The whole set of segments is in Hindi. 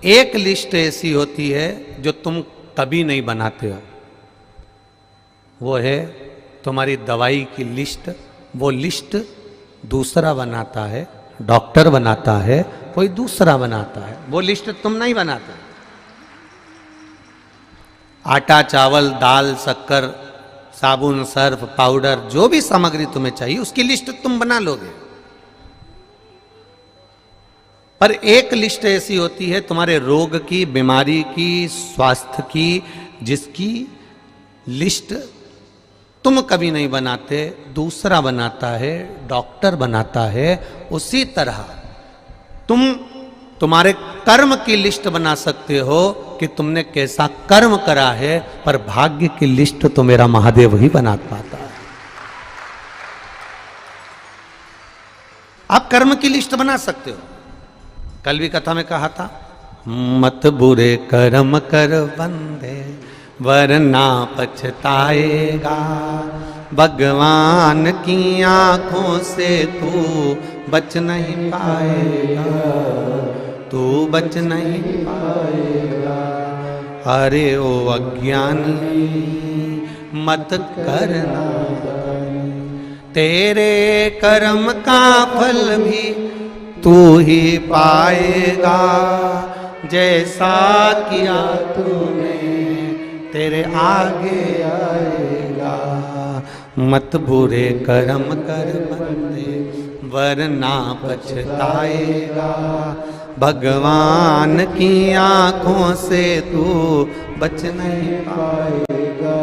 एक लिस्ट ऐसी होती है जो तुम कभी नहीं बनाते हो, वो है तुम्हारी दवाई की लिस्ट। वो लिस्ट दूसरा बनाता है, डॉक्टर बनाता है, कोई दूसरा बनाता है, वो लिस्ट तुम नहीं बनाते। आटा, चावल, दाल, शक्कर, साबुन, सर्फ, पाउडर, जो भी सामग्री तुम्हें चाहिए उसकी लिस्ट तुम बना लोगे। पर एक लिस्ट ऐसी होती है तुम्हारे रोग की, बीमारी की, स्वास्थ्य की, जिसकी लिस्ट तुम कभी नहीं बनाते, दूसरा बनाता है, डॉक्टर बनाता है। उसी तरह तुम तुम्हारे कर्म की लिस्ट बना सकते हो कि तुमने कैसा कर्म करा है, पर भाग्य की लिस्ट तो मेरा महादेव ही बना पाता है। आप कर्म की लिस्ट बना सकते हो। कल भी कथा में कहा था, मत बुरे कर्म कर बंदे वरना पछताएगा, भगवान की आंखों से तू बच नहीं पाएगा, तू बच नहीं पाएगा। अरे ओ अज्ञानी मत करना, तेरे कर्म का फल भी तू ही पाएगा, जैसा किया तूने तेरे आगे आएगा। मत बुरे कर्म कर बंदे वरना पछताएगा, भगवान की आंखों से तू बच नहीं पाएगा,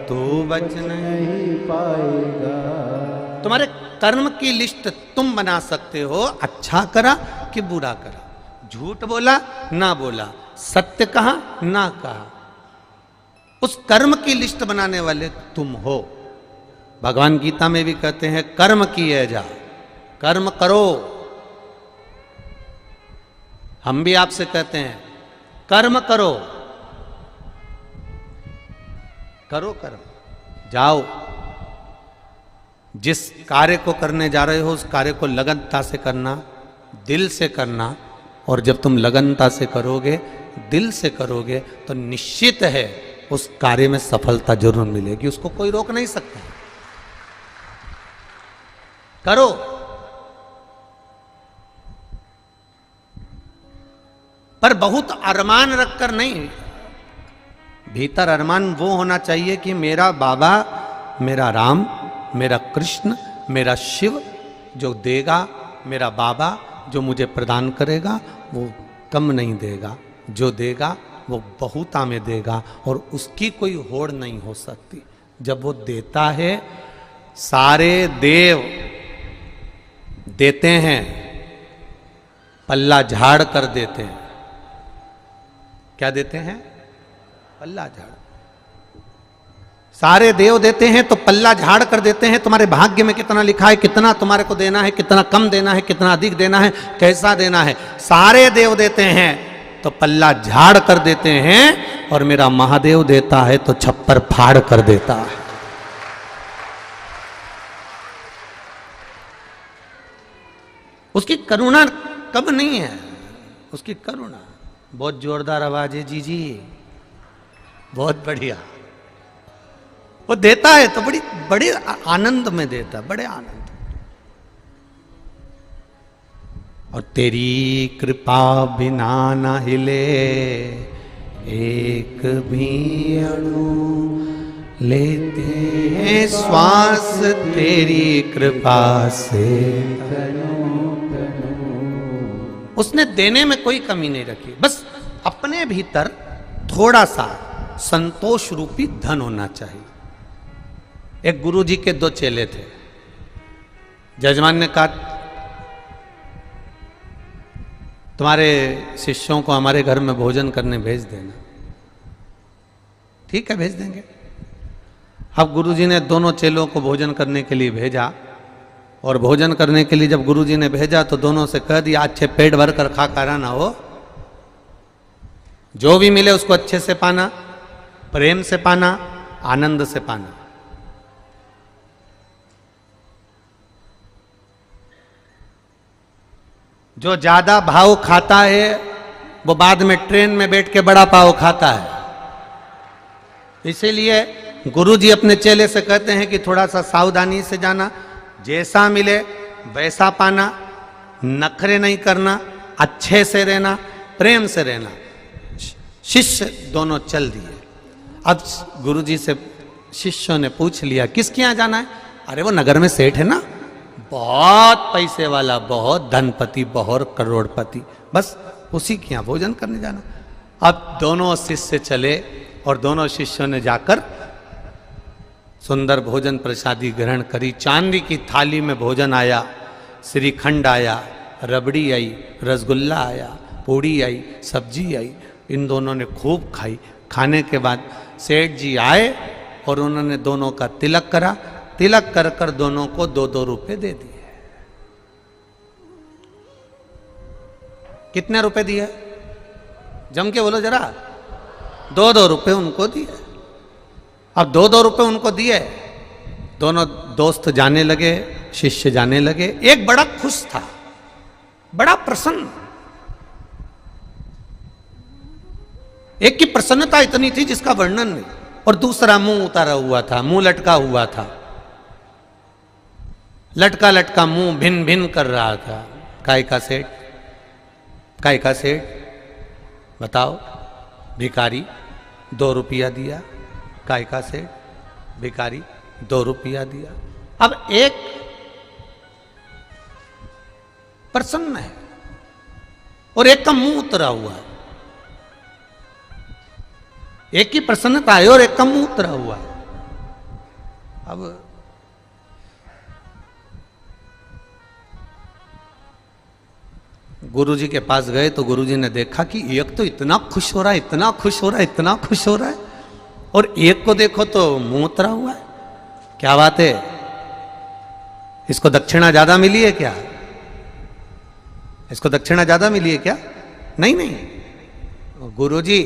तू बच नहीं पाएगा। तुम्हारे कर्म की लिस्ट तुम बना सकते हो, अच्छा करा कि बुरा करा, झूठ बोला ना बोला, सत्य कहा ना कहा, उस कर्म की लिस्ट बनाने वाले तुम हो। भगवान गीता में भी कहते हैं कर्म किए जा, कर्म करो। हम भी आपसे कहते हैं कर्म करो, करो कर्म, जाओ जिस कार्य को करने जा रहे हो उस कार्य को लगनता से करना, दिल से करना। और जब तुम लगनता से करोगे, दिल से करोगे, तो निश्चित है उस कार्य में सफलता जरूर मिलेगी, उसको कोई रोक नहीं सकता। करो। पर बहुत अरमान रखकर नहीं, भीतर अरमान वो होना चाहिए कि मेरा बाबा, मेरा राम, मेरा कृष्ण, मेरा शिव जो देगा, मेरा बाबा जो मुझे प्रदान करेगा वो कम नहीं देगा, जो देगा वो बहुता में देगा और उसकी कोई होड़ नहीं हो सकती। जब वो देता है, सारे देव देते हैं, पल्ला झाड़ कर देते हैं। क्या देते हैं? पल्ला झाड़। सारे देव देते हैं तो पल्ला झाड़ कर देते हैं। तुम्हारे भाग्य में कितना लिखा है, कितना तुम्हारे को देना है, कितना कम देना है, कितना अधिक देना है, कैसा देना है, सारे देव देते हैं तो पल्ला झाड़ कर देते हैं। और मेरा महादेव देता है तो छप्पर फाड़ कर देता है। उसकी करुणा कम नहीं है, उसकी करुणा। बहुत जोरदार आवाज है जी जी, बहुत बढ़िया। वो देता है तो बड़े आनंद में देता, बड़े आनंद। और तेरी कृपा बिना न हिले एक भी अणु, लेते हैं श्वास तेरी कृपा से तनु तनु। उसने देने में कोई कमी नहीं रखी, बस अपने भीतर थोड़ा सा संतोष रूपी धन होना चाहिए। एक गुरुजी के 2 चेले थे। जजमान ने कहा तुम्हारे शिष्यों को हमारे घर में भोजन करने भेज देना। ठीक है, भेज देंगे। अब गुरुजी ने दोनों चेलों को भोजन करने के लिए भेजा। और भोजन करने के लिए जब गुरुजी ने भेजा तो दोनों से कह दिया अच्छे पेट भर कर खा कर ना हो, जो भी मिले उसको अच्छे से पाना, प्रेम से पाना, आनंद से पाना। जो ज्यादा भाव खाता है वो बाद में ट्रेन में बैठ के बड़ा पाव खाता है। इसीलिए गुरुजी अपने चेले से कहते हैं कि थोड़ा सा सावधानी से जाना, जैसा मिले वैसा पाना, नखरे नहीं करना, अच्छे से रहना, प्रेम से रहना। शिष्य दोनों चल दिए। अब गुरुजी से शिष्यों ने पूछ लिया किसके यहाँ जाना है? अरे वो नगर में सेठ है ना, बहुत पैसे वाला, बहुत धनपति, बहुत करोड़पति, बस उसी के यहाँ भोजन करने जाना। अब दोनों शिष्य चले और दोनों शिष्यों ने जाकर सुंदर भोजन प्रसादी ग्रहण करी। चांदी की थाली में भोजन आया, श्रीखंड आया, रबड़ी आई, रसगुल्ला आया, पूड़ी आई, सब्जी आई। इन दोनों ने खूब खाई। खाने के बाद सेठ जी आए और उन्होंने दोनों का तिलक करा। तिलक कर कर दोनों को 2-2 रुपए दे दिए। कितने रुपए दिए? जम के बोलो जरा। 2-2 रुपए उनको दिए। अब 2-2 रुपए उनको दिए। दोनों दोस्त जाने लगे, शिष्य जाने लगे। एक बड़ा खुश था, बड़ा प्रसन्न। एक की प्रसन्नता इतनी थी जिसका वर्णन नहीं, और दूसरा मुंह उतारा हुआ था, मुंह लटका हुआ था, लटका लटका मुंह भिन भिन कर रहा था। काय का सेठ? काय का सेठ? बताओ। भिखारी 2 रुपया दिया। काय का सेठ? भिखारी 2 रुपया दिया। अब एक प्रसन्न है और एक का मुंह उतरा हुआ है। एक की प्रसन्नता है और एक का मुंह उतरा हुआ है। अब गुरुजी के पास गए तो गुरुजी ने देखा कि एक तो इतना खुश हो रहा है, इतना खुश हो रहा है, इतना खुश हो रहा है, और एक को देखो तो मुंह उतरा हुआ है। क्या बात है? इसको दक्षिणा ज्यादा मिली है क्या? इसको दक्षिणा ज्यादा मिली है क्या? नहीं नहीं, गुरुजी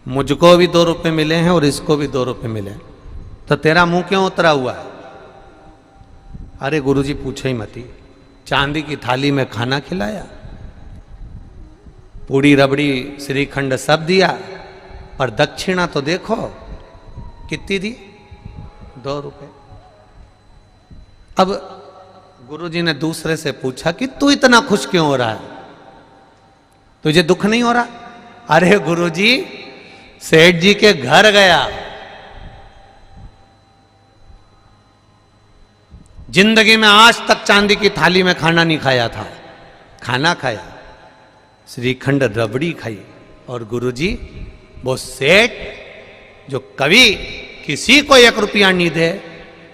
मुझको भी 2 रुपए मिले हैं और इसको भी 2 रुपए मिले हैं, तो तेरा मुंह क्यों उतरा हुआ है? अरे गुरुजी पूछो ही मती। चांदी की थाली में खाना खिलाया, पूड़ी रबड़ी श्रीखंड सब दिया, पर दक्षिणा तो देखो कितनी दी? 2 रुपए। अब गुरुजी ने दूसरे से पूछा कि तू इतना खुश क्यों हो रहा है? तुझे दुख नहीं हो रहा? अरे गुरुजी, सेठ जी के घर गया, जिंदगी में आज तक चांदी की थाली में खाना नहीं खाया था। खाना खाया, श्रीखंड रबड़ी खाई, और गुरुजी वो सेठ जो कभी किसी को 1 रुपया नहीं दे,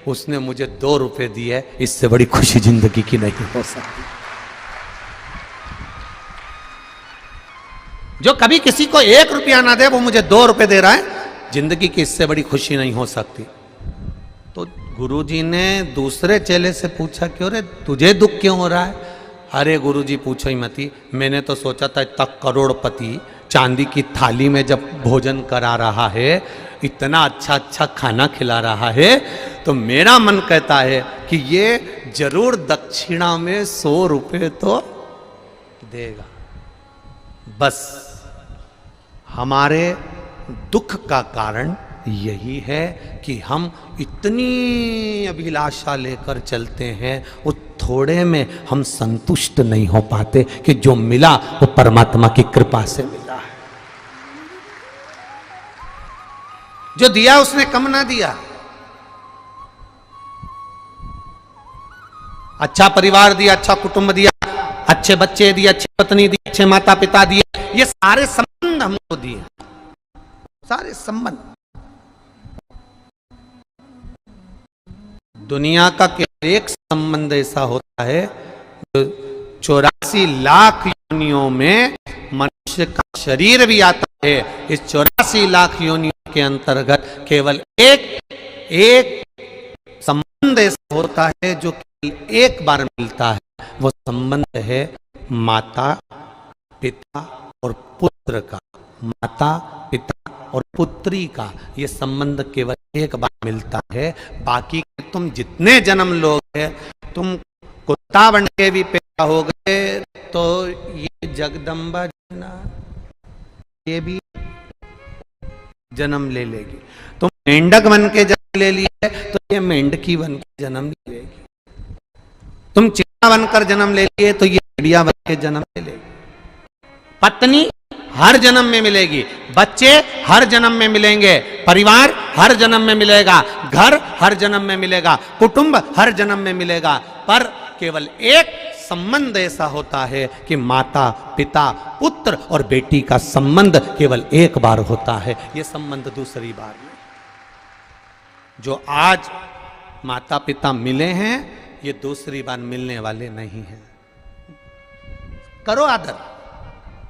उसने मुझे 2 रुपए दिए। इससे बड़ी खुशी जिंदगी की नहीं हो सकती। जो कभी किसी को 1 रुपया ना दे, वो मुझे 2 रुपए दे रहा है, जिंदगी की इससे बड़ी खुशी नहीं हो सकती। तो गुरुजी ने दूसरे चेले से पूछा कि अरे तुझे दुख क्यों हो रहा है? अरे गुरुजी पूछो ही मती, मैंने तो सोचा था इतना करोड़पति चांदी की थाली में जब भोजन करा रहा है, इतना अच्छा अच्छा खाना खिला रहा है, तो मेरा मन कहता है कि ये जरूर दक्षिणा में 100 रुपए तो देगा। बस हमारे दुख का कारण यही है कि हम इतनी अभिलाषा लेकर चलते हैं, वो थोड़े में हम संतुष्ट नहीं हो पाते कि जो मिला वो परमात्मा की कृपा से मिला है। जो दिया उसने कम ना दिया। अच्छा परिवार दिया, अच्छा कुटुंब दिया, अच्छे बच्चे दिए, अच्छी पत्नी दी, अच्छे माता पिता दिए, ये सारे संबंध हमको दिए, सारे संबंध। दुनिया का केवल एक संबंध ऐसा होता है जो 84 लाख योनियों में मनुष्य का शरीर भी आता है। इस 84 लाख योनियों के अंतर्गत केवल एक संबंध ऐसा होता है जो केवल एक बार मिलता है। वो संबंध है माता पिता और पुत्र का, माता पिता और पुत्री का। ये संबंध केवल एक बार मिलता है। बाकी तुम जितने जन्म लोगे, तुम कुत्ता बन के भी पैदा हो गए तो ये जगदम्बा ना, ये भी जन्म ले लेगी। तुम मेंढक बन के जन्म ले लिए तो ये मेंढकी बन के जन्म ले लेगी। तुम चिड़िया बनकर जन्म ले लिए तो ये चिड़िया बन के जन्म ले लेगी। पत्नी हर जन्म में मिलेगी, बच्चे हर जन्म में मिलेंगे, परिवार हर जन्म में मिलेगा, घर हर जन्म में मिलेगा, कुटुंब हर जन्म में मिलेगा, पर केवल एक संबंध ऐसा होता है कि माता पिता पुत्र और बेटी का संबंध केवल एक बार होता है। यह संबंध दूसरी बार नहीं। जो आज माता पिता मिले हैं ये दूसरी बार मिलने वाले नहीं हैं। करो आदर,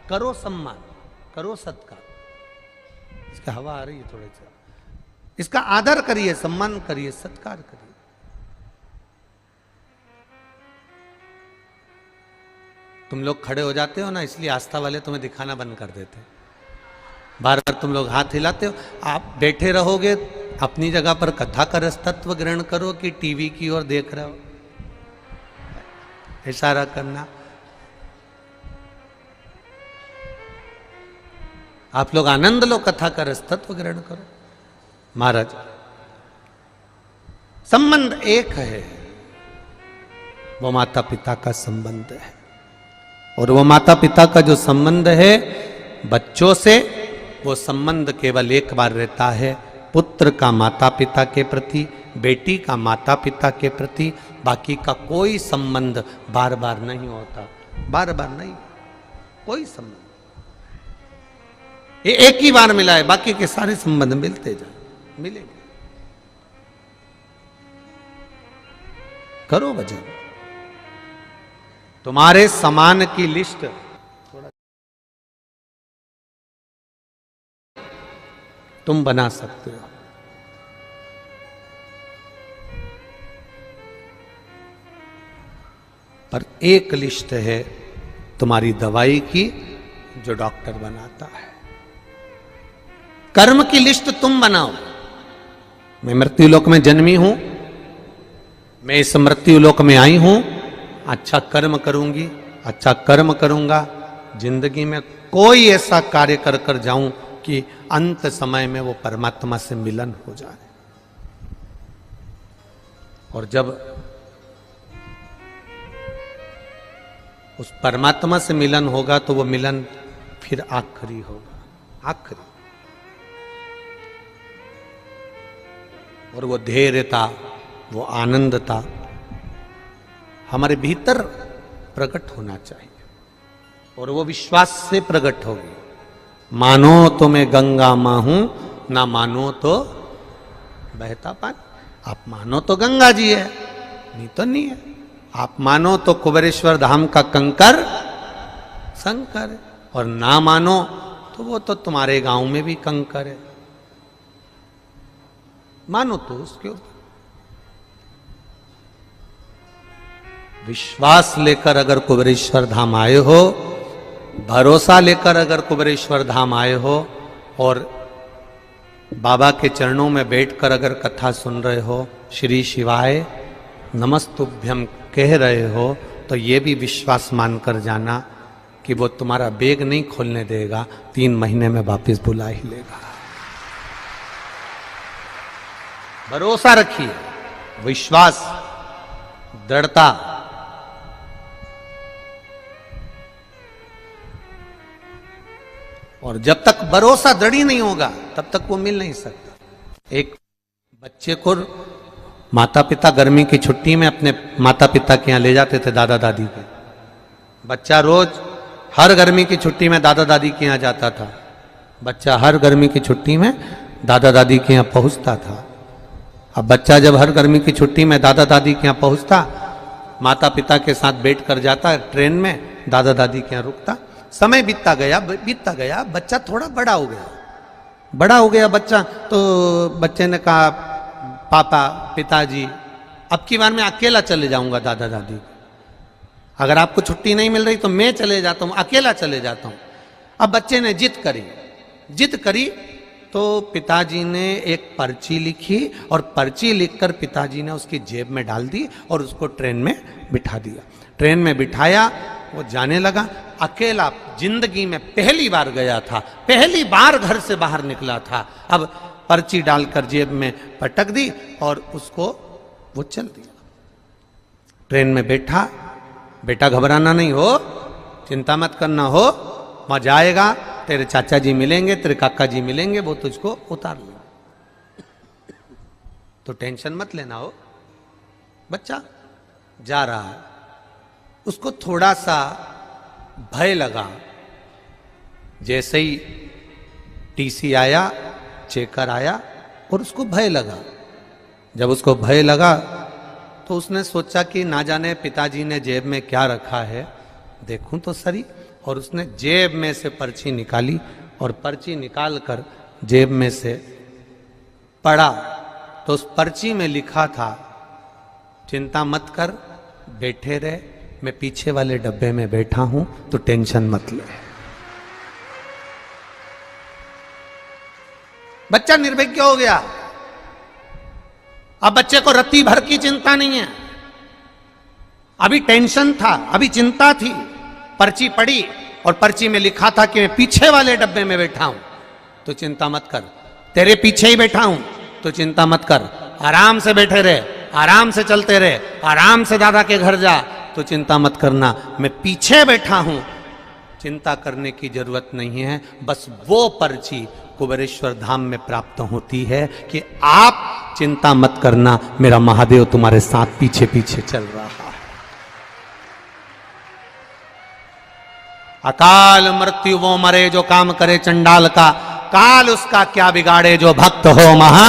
करो सम्मान, करो सत्कार। इसका हवा आ रही है थोड़े सा, इसका आदर करिए, सम्मान करिए, सत्कार करिए। तुम लोग खड़े हो जाते हो ना, इसलिए आस्था वाले तुम्हें दिखाना बंद कर देते हैं। बार बार तुम लोग हाथ हिलाते हो। आप बैठे रहोगे अपनी जगह पर, कथा का रस तत्व ग्रहण करो कि टीवी की ओर देख रहे हो, इशारा करना। आप लोग आनंद लो, कथा का रस तत्व ग्रहण करो। महाराज, संबंध एक है, वो माता पिता का संबंध है। और वो माता पिता का जो संबंध है बच्चों से, वो संबंध केवल एक बार रहता है। पुत्र का माता पिता के प्रति, बेटी का माता पिता के प्रति, बाकी का कोई संबंध बार बार नहीं होता। बार बार नहीं, कोई संबंध। ये एक ही बार मिला है, बाकी के सारे संबंध मिलते जाए, मिलेंगे। करो भजन। तुम्हारे समान की लिस्ट तुम बना सकते हो। पर एक लिस्ट है तुम्हारी दवाई की जो डॉक्टर बनाता है। कर्म की लिस्ट तुम बनाओ। मैं मृत्युलोक में जन्मी हूं, मैं इस मृत्युलोक में आई हूं, अच्छा कर्म करूंगी, अच्छा कर्म करूंगा। जिंदगी में कोई ऐसा कार्य कर कर जाऊं कि अंत समय में वो परमात्मा से मिलन हो जाए। और जब उस परमात्मा से मिलन होगा तो वो मिलन फिर आखिरी होगा, आखिरी। और वो धैर्यता, वो आनंदता हमारे भीतर प्रकट होना चाहिए। और वो विश्वास से प्रकट होगी। मानो तो मैं गंगा मां हूं, ना मानो तो बहता पानी। आप मानो तो गंगा जी है, नहीं तो नहीं है। आप मानो तो कुबेरेश्वर धाम का कंकर शंकर है, और ना मानो तो वो तो तुम्हारे गांव में भी कंकर है। मानो तो उसके ऊपर विश्वास लेकर अगर कुबेरेश्वर धाम आए हो, भरोसा लेकर अगर कुबेरेश्वर धाम आए हो, और बाबा के चरणों में बैठकर अगर कथा सुन रहे हो, श्री शिवाय नमस्तुभ्यम कह रहे हो, तो ये भी विश्वास मानकर जाना कि वो तुम्हारा बैग नहीं खोलने देगा, 3 महीने में वापस बुला ही लेगा। भरोसा रखिए, विश्वास, दृढ़ता। और जब तक भरोसा दृढ़ ही नहीं होगा तब तक वो मिल नहीं सकता। एक बच्चे को माता पिता गर्मी की छुट्टी में अपने माता पिता के यहाँ ले जाते थे, दादा दादी के। बच्चा रोज हर गर्मी की छुट्टी में दादा दादी के यहाँ जाता था। बच्चा हर गर्मी की छुट्टी में दादा दादी के यहाँ पहुँचता था। अब बच्चा जब हर गर्मी की छुट्टी में दादा दादी के यहाँ पहुँचता, माता पिता के साथ बैठ कर जाता ट्रेन में, दादा दादी के यहाँ रुकता। समय बीतता गया, बच्चा थोड़ा बड़ा हो गया बच्चा। तो बच्चे ने कहा, पापा पिताजी अब की बार मैं अकेला चले जाऊंगा दादा दादी, अगर आपको छुट्टी नहीं मिल रही तो मैं चले जाता हूं, अकेला चले जाता हूं। अब बच्चे ने जिद करी तो पिताजी ने एक पर्ची लिखी, और पर्ची लिखकर पिताजी ने उसकी जेब में डाल दी और उसको ट्रेन में बिठा दिया। ट्रेन में बिठाया, वो जाने लगा। अकेला जिंदगी में पहली बार गया था, पहली बार घर से बाहर निकला था। अब पर्ची डालकर जेब में पटक दी और उसको वो चल दिया। ट्रेन में बैठा, बेटा घबराना नहीं हो, चिंता मत करना हो, मजा आएगा, तेरे चाचा जी मिलेंगे, तेरे काका जी मिलेंगे, वो तुझको उतार लेंगे, तो टेंशन मत लेना हो। बच्चा जा रहा है, उसको थोड़ा सा भय लगा। जैसे ही टीसी आया, चेकर आया और उसको भय लगा। जब उसको भय लगा तो उसने सोचा कि ना जाने पिताजी ने जेब में क्या रखा है, देखूं तो सही। और उसने जेब में से पर्ची निकाली और पर्ची निकाल कर जेब में से पढ़ा तो उस पर्ची में लिखा था, चिंता मत कर, बैठे रहे, मैं पीछे वाले डब्बे में बैठा हूं, तो टेंशन मत ले। बच्चा निर्विज्ञ हो गया। अब बच्चे को रत्ती भर की चिंता नहीं है, अभी टेंशन था, अभी चिंता थी। पर्ची पढ़ी और पर्ची में लिखा था कि मैं पीछे वाले डब्बे में बैठा हूं, तो चिंता मत कर, तेरे पीछे ही बैठा हूं, तो चिंता मत कर, आराम से बैठे रहे, आराम से चलते रहे, आराम से दादा के घर जा, तो चिंता मत करना, मैं पीछे बैठा हूं, चिंता करने की जरूरत नहीं है। बस वो पर्ची कुबेरेश्वर धाम में प्राप्त होती है कि आप चिंता मत करना, मेरा महादेव तुम्हारे साथ पीछे पीछे चल रहा है। अकाल मृत्यु वो मरे जो काम करे चंडाल का, काल उसका क्या बिगाड़े जो भक्त हो महा।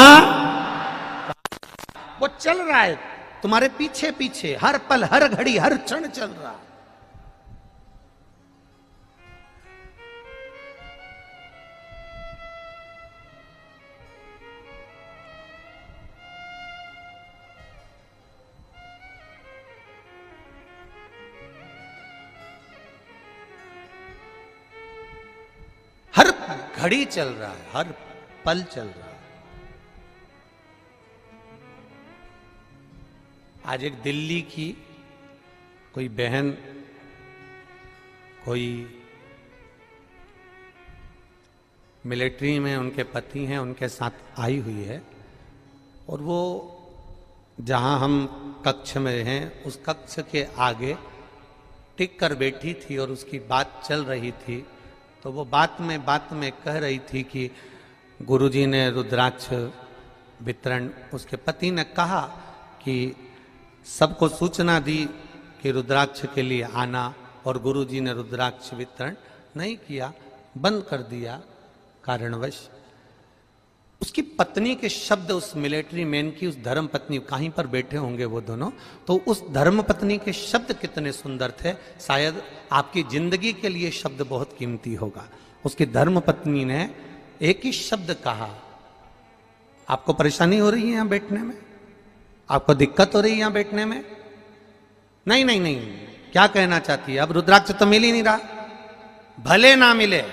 वो चल रहा है तुम्हारे पीछे पीछे, हर पल हर घड़ी हर क्षण चल रहा। हर घड़ी चल रहा है, हर पल चल रहा है। आज एक दिल्ली की कोई बहन, कोई मिलिट्री में उनके पति हैं, उनके साथ आई हुई है, और वो जहां हम कक्ष में हैं उस कक्ष के आगे टिक कर बैठी थी और उसकी बात चल रही थी। तो वो बात में कह रही थी कि गुरुजी ने रुद्राक्ष वितरण, उसके पति ने कहा कि सबको सूचना दी कि रुद्राक्ष के लिए आना, और गुरुजी ने रुद्राक्ष वितरण नहीं किया, बंद कर दिया कारणवश। उसकी पत्नी के शब्द, उस मिलिट्री मैन की उस धर्म पत्नी, कहीं पर बैठे होंगे वो दोनों, तो उस धर्म पत्नी के शब्द कितने सुंदर थे। शायद आपकी जिंदगी के लिए शब्द बहुत कीमती होगा। उसकी धर्म पत्नी ने एक ही शब्द कहा, आपको परेशानी हो रही है यहां बैठने में, आपको दिक्कत हो रही है यहां बैठने में? नहीं नहीं नहीं, क्या कहना चाहती है? अब रुद्राक्ष तो मिल ही नहीं रहा, भले ना मिले,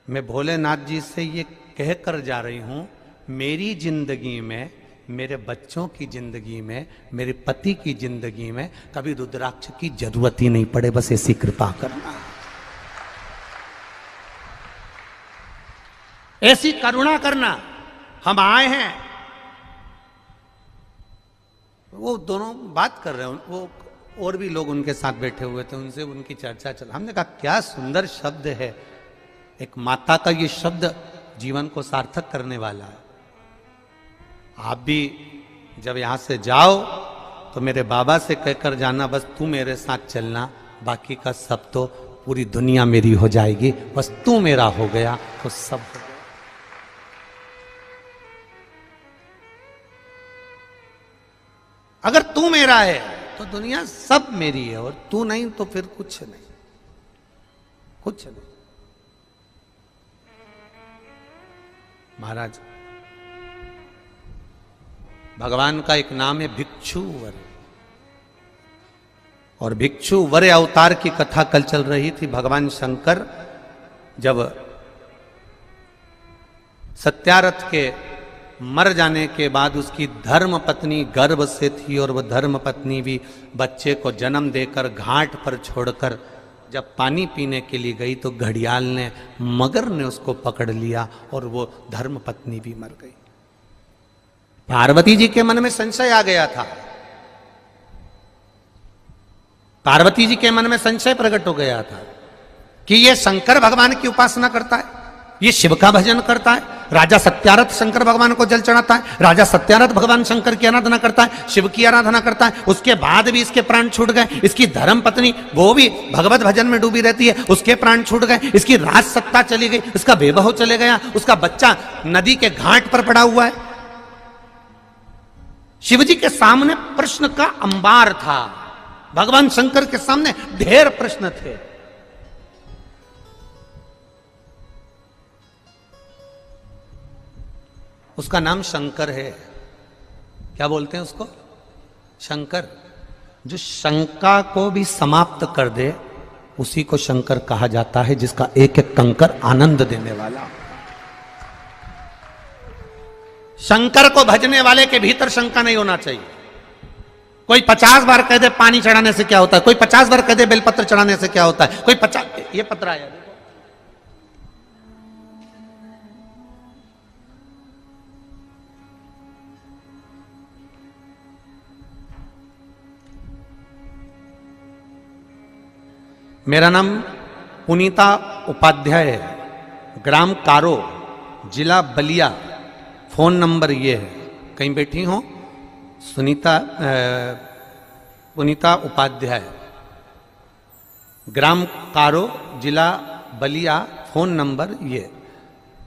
मैं भोलेनाथ जी से ये कहकर जा रही हूं, मेरी जिंदगी में, मेरे बच्चों की जिंदगी में, मेरे पति की जिंदगी में कभी रुद्राक्ष की जरूरत ही नहीं पड़े, बस ऐसी कृपा करना, ऐसी करुणा करना। हम आए हैं, वो दोनों बात कर रहे हैं, वो और भी लोग उनके साथ बैठे हुए थे, उनसे उनकी चर्चा चल। हमने कहा क्या सुंदर शब्द है, एक माता का ये शब्द जीवन को सार्थक करने वाला है। आप भी जब यहां से जाओ तो मेरे बाबा से कहकर जाना, बस तू मेरे साथ चलना, बाकी का सब तो, पूरी दुनिया मेरी हो जाएगी, बस तू मेरा हो गया तो सब हो गया। अगर तू मेरा है तो दुनिया सब मेरी है, और तू नहीं तो फिर कुछ नहीं, कुछ नहीं। महाराज, भगवान का एक नाम है भिक्षुवर, और भिक्षुवर अवतार की कथा कल चल रही थी। भगवान शंकर जब सत्यारथ के मर जाने के बाद उसकी धर्म पत्नी गर्भ से थी, और वह धर्म पत्नी भी बच्चे को जन्म देकर घाट पर छोड़कर जब पानी पीने के लिए गई तो घड़ियाल ने, मगर ने उसको पकड़ लिया और वो धर्म पत्नी भी मर गई। पार्वती जी के मन में संशय आ गया था, पार्वती जी के मन में संशय प्रकट हो गया था कि ये शंकर भगवान की उपासना करता है, ये शिव का भजन करता है। राजा सत्यारथ शंकर भगवान को जल चढ़ाता है, राजा सत्यारथ भगवान शंकर की आराधना करता है, शिव की आराधना करता है। उसके बाद भी इसके प्राण छूट गए। इसकी धर्म पत्नी वो भी भगवत भजन में डूबी रहती है, उसके प्राण छूट गए। इसकी राज सत्ता चली गई, उसका वैभव चले गया, उसका बच्चा नदी के घाट पर पड़ा हुआ है। शिवजी के सामने प्रश्न का अंबार था, भगवान शंकर के सामने ढेर प्रश्न थे। उसका नाम शंकर है। क्या बोलते हैं उसको? शंकर। जो शंका को भी समाप्त कर दे उसी को शंकर कहा जाता है, जिसका एक एक कंकर आनंद देने वाला। शंकर को भजने वाले के भीतर शंका नहीं होना चाहिए। कोई 50 बार कह दे पानी चढ़ाने से क्या होता है, कोई 50 बार कह दे बेलपत्र चढ़ाने से क्या होता है, कोई 50, ये पत्र आया देखो। मेरा नाम पुनीता उपाध्याय है, ग्राम कारो, जिला बलिया। फोन नंबर ये है, कहीं बैठी हो पुनीता उपाध्याय, ग्राम कारो, जिला बलिया। फोन नंबर ये,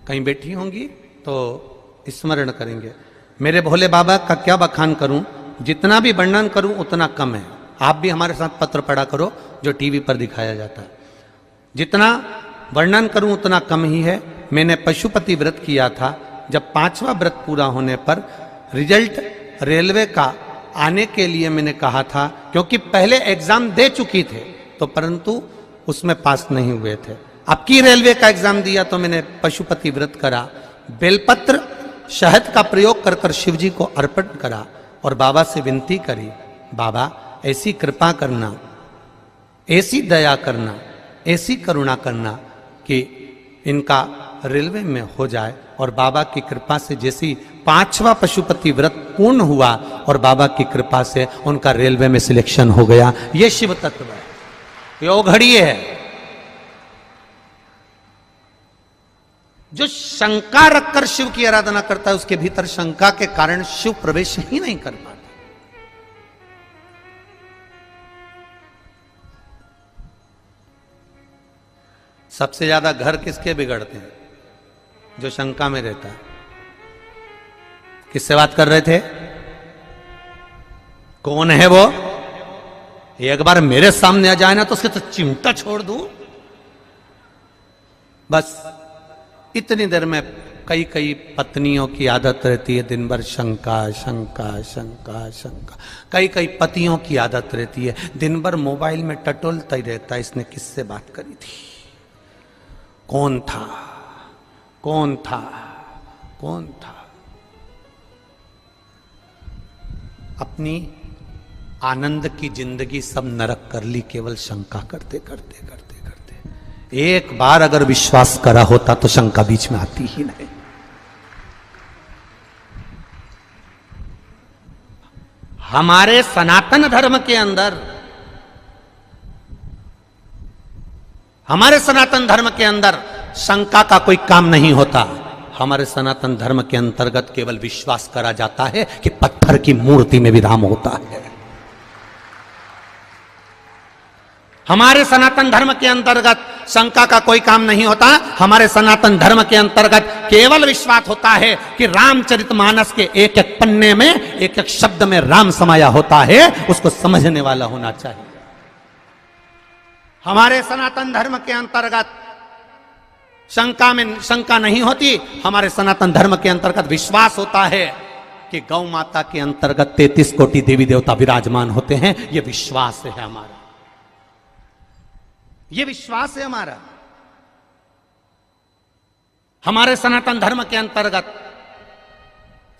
कहीं बैठी होंगी तो स्मरण करेंगे। मेरे भोले बाबा का क्या बखान करूं, जितना भी वर्णन करूं उतना कम है। आप भी हमारे साथ पत्र पढ़ा करो जो टीवी पर दिखाया जाता है। जितना वर्णन करूं उतना कम ही है। मैंने पशुपति व्रत किया था, जब 5वां व्रत पूरा होने पर रिजल्ट रेलवे का आने के लिए मैंने कहा था, क्योंकि पहले एग्जाम दे चुकी थे तो परंतु उसमें पास नहीं हुए थे। अब की रेलवे का एग्जाम दिया तो मैंने पशुपति व्रत करा, बेलपत्र शहद का प्रयोग कर कर शिव जी को अर्पण करा और बाबा से विनती करी, बाबा ऐसी कृपा करना, ऐसी दया करना, ऐसी करुणा करना कि इनका रेलवे में हो जाए। और बाबा की कृपा से जैसी 5वां पशुपति व्रत पूर्ण हुआ और बाबा की कृपा से उनका रेलवे में सिलेक्शन हो गया। ये शिव तत्व है, ये घड़ी है। जो शंका रखकर शिव की आराधना करता है उसके भीतर शंका के कारण शिव प्रवेश ही नहीं कर पाता। सबसे ज्यादा घर किसके बिगड़ते हैं? जो शंका में रहता है। किससे बात कर रहे थे? कौन है वो? एक बार मेरे सामने आ जाए ना तो उसके तो चिमटा छोड़ दूं। बस इतनी देर में कई कई पत्नियों की आदत रहती है दिन भर शंका शंका शंका शंका। कई कई पतियों की आदत रहती है दिन भर मोबाइल में टटोलता ही रहता है, इसने किससे बात करी थी, कौन था, कौन था, कौन था। अपनी आनंद की जिंदगी सब नरक कर ली केवल शंका करते करते करते करते। एक बार अगर विश्वास करा होता तो शंका बीच में आती ही नहीं। हमारे सनातन धर्म के अंदर, हमारे सनातन धर्म के अंदर शंका का कोई काम नहीं होता। हमारे सनातन धर्म के अंतर्गत केवल विश्वास करा जाता है कि पत्थर की मूर्ति में भी राम होता है। हमारे सनातन धर्म के अंतर्गत शंका का कोई काम नहीं होता। हमारे सनातन धर्म के अंतर्गत केवल विश्वास होता है कि रामचरितमानस के एक एक पन्ने में एक एक शब्द में राम समाया होता है, उसको समझने वाला होना चाहिए। हमारे सनातन धर्म के अंतर्गत शंका में शंका नहीं होती। हमारे सनातन धर्म के अंतर्गत विश्वास होता है कि गौ माता के अंतर्गत 33 कोटि देवी देवता विराजमान होते हैं। यह विश्वास है हमारा, यह विश्वास है हमारा। हमारे सनातन धर्म के अंतर्गत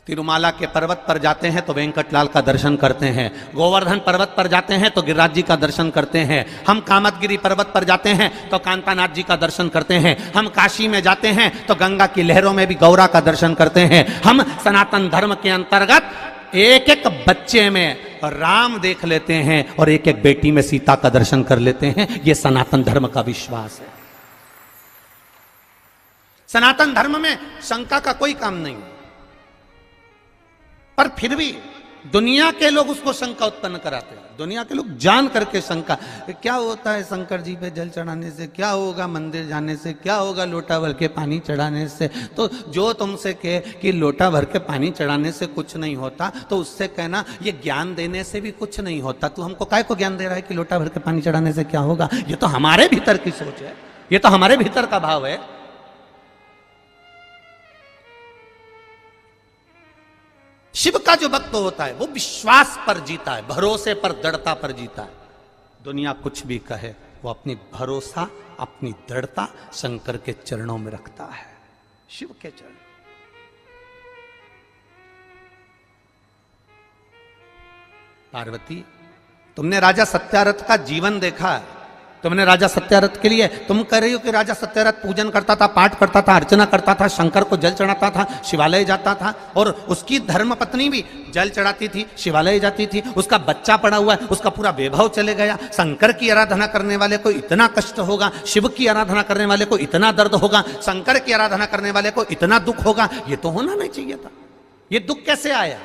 तिरुमाला के पर्वत पर जाते हैं तो वेंकटलाल का दर्शन करते हैं, गोवर्धन पर्वत पर जाते हैं तो गिरिराज जी का दर्शन करते हैं, हम कामतगिरी पर्वत पर जाते हैं तो कांतानाथ जी का दर्शन करते हैं, हम काशी में जाते हैं तो गंगा की लहरों में भी गौरा का दर्शन करते हैं, हम सनातन धर्म के अंतर्गत एक एक बच्चे में राम देख लेते हैं और एक एक बेटी में सीता का दर्शन कर लेते हैं। यह सनातन धर्म का विश्वास है। सनातन धर्म में शंका का कोई काम नहीं, पर फिर भी दुनिया के लोग उसको शंका उत्पन्न कराते हैं। दुनिया के लोग जान करके शंका, क्या होता है शंकर जी पे जल चढ़ाने से, क्या होगा मंदिर जाने से, क्या होगा लोटा भर के पानी चढ़ाने से। तो जो तुमसे कहे कि लोटा भर के पानी चढ़ाने से कुछ नहीं होता, तो उससे कहना ये ज्ञान देने से भी कुछ नहीं होता। तू हमको काय को ज्ञान दे रहा है कि लोटा भर के पानी चढ़ाने से क्या होगा? ये तो हमारे भीतर की सोच है, ये तो हमारे भीतर का भाव है। शिव का जो भक्त होता है वो विश्वास पर जीता है, भरोसे पर, दृढ़ता पर जीता है। दुनिया कुछ भी कहे, वो अपनी भरोसा, अपनी दृढ़ता शंकर के चरणों में रखता है, शिव के चरण। पार्वती, तुमने राजा सत्यारथ का जीवन देखा है, तुमने राजा सत्यारथ के लिए, तुम कह रही हो कि राजा सत्यारथ पूजन करता था, पाठ करता था, अर्चना करता था, शंकर को जल चढ़ाता था, शिवालय जाता था, और उसकी धर्म पत्नी भी जल चढ़ाती थी, शिवालय जाती थी, उसका बच्चा पड़ा हुआ है, उसका पूरा वैभव चले गया। शंकर की आराधना करने वाले को इतना कष्ट होगा, शिव की आराधना करने वाले को इतना दर्द होगा, शंकर की आराधना करने वाले को इतना दुख होगा। ये तो होना नहीं चाहिए था। ये दुख कैसे आया?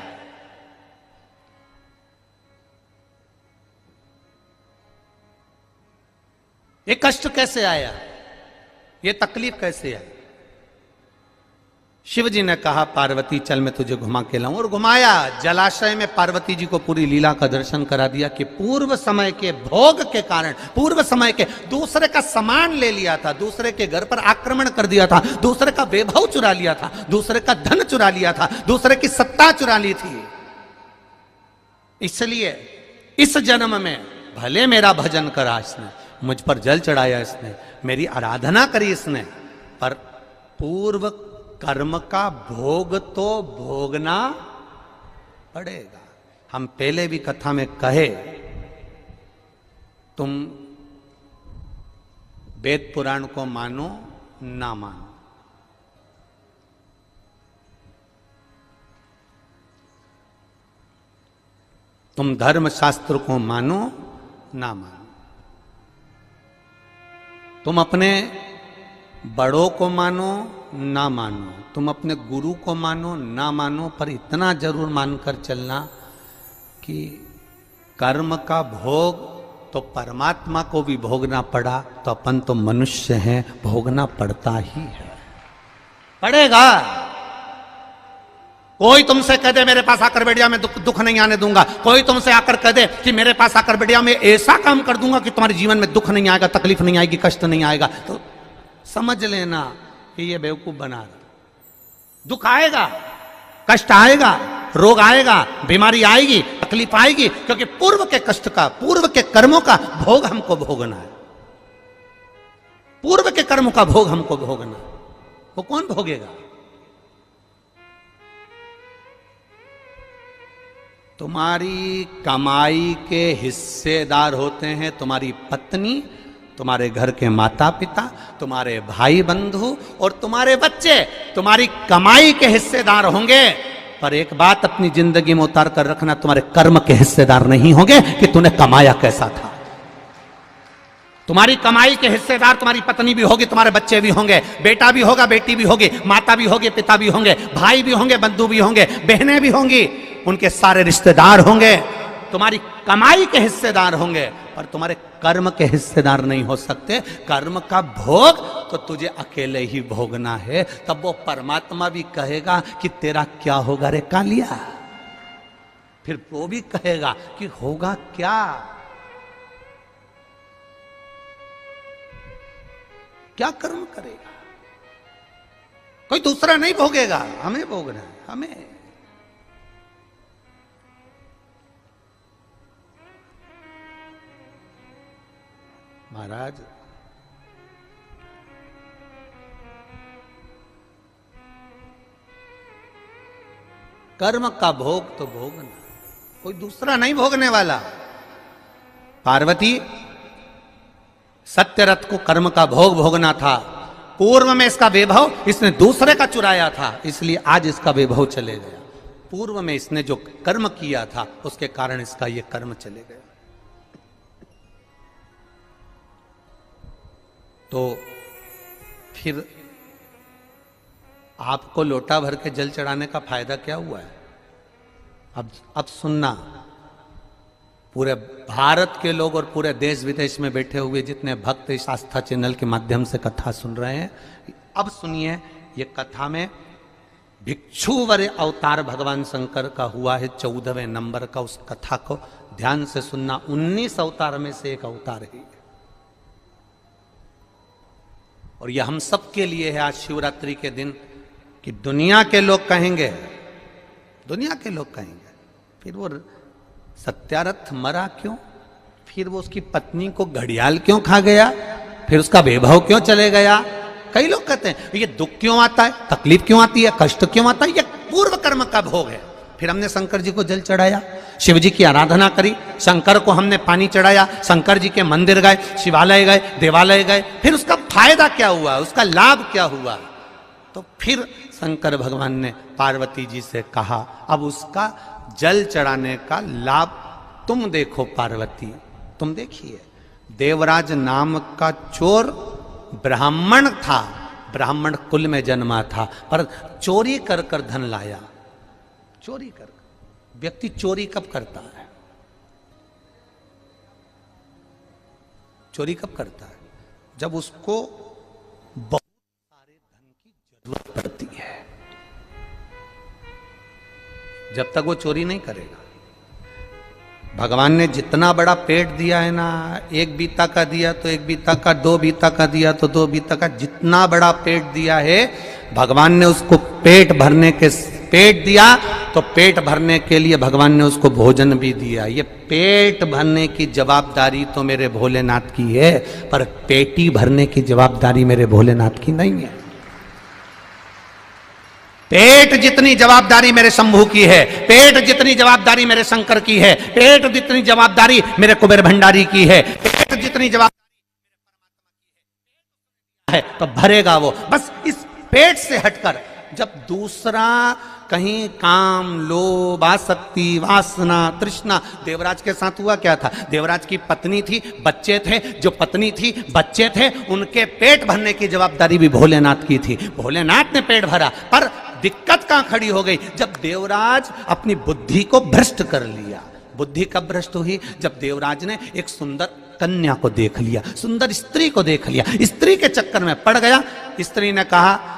ये कष्ट कैसे आया? ये तकलीफ कैसे आई? शिव जी ने कहा, पार्वती चल मैं तुझे घुमा के लाऊं, और घुमाया। जलाशय में पार्वती जी को पूरी लीला का दर्शन करा दिया कि पूर्व समय के भोग के कारण, पूर्व समय के दूसरे का सामान ले लिया था, दूसरे के घर पर आक्रमण कर दिया था, दूसरे का वैभव चुरा लिया था, दूसरे का धन चुरा लिया था, दूसरे की सत्ता चुरा ली थी। इसलिए इस जन्म में भले मेरा भजन करा इसने, मुझ पर जल चढ़ाया इसने, मेरी आराधना करी इसने, पर पूर्व कर्म का भोग तो भोगना पड़ेगा। हम पहले भी कथा में कहे, तुम वेद पुराण को मानो ना मानो, तुम धर्म शास्त्र को मानो ना मानो, तुम अपने बड़ों को मानो ना मानो, तुम अपने गुरु को मानो ना मानो, पर इतना जरूर मानकर चलना कि कर्म का भोग तो परमात्मा को भी भोगना पड़ा, तो अपन तो मनुष्य हैं, भोगना पड़ता ही है, पड़ेगा। कोई तुमसे कह दे मेरे पास आकर बैठ जा, मैं दुख नहीं आने दूंगा, कोई तुमसे आकर कह दे कि मेरे पास आकर बैठ जा, मैं ऐसा काम कर दूंगा कि तुम्हारे जीवन में दुख नहीं आएगा, तकलीफ नहीं आएगी, कष्ट नहीं आएगा, तो समझ लेना कि ये बेवकूफ बना रहा। दुख आएगा, कष्ट आएगा, रोग आएगा, बीमारी आएगी, तकलीफ आएगी, क्योंकि पूर्व के कष्ट का, पूर्व के कर्मों का भोग हमको भोगना है। पूर्व के कर्मों का भोग हमको भोगना, वो कौन भोगेगा? तुम्हारी कमाई के हिस्सेदार होते हैं तुम्हारी पत्नी, तुम्हारे घर के माता पिता, तुम्हारे भाई बंधु और तुम्हारे बच्चे तुम्हारी कमाई के हिस्सेदार होंगे। पर एक बात अपनी जिंदगी में उतार कर रखना, तुम्हारे कर्म के हिस्सेदार नहीं होंगे कि तूने कमाया कैसा था। तुम्हारी कमाई के हिस्सेदार तुम्हारी पत्नी भी होगी, तुम्हारे बच्चे भी होंगे, बेटा भी होगा, बेटी भी होगी, माता भी होगी, पिता भी होंगे, भाई भी होंगे, बंधु भी होंगे, बहनें भी होंगी, उनके सारे रिश्तेदार होंगे, तुम्हारी कमाई के हिस्सेदार होंगे, पर तुम्हारे कर्म के हिस्सेदार नहीं हो सकते। कर्म का भोग तो तुझे अकेले ही भोगना है। तब वो परमात्मा भी कहेगा कि तेरा क्या होगा रे कालिया, फिर वो भी कहेगा कि होगा क्या। क्या कर्म करेगा? कोई दूसरा नहीं भोगेगा, हमें भोगना है, हमें। महाराज, कर्म का भोग तो भोगना, कोई दूसरा नहीं भोगने वाला। पार्वती सत्यरथ को कर्म का भोग भोगना था, पूर्व में इसका वैभव इसने दूसरे का चुराया था, इसलिए आज इसका वैभव चले गया। पूर्व में इसने जो कर्म किया था उसके कारण इसका ये कर्म चले गया। तो फिर आपको लोटा भर के जल चढ़ाने का फायदा क्या हुआ है? अब सुनना, पूरे भारत के लोग और पूरे देश विदेश में बैठे हुए जितने भक्त इस आस्था चैनल के माध्यम से कथा सुन रहे हैं, अब सुनिए। ये कथा में भिक्षुवर अवतार भगवान शंकर का हुआ है 14वें नंबर का। उस कथा को ध्यान से सुनना। 19 अवतार में से एक अवतार है और यह हम सब के लिए है आज शिवरात्रि के दिन, कि दुनिया के लोग कहेंगे, दुनिया के लोग कहेंगे फिर वो सत्यारथ मरा क्यों, फिर वो उसकी पत्नी को घड़ियाल क्यों खा गया, फिर उसका वैभव क्यों चले गया। कई लोग कहते हैं ये दुख क्यों आता है, तकलीफ क्यों आती है, कष्ट क्यों आता है, ये पूर्व कर्म का भोग है। फिर हमने शंकर जी को जल चढ़ाया, शिव जी की आराधना करी, शंकर को हमने पानी चढ़ाया, शंकर जी के मंदिर गए, शिवालय गए, देवालय गए, फिर उसका फायदा क्या हुआ, उसका लाभ क्या हुआ। तो फिर शंकर भगवान ने पार्वती जी से कहा अब उसका जल चढ़ाने का लाभ तुम देखो पार्वती, तुम देखिए। देवराज नाम का चोर ब्राह्मण था, ब्राह्मण कुल में जन्मा था, पर चोरी कर कर धन लाया। चोरी कर, व्यक्ति चोरी कब करता है? चोरी कब करता है? जब उसको बहुत सारे धन की जरूरत पड़ती है। जब तक वो चोरी नहीं करेगा। भगवान ने जितना बड़ा पेट दिया है ना, एक बीता का दिया तो एक बीता का, दो बीता का दिया तो दो बीता का, जितना बड़ा पेट दिया है भगवान ने उसको पेट भरने के, पेट दिया तो पेट भरने के लिए भगवान ने उसको भोजन भी दिया। ये पेट भरने की जवाबदारी तो मेरे भोलेनाथ की है, पर पेटी भरने की जवाबदारी मेरे भोलेनाथ की नहीं है। पेट जितनी जवाबदारी मेरे शंभू की है, पेट जितनी जवाबदारी मेरे शंकर की है, पेट जितनी जवाबदारी मेरे कुबेर भंडारी की है, पेट जितनी जवाबदारी है तो भरेगा वो। बस इस पेट से हटकर जब दूसरा कहीं काम, लोभ, आसक्ति, वासना, तृष्णा, देवराज के साथ हुआ क्या था? देवराज की पत्नी थी, बच्चे थे, जो पत्नी थी, बच्चे थे, उनके पेट भरने की जवाबदारी भी भोलेनाथ की थी। भोलेनाथ ने पेट भरा, पर दिक्कत कहां खड़ी हो गई? जब देवराज अपनी बुद्धि को भ्रष्ट कर लिया। बुद्धि कब भ्रष्ट हुई? जब देवराज ने एक सुंदर कन्या को देख लिया, सुंदर स्त्री को देख लिया, स्त्री के चक्कर में पड़ गया। स्त्री ने कहा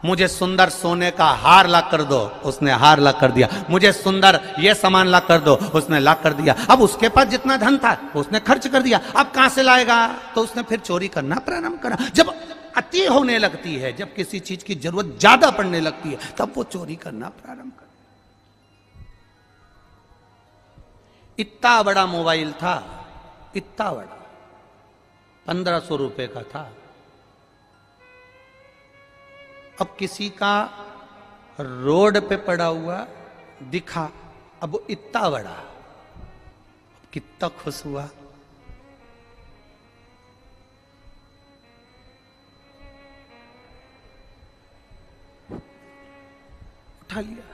मुझे सुंदर सोने का हार ला कर दो, उसने हार ला कर दिया। मुझे सुंदर ये सामान ला कर दो, उसने ला कर दिया। अब उसके पास जितना धन था उसने खर्च कर दिया, अब कहां से लाएगा? तो उसने फिर चोरी करना प्रारंभ करा। जब अति होने लगती है, जब किसी चीज की जरूरत ज्यादा पड़ने लगती है, तब वो चोरी करना प्रारंभ कर। इतना बड़ा मोबाइल था, इतना बड़ा, 1500 रुपए का था। अब किसी का रोड पे पड़ा हुआ दिखा, अब वो इतना बड़ा, कितना खुश हुआ। उठा लिया।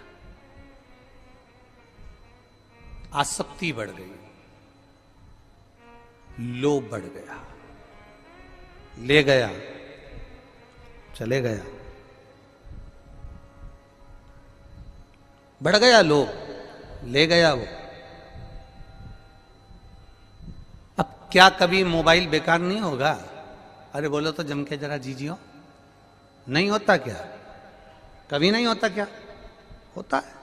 आसक्ति बढ़ गई, लोभ बढ़ गया, ले गया, चले गया, बढ़ गया लोभ, ले गया वो। अब क्या कभी मोबाइल बेकार नहीं होगा? अरे बोलो तो जम के जरा जीजियो, नहीं होता क्या? कभी नहीं होता क्या? होता है।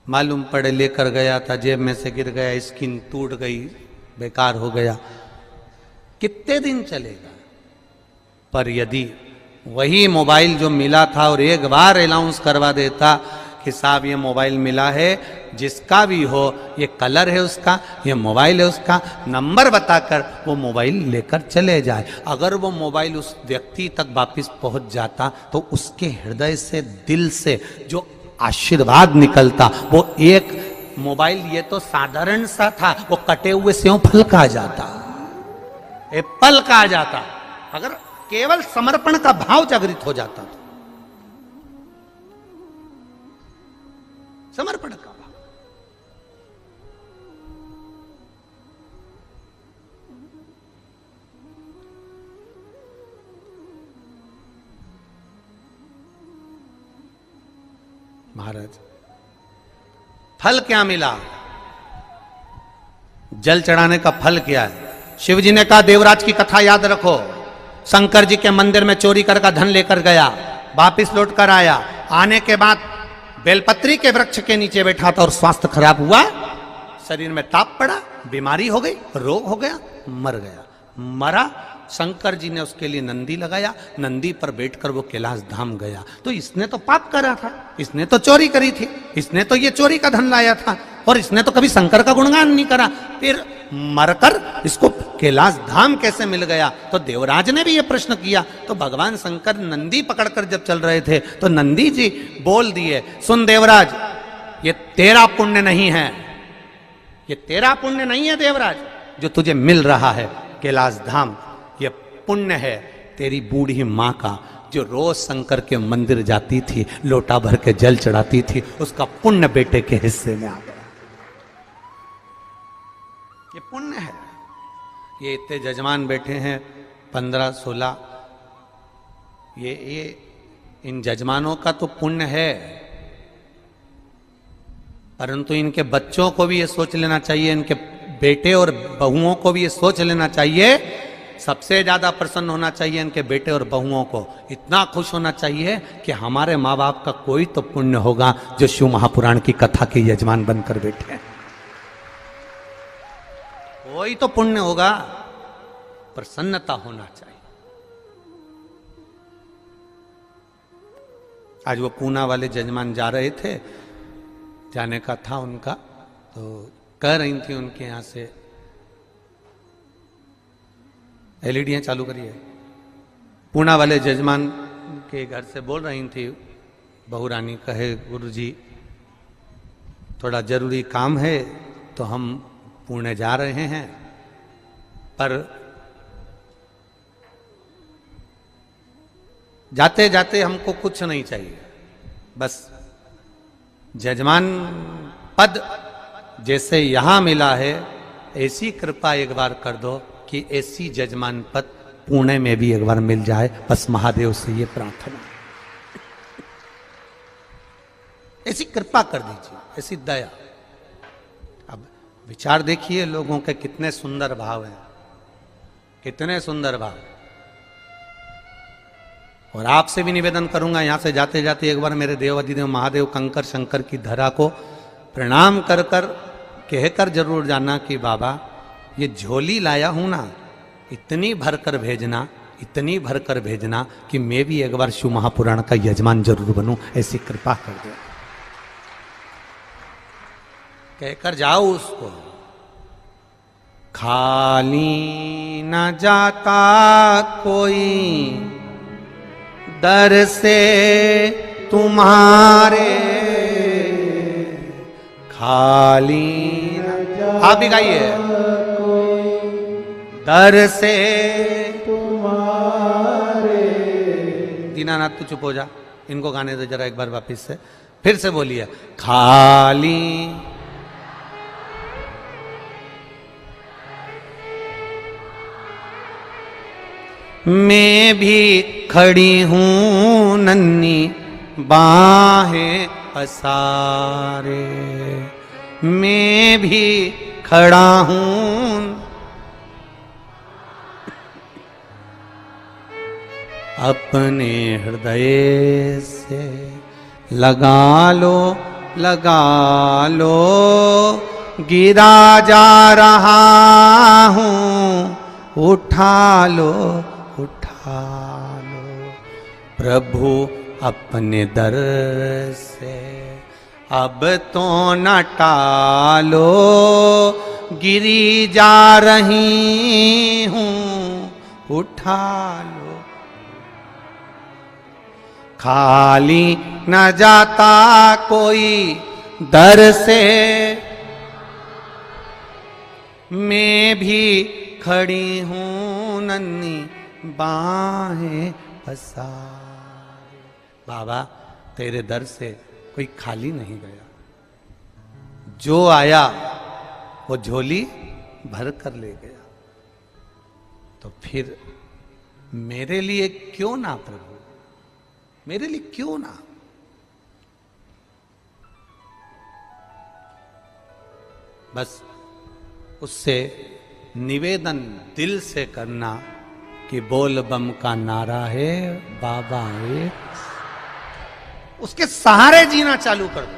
मालूम पड़े लेकर गया था, जेब में से गिर गया, स्क्रीन टूट गई, बेकार हो गया, कितने दिन चलेगा? पर यदि वही मोबाइल जो मिला था और एक बार अनाउंस करवा देता कि साहब ये मोबाइल मिला है, जिसका भी हो, ये कलर है उसका, ये मोबाइल है उसका, नंबर बताकर वो मोबाइल लेकर चले जाए। अगर वो मोबाइल उस व्यक्ति तक वापस पहुंच जाता तो उसके हृदय से, दिल से जो आशीर्वाद निकलता। वो एक मोबाइल ये तो साधारण सा था, वो कटे हुए सेव फल का आ जाता, एप्पल का आ जाता, अगर केवल समर्पण का भाव जागृत हो जाता तो। समर्पण का भाव। महाराज फल क्या मिला? जल चढ़ाने का फल क्या है? शिव जी ने कहा देवराज की कथा याद रखो, शंकर जी के मंदिर में चोरी कर का धन लेकर गया, वापिस लौट कर आया, आने के बाद बेलपत्री के वृक्ष के नीचे बैठा था और स्वास्थ्य खराब हुआ, शरीर में ताप पड़ा, बीमारी हो गई, रोग हो गया, मर गया। मरा, शंकर जी ने उसके लिए नंदी लगाया, नंदी पर बैठकर वो कैलाश धाम गया। तो इसने तो पाप करा था, इसने तो चोरी करी थी, इसने तो ये चोरी का धन लाया था, और इसने तो कभी शंकर का गुणगान नहीं करा, फिर मरकर इसको कैलाश धाम कैसे मिल गया? तो देवराज ने भी ये प्रश्न किया। तो भगवान शंकर नंदी पकड़कर जब चल रहे थे तो नंदी जी बोल दिए, सुन देवराज, ये तेरा पुण्य नहीं है, ये तेरा पुण्य नहीं है देवराज, जो तुझे मिल रहा है कैलाश धाम, ये पुण्य है तेरी बूढ़ी माँ का, जो रोज शंकर के मंदिर जाती थी, लोटा भर के जल चढ़ाती थी, उसका पुण्य बेटे के हिस्से में आ गया। ये पुण्य है। ये इतने जजमान बैठे हैं 15-16, ये इन जजमानों का तो पुण्य है, परंतु इनके बच्चों को भी ये सोच लेना चाहिए, इनके बेटे और बहुओं को भी ये सोच लेना चाहिए, सबसे ज्यादा प्रसन्न होना चाहिए इनके बेटे और बहुओं को, इतना खुश होना चाहिए कि हमारे माँ बाप का कोई तो पुण्य होगा जो शिव महापुराण की कथा के यजमान बनकर बैठे हैं, कोई तो पुण्य होगा। प्रसन्नता होना चाहिए। आज वो पूना वाले जजमान जा रहे थे, जाने का था उनका, तो कह रही थी उनके यहां से, एलईडी चालू करिए, पूना वाले जजमान के घर से बोल रही थी, बहू रानी कहे गुरुजी थोड़ा जरूरी काम है तो हम पुणे जा रहे हैं, पर जाते जाते हमको कुछ नहीं चाहिए, बस जजमान पद जैसे यहां मिला है ऐसी कृपा एक बार कर दो कि ऐसी जजमान पद पुणे में भी एक बार मिल जाए, बस महादेव से ये प्रार्थना, ऐसी कृपा कर दीजिए, ऐसी दया। अब विचार देखिए लोगों के कितने सुंदर भाव हैं, कितने सुंदर भाव। और आपसे भी निवेदन करूंगा, यहां से जाते जाते एक बार मेरे देव अधिदेव महादेव कंकर शंकर की धरा को प्रणाम कर कर कहकर जरूर जाना कि बाबा ये झोली लाया हूं ना, इतनी भरकर भेजना, इतनी भरकर भेजना कि मैं भी एक बार शिव महापुराण का यजमान जरूर बनूं, ऐसी कृपा कर दो, कहकर जाओ उसको। खाली न जाता कोई दर से तुम्हारे, खाली न आप भी गाइए, दर से तुम्हारे। दीनानाथ तू चुप हो जा, इनको गाने दो जरा एक बार वापिस से, फिर से बोलिए, खाली मैं भी खड़ी हूं नन्ही बाहें पसारे, मैं भी खड़ा हूं, अपने हृदय से लगा लो, लगा लो, गिरा जा रहा हूं, उठा लो, उठा लो प्रभु अपने दर से, अब तो न टालो, गिरी जा रही हूं, उठा लो। खाली न जाता कोई दर से, मैं भी खड़ी हूं नन्ही बाहें पसारे। बाबा तेरे दर से कोई खाली नहीं गया, जो आया वो झोली भर कर ले गया। तो फिर मेरे लिए क्यों ना प्रभु, मेरे लिए क्यों ना। बस उससे निवेदन दिल से करना कि बोल बम का नारा है बाबा है, उसके सहारे जीना चालू कर दो।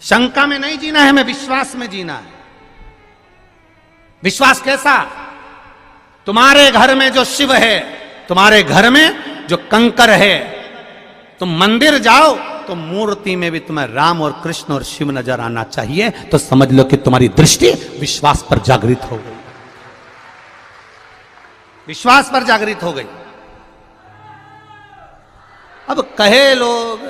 शंका में नहीं जीना है, हमें विश्वास में जीना है। विश्वास कैसा? तुम्हारे घर में जो शिव है, तुम्हारे घर में जो कंकर है, तुम मंदिर जाओ तो मूर्ति में भी तुम्हें राम और कृष्ण और शिव नजर आना चाहिए। तो समझ लो कि तुम्हारी दृष्टि विश्वास पर जागृत हो गई, विश्वास पर जागृत हो गई। अब कहे लोग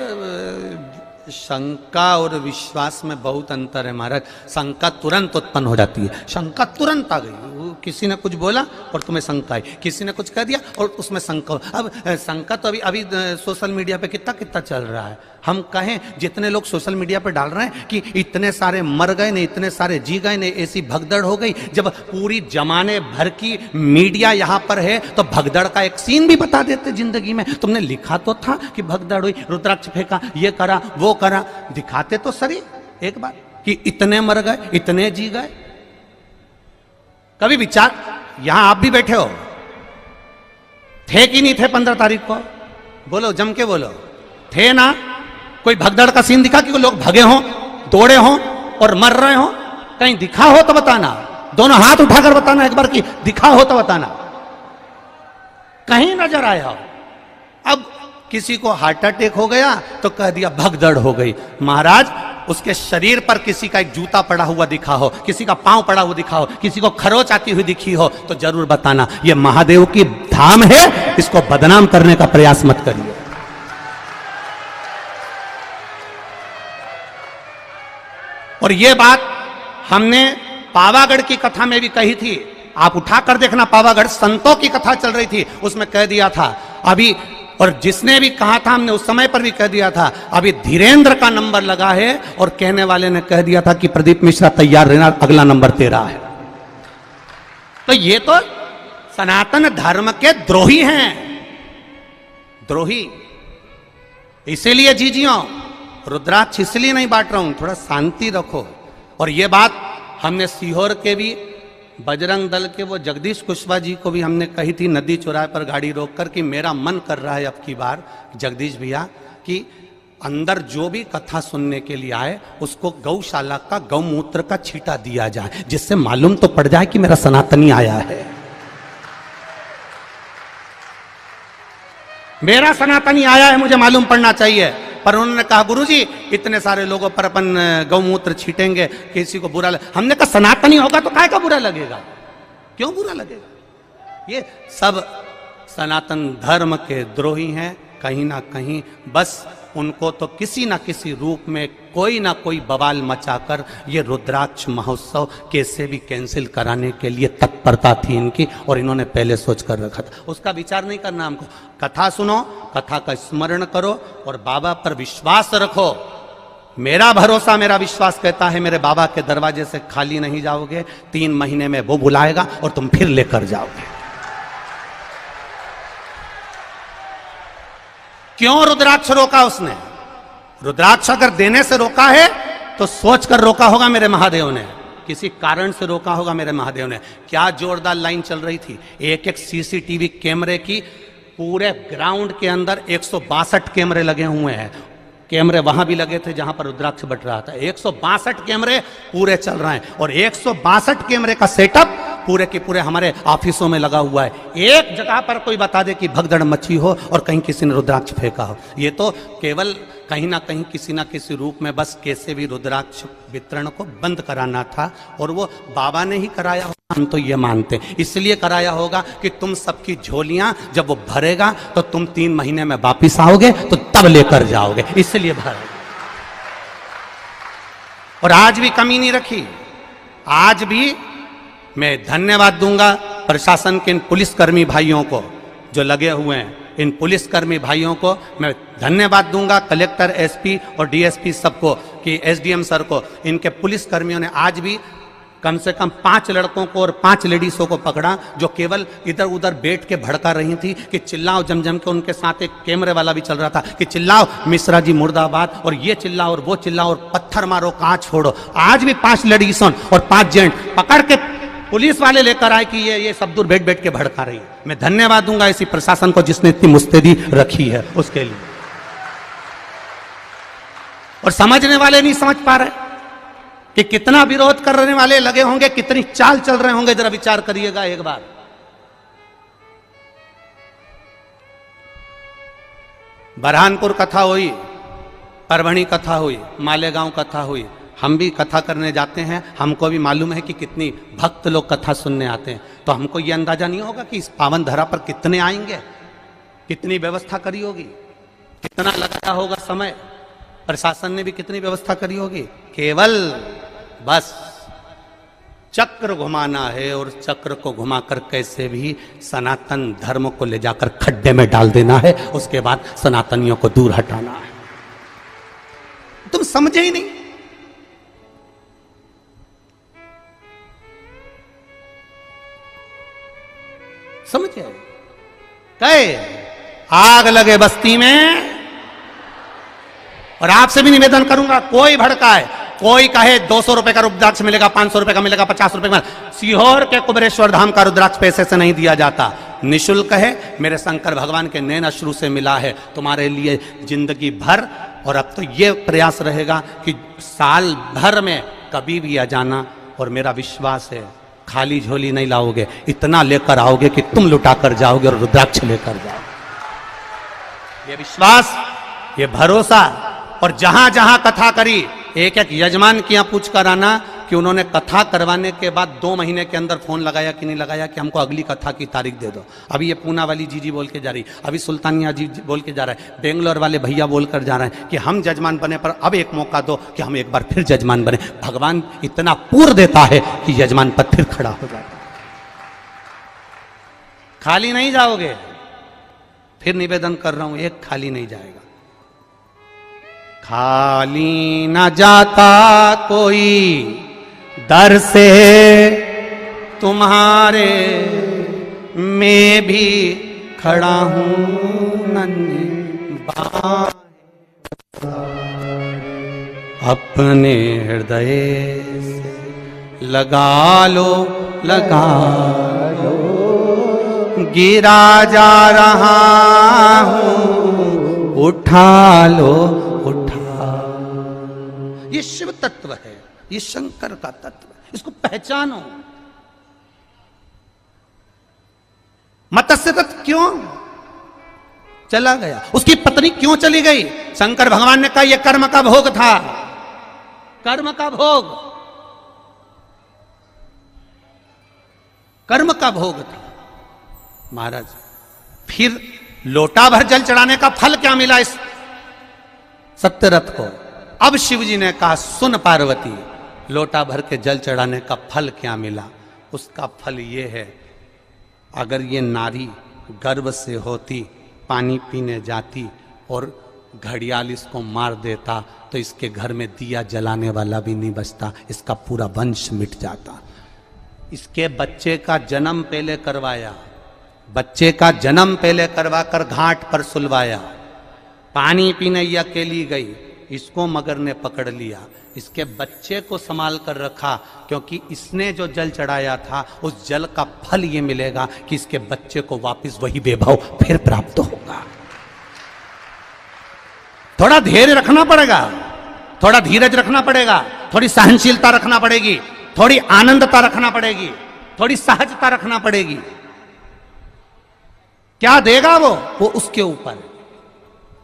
शंका और विश्वास में बहुत अंतर है महाराज। शंका तुरंत उत्पन्न हो जाती है, शंका तुरंत आ गई। किसी ने कुछ बोला और तुम्हें शंका आई, किसी ने कुछ कह दिया और उसमें शंका। अब शंका तो अभी सोशल मीडिया पे कितना कितना चल रहा है। हम कहें जितने लोग सोशल मीडिया पे डाल रहे हैं कि इतने सारे मर गए ने, इतने सारे जी गए ने, ऐसी भगदड़ हो गई। जब पूरी जमाने भर की मीडिया यहां पर है तो भगदड़ का एक सीन भी बता देते जिंदगी में। तुमने लिखा तो था कि भगदड़ हुई, रुद्राक्ष फेंका, ये करा वो करा, दिखाते तो सही एक बार कि इतने मर गए, इतने जी गए। कभी विचार, यहां आप भी बैठे हो, थे कि नहीं थे 15 तारीख को? बोलो, जम के बोलो, थे ना? कोई भगदड़ का सीन दिखा कि लोग भगे हों, दौड़े हों और मर रहे हों? कहीं दिखा हो तो बताना, दोनों हाथ उठाकर बताना एक बार कि दिखा हो तो बताना, कहीं नजर आया हो। अब किसी को हार्ट अटैक हो गया तो कह दिया भगदड़ हो गई। महाराज उसके शरीर पर किसी का एक जूता पड़ा हुआ दिखा हो, किसी का पांव पड़ा हुआ दिखा हो, किसी को खरोच आती हुई दिखी हो तो जरूर बताना। यह महादेव की धाम है, इसको बदनाम करने का प्रयास मत करिए। और यह बात हमने पावागढ़ की कथा में भी कही थी, आप उठाकर देखना। पावागढ़ संतों की कथा चल रही थी, उसमें कह दिया था अभी, और जिसने भी कहा था हमने उस समय पर भी कह दिया था, अभी धीरेन्द्र का नंबर लगा है और कहने वाले ने कह दिया था कि प्रदीप मिश्रा तैयार रहना, अगला नंबर तेरा है। तो ये तो सनातन धर्म के द्रोही हैं, द्रोही। इसीलिए जीजियो, रुद्राक्ष इसलिए नहीं बांट रहा हूं, थोड़ा शांति रखो। और ये बात हमने सीहोर के भी बजरंग दल के वो जगदीश कुशवाहा जी को भी हमने कही थी नदी चौराहे पर गाड़ी रोककर कि मेरा मन कर रहा है अब की बार जगदीश भैया कि अंदर जो भी कथा सुनने के लिए आए उसको गौशाला का गौमूत्र का छींटा दिया जाए, जिससे मालूम तो पड़ जाए कि मेरा सनातनी आया है, मेरा सनातनी आया है, मुझे मालूम पड़ना चाहिए। पर उन्होंने कहा गुरुजी इतने सारे लोगों पर अपन गौमूत्र छीटेंगे, किसी को बुरा हमने कहा सनातनी होगा तो काय का बुरा लगेगा, क्यों बुरा लगेगा? ये सब सनातन धर्म के द्रोही हैं कहीं ना कहीं। बस उनको तो किसी ना किसी रूप में कोई ना कोई बवाल मचाकर ये रुद्राक्ष महोत्सव कैसे भी कैंसिल कराने के लिए तत्परता थी इनकी, और इन्होंने पहले सोच कर रखा था। उसका विचार नहीं करना हमको। कथा सुनो, कथा का स्मरण करो और बाबा पर विश्वास रखो। मेरा भरोसा, मेरा विश्वास कहता है मेरे बाबा के दरवाजे से खाली नहीं जाओगे। 3 महीने में वो बुलाएगा और तुम फिर लेकर जाओगे। क्यों रुद्राक्ष रोका उसने? रुद्राक्ष अगर देने से रोका है तो सोच कर रोका होगा मेरे महादेव ने, किसी कारण से रोका होगा मेरे महादेव ने। क्या जोरदार लाइन चल रही थी, एक एक सीसीटीवी कैमरे की। पूरे ग्राउंड के अंदर 162 कैमरे लगे हुए हैं। कैमरे वहां भी लगे थे जहां पर रुद्राक्ष बट रहा था। 162 कैमरे पूरे चल रहे हैं और 162 कैमरे का सेटअप पूरे के पूरे हमारे ऑफिसों में लगा हुआ है। एक जगह पर कोई बता दे कि भगदड़ मची हो और कहीं किसी ने रुद्राक्ष फेंका हो, ये तो केवल कहीं ना कहीं किसी ना किसी रूप में बस कैसे भी रुद्राक्ष वितरण को बंद कराना था, और वो बाबा ने ही कराया होगा, हम तो ये मानते हैं। इसलिए कराया होगा कि तुम सबकी झोलियां जब वो भरेगा तो तुम 3 महीने में वापिस आओगे तो तब लेकर जाओगे, इसलिए भरेगा। और आज भी कमी नहीं रखी। आज भी मैं धन्यवाद दूंगा प्रशासन के इन पुलिसकर्मी भाइयों को जो लगे हुए हैं, इन पुलिसकर्मी भाइयों को मैं धन्यवाद दूंगा, कलेक्टर, एसपी और डीएसपी सबको, कि एसडीएम सर को। इनके पुलिसकर्मियों ने आज भी कम से कम 5 लड़कों को और 5 लेडीजों को पकड़ा जो केवल इधर उधर बैठ के भड़का रही थी कि चिल्लाओ जम के। उनके साथ एक कैमरे वाला भी चल रहा था कि चिल्लाओ मिश्रा जी मुर्दाबाद, और ये चिल्लाओ और वो चिल्लाओ और पत्थर मारो, कहां छोड़ो। आज भी 5 लेडीजों और 5 जेंट पकड़ के पुलिस वाले लेकर आए कि ये सब दूर बैठ बैठ के भड़का रही है। मैं धन्यवाद दूंगा इसी प्रशासन को जिसने इतनी मुस्तैदी रखी है उसके लिए। और समझने वाले नहीं समझ पा रहे कि कितना विरोध करने वाले लगे होंगे, कितनी चाल चल रहे होंगे, जरा विचार करिएगा एक बार। बरहानपुर कथा हुई, परभणी कथा हुई, मालेगांव कथा हुई। हम भी कथा करने जाते हैं, हमको भी मालूम है कि कितनी भक्त लोग कथा सुनने आते हैं। तो हमको ये अंदाजा नहीं होगा कि इस पावन धरा पर कितने आएंगे, कितनी व्यवस्था करी होगी, कितना लगाया होगा समय, प्रशासन ने भी कितनी व्यवस्था करी होगी। केवल बस चक्र घुमाना है, और चक्र को घुमाकर कैसे भी सनातन धर्म को ले जाकर खड्डे में डाल देना है, उसके बाद सनातनियों को दूर हटाना है। तुम समझे ही नहीं। समझे? कहे आग लगे बस्ती में। और आपसे भी निवेदन करूंगा, कोई भड़काए, कोई कहे 200 रुपए का रुद्राक्ष मिलेगा, 500 रुपए का मिलेगा, 50 रुपए का। सीहोर के कुबेरेश्वर धाम का रुद्राक्ष पैसे से नहीं दिया जाता, निःशुल्क है। मेरे शंकर भगवान के नैन अश्रु से मिला है तुम्हारे लिए जिंदगी भर। और अब तो ये प्रयास रहेगा कि साल भर में कभी भी आ जाना, और मेरा विश्वास है खाली झोली नहीं लाओगे, इतना लेकर आओगे कि तुम लुटा कर जाओगे और रुद्राक्ष लेकर जाओगे। ये विश्वास, ये भरोसा। और जहां जहां कथा करी, एक एक यजमान की यहां पूछ कर आना कि उन्होंने कथा करवाने के बाद 2 महीने के अंदर फोन लगाया कि नहीं लगाया कि हमको अगली कथा की तारीख दे दो। अभी ये पूना वाली जीजी बोल के जा रही, अभी सुल्तानिया जी बोल के जा रहा है, बेंगलोर वाले भैया बोल कर जा रहे हैं कि हम जजमान बने पर अब एक मौका दो कि हम एक बार फिर जजमान बने। भगवान इतना पूर्ण देता है कि यजमान पर फिर खड़ा हो जाता है। खाली नहीं जाओगे, फिर निवेदन कर रहा हूं, एक खाली नहीं जाएगा। खाली न जाता कोई दर से तुम्हारे, मैं भी खड़ा हूं नन्ही बाहें, अपने हृदय से लगा लो, लगा लो, गिरा जा रहा हूं, उठा लो, उठा। ये शिव तत्व है, ये शंकर का तत्व है, इसको पहचानो। मत्स्य तत्व क्यों चला गया, उसकी पत्नी क्यों चली गई? शंकर भगवान ने कहा यह कर्म का भोग था, कर्म का भोग, कर्म का भोग था। महाराज फिर लोटा भर जल चढ़ाने का फल क्या मिला इस सत्यरथ को? अब शिव जी ने कहा सुन पार्वती, लोटा भर के जल चढ़ाने का फल क्या मिला? उसका फल ये है, अगर ये नारी गर्भ से होती, पानी पीने जाती और घड़ियाल इसको मार देता तो इसके घर में दिया जलाने वाला भी नहीं बचता, इसका पूरा वंश मिट जाता। इसके बच्चे का जन्म पहले करवाया, बच्चे का जन्म पहले करवाकर घाट पर सुलवाया। पानी पीने ये अकेली गई, इसको मगर ने पकड़ लिया, इसके बच्चे को संभाल कर रखा, क्योंकि इसने जो जल चढ़ाया था उस जल का फल ये मिलेगा कि इसके बच्चे को वापस वही वैभव फिर प्राप्त होगा। थोड़ा धैर्य रखना पड़ेगा, थोड़ा धीरज रखना पड़ेगा, थोड़ी सहनशीलता रखना पड़ेगी, थोड़ी आनंदता रखना पड़ेगी, थोड़ी सहजता रखना पड़ेगी। क्या देगा वो उसके ऊपर।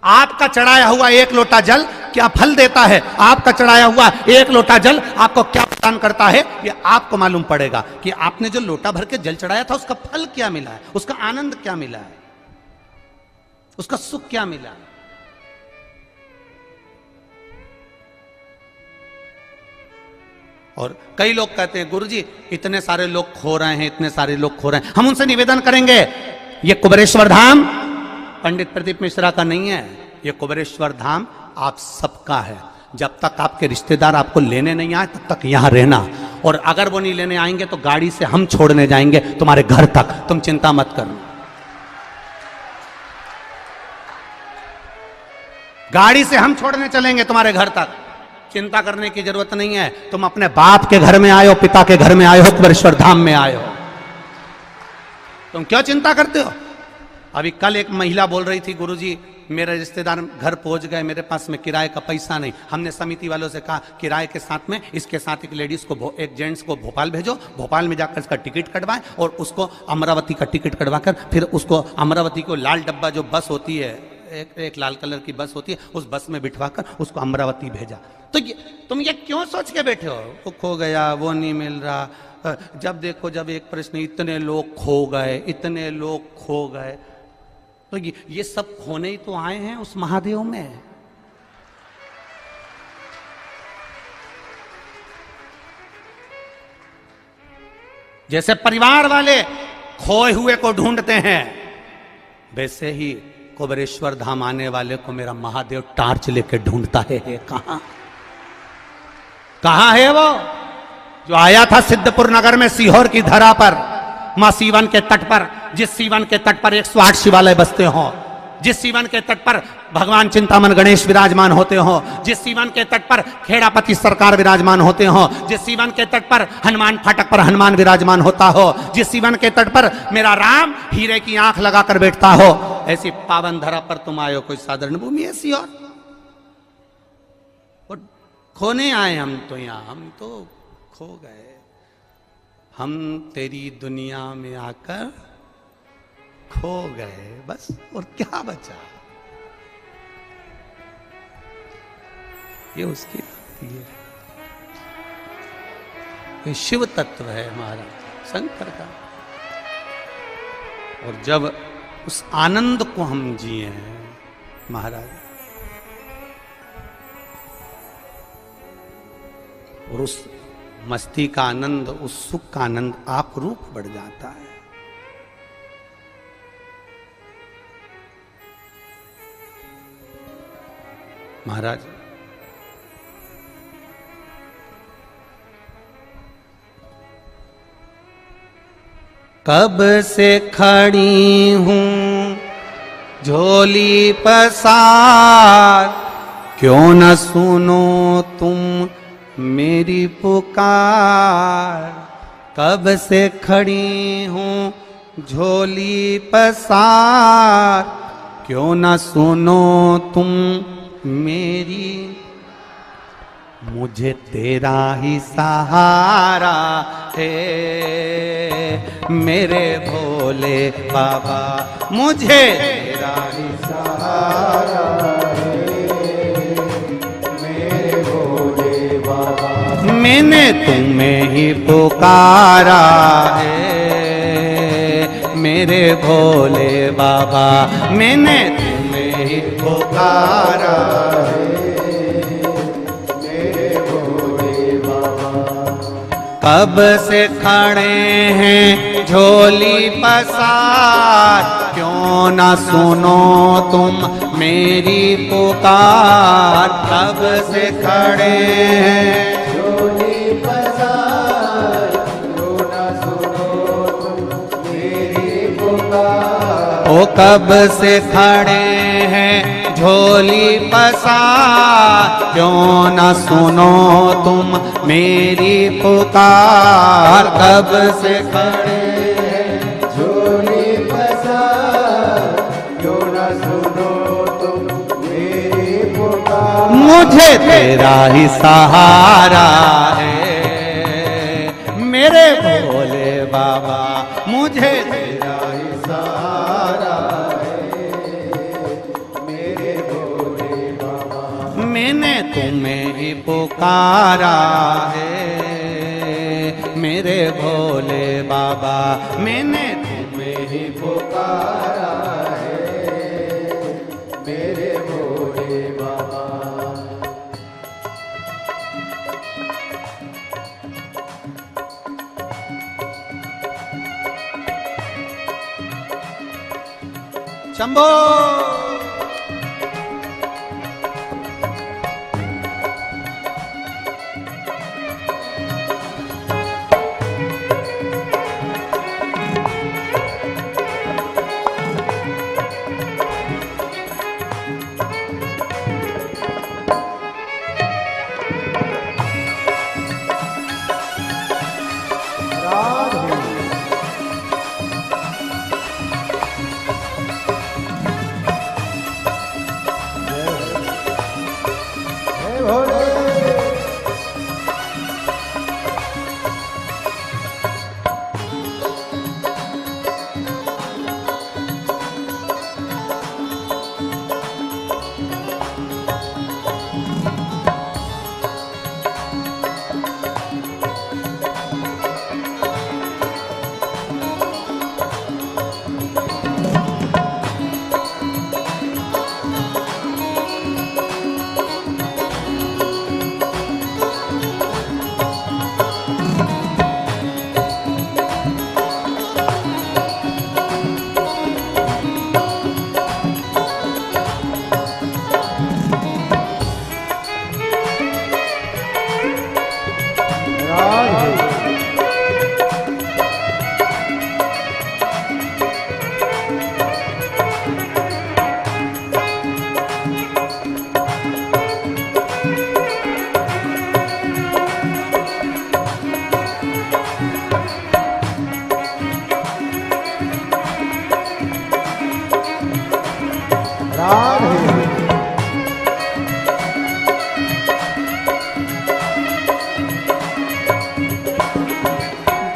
आपका चढ़ाया हुआ एक लोटा जल क्या फल देता है, आपका चढ़ाया हुआ एक लोटा जल आपको क्या प्रदान करता है, ये आपको मालूम पड़ेगा कि आपने जो लोटा भर के जल चढ़ाया था उसका फल क्या मिला है, उसका आनंद क्या मिला है, उसका सुख क्या मिला है। और कई लोग कहते हैं गुरुजी इतने सारे लोग खो रहे हैं, इतने सारे लोग खो रहे हैं। हम उनसे निवेदन करेंगे, ये कुबेरेश्वर धाम पंडित प्रदीप मिश्रा का नहीं है, ये कुबेरेश्वर धाम आप सबका है। जब तक आपके रिश्तेदार आपको लेने नहीं आए तब तक यहां रहना, और अगर वो नहीं लेने आएंगे तो गाड़ी से हम छोड़ने जाएंगे तुम्हारे घर तक, तुम चिंता मत करना। गाड़ी से हम छोड़ने चलेंगे तुम्हारे घर तक, चिंता करने की जरूरत नहीं है। तुम अपने बाप के घर में आए हो, पिता के घर में आए हो, कुबेरेश्वर धाम में आए हो, तुम क्यों चिंता करते हो। अभी कल एक महिला बोल रही थी गुरुजी मेरे रिश्तेदार घर पहुंच गए, मेरे पास में किराए का पैसा नहीं। हमने समिति वालों से कहा किराए के साथ में इसके साथ एक लेडीज को, एक जेंट्स को भोपाल भेजो, भोपाल में जाकर इसका टिकट कटवाएं और उसको अमरावती का टिकट कटवाकर फिर उसको अमरावती को लाल डब्बा जो बस होती है, एक लाल कलर की बस होती है, उस बस में बिठवाकर उसको अमरावती भेजा। तो तुम ये क्यों सोच के बैठे हो वो खो गया, वो नहीं मिल रहा। जब देखो जब एक प्रश्न, इतने लोग खो गए, इतने लोग खो गए, तो ये सब खोने ही तो आए हैं उस महादेव में। जैसे परिवार वाले खोए हुए को ढूंढते हैं, वैसे ही कुबेरेश्वर धाम आने वाले को मेरा महादेव टार्च लेके ढूंढता है। कहां है वो जो आया था सिद्धपुर नगर में सीहोर की धरा पर, मां सीवन के तट पर, जिस सीवन के तट पर 108 शिवालय बसते हो, जिस सीवन के तट पर भगवान चिंतामन गणेश विराजमान होते हो, जिस सीवन के तट पर खेड़ापति सरकार विराजमान होते हो, जिस सीवन के तट पर हनुमान फाटक पर हनुमान विराजमान होता हो, जिस सीवन के तट पर मेरा राम हीरे की आंख लगाकर बैठता हो, ऐसी पावन धरा पर तुम आए हो। कोई साधारण भूमि ऐसी और खोने आए हम तो, यहां हम तो खो गए। हम तेरी दुनिया में आकर खो गए, बस और क्या बचा। ये उसकी भक्ति है, ये शिव तत्व है महाराज शंकर का। और जब उस आनंद को हम जिए हैं महाराज, और उस मस्ती का आनंद, उस सुख का आनंद आप रूप बढ़ जाता है। महाराज कब से खड़ी हूं झोली पसार, क्यों न सुनो तुम मेरी पुकार। कब से खड़ी हूं झोली पसार, क्यों न सुनो तुम मेरी। मुझे तेरा ही सहारा है मेरे भोले बाबा, मुझे तेरा ही सहारा है मेरे भोले बाबा। मैंने तुम्हें ही पुकारा है मेरे भोले बाबा, मैंने तुम्हें ही पुकारा है मेरे भोले बाबा। कब से खड़े हैं झोली पसार, क्यों ना सुनो तुम मेरी पुकार। कब से खड़े हैं झोली पसार, क्यों ना सुनो तुम मेरी पुकार। ओ कब से खड़े हैं झोली पसार, क्यों ना सुनो तुम मेरी पुकार। कब से खड़े हैं झोली पसार, क्यों ना सुनो तुम मेरी पुकार। मुझे तेरा ही सहारा है मेरे भोले बाबा, मुझे तेरा ही सहारा है मेरे भोले तुम्हें ही पुकारा है मेरे भोले बाबा, मैंने तुम्हें ही पुकारा है मेरे भोले बाबा। शंभो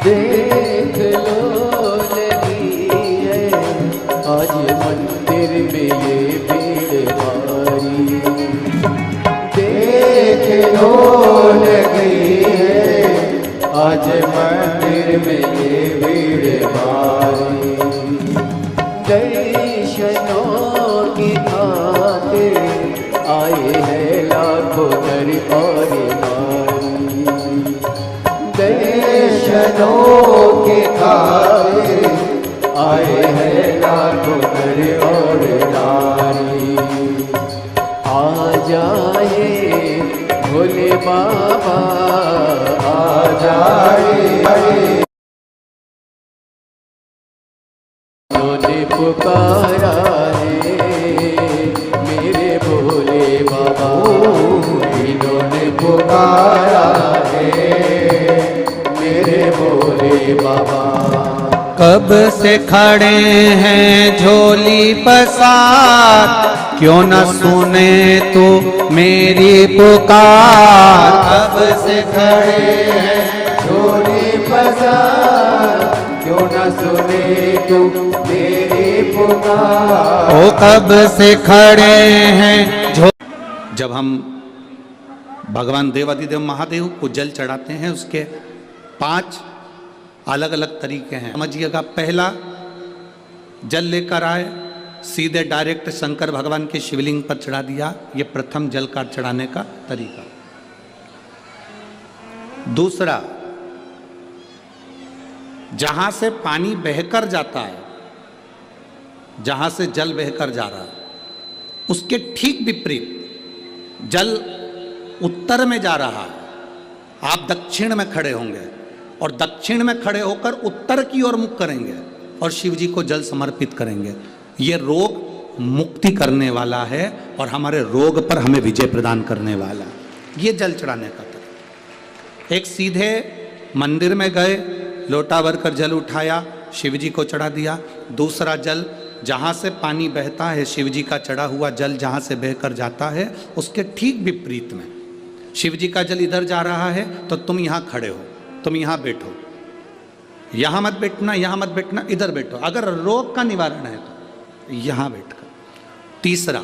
देख लो लगी है आज मंदिर में ये भीड़ भारी, देख लो लगी है आज मंदिर में ये भीड़ भारी। दर्शनों की खातिर आए हैं लाखों नर और नारी, दर्शनों के खातिर आए हैं लाखों नर और नारी। आ जाए भोले बाबा आ जाए, उन्होंने पुकारा है मेरे भोले बाबा, इन्होंने पुकारा है मेरे भोले बाबा। कब से खड़े हैं झोली पसार, क्यों न सुने तू मेरी पुकार। कब से खड़े हैं झोली पसार, क्यों न सुने तू मेरी पुकार। ओ कब से खड़े हैं जब हम भगवान देवाधिदेव महादेव को जल चढ़ाते हैं, उसके 5 अलग अलग तरीके हैं। समझिएगा, पहला जल लेकर आए, सीधे डायरेक्ट शंकर भगवान के शिवलिंग पर चढ़ा दिया, ये प्रथम जल का चढ़ाने का तरीका। दूसरा, जहां से पानी बहकर जाता है, जहां से जल बहकर जा रहा है, उसके ठीक विपरीत जल उत्तर में जा रहा है, आप दक्षिण में खड़े होंगे और दक्षिण में खड़े होकर उत्तर की ओर मुख करेंगे और शिव जी को जल समर्पित करेंगे। ये रोग मुक्ति करने वाला है और हमारे रोग पर हमें विजय प्रदान करने वाला। ये जल चढ़ाने का तरीका। एक सीधे मंदिर में गए, लोटा भर कर जल उठाया, शिव जी को चढ़ा दिया। दूसरा जल, जहाँ से पानी बहता है, शिव जी का चढ़ा हुआ जल जहाँ से बहकर जाता है, उसके ठीक विपरीत में शिव जी का जल इधर जा रहा है तो तुम यहाँ खड़े हो, तुम यहाँ बैठो, यहाँ मत बैठना, यहाँ मत बैठना, इधर बैठो। अगर रोग का निवारण है तो यहाँ बैठकर। तीसरा,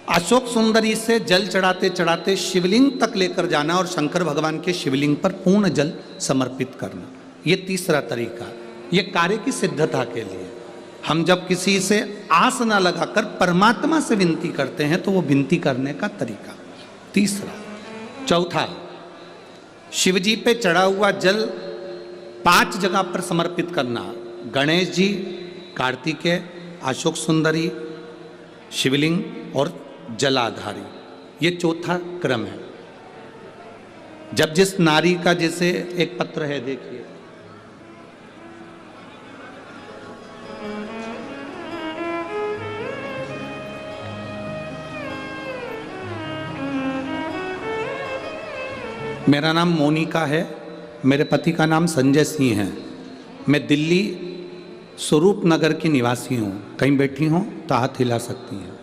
अशोक सुंदरी से जल चढ़ाते चढ़ाते शिवलिंग तक लेकर जाना और शंकर भगवान के शिवलिंग पर पूर्ण जल समर्पित करना। ये तीसरा तरीका, ये कार्य की सिद्धता के लिए। हम जब किसी से आस न लगाकर परमात्मा से विनती करते हैं तो वो विनती करने का तरीका तीसरा। चौथा, शिवजी पे चढ़ा हुआ जल 5 जगह पर समर्पित करना। गणेश जी, कार्तिकेय, अशोक सुंदरी, शिवलिंग और जलाधारी। ये चौथा क्रम है। जब जिस नारी का, जैसे एक पत्र है देखिए, मेरा नाम मोनिका है, मेरे पति का नाम संजय सिंह है, मैं दिल्ली स्वरूप नगर की निवासी हूँ। कहीं बैठी हों तो हाथ हिला सकती हैं,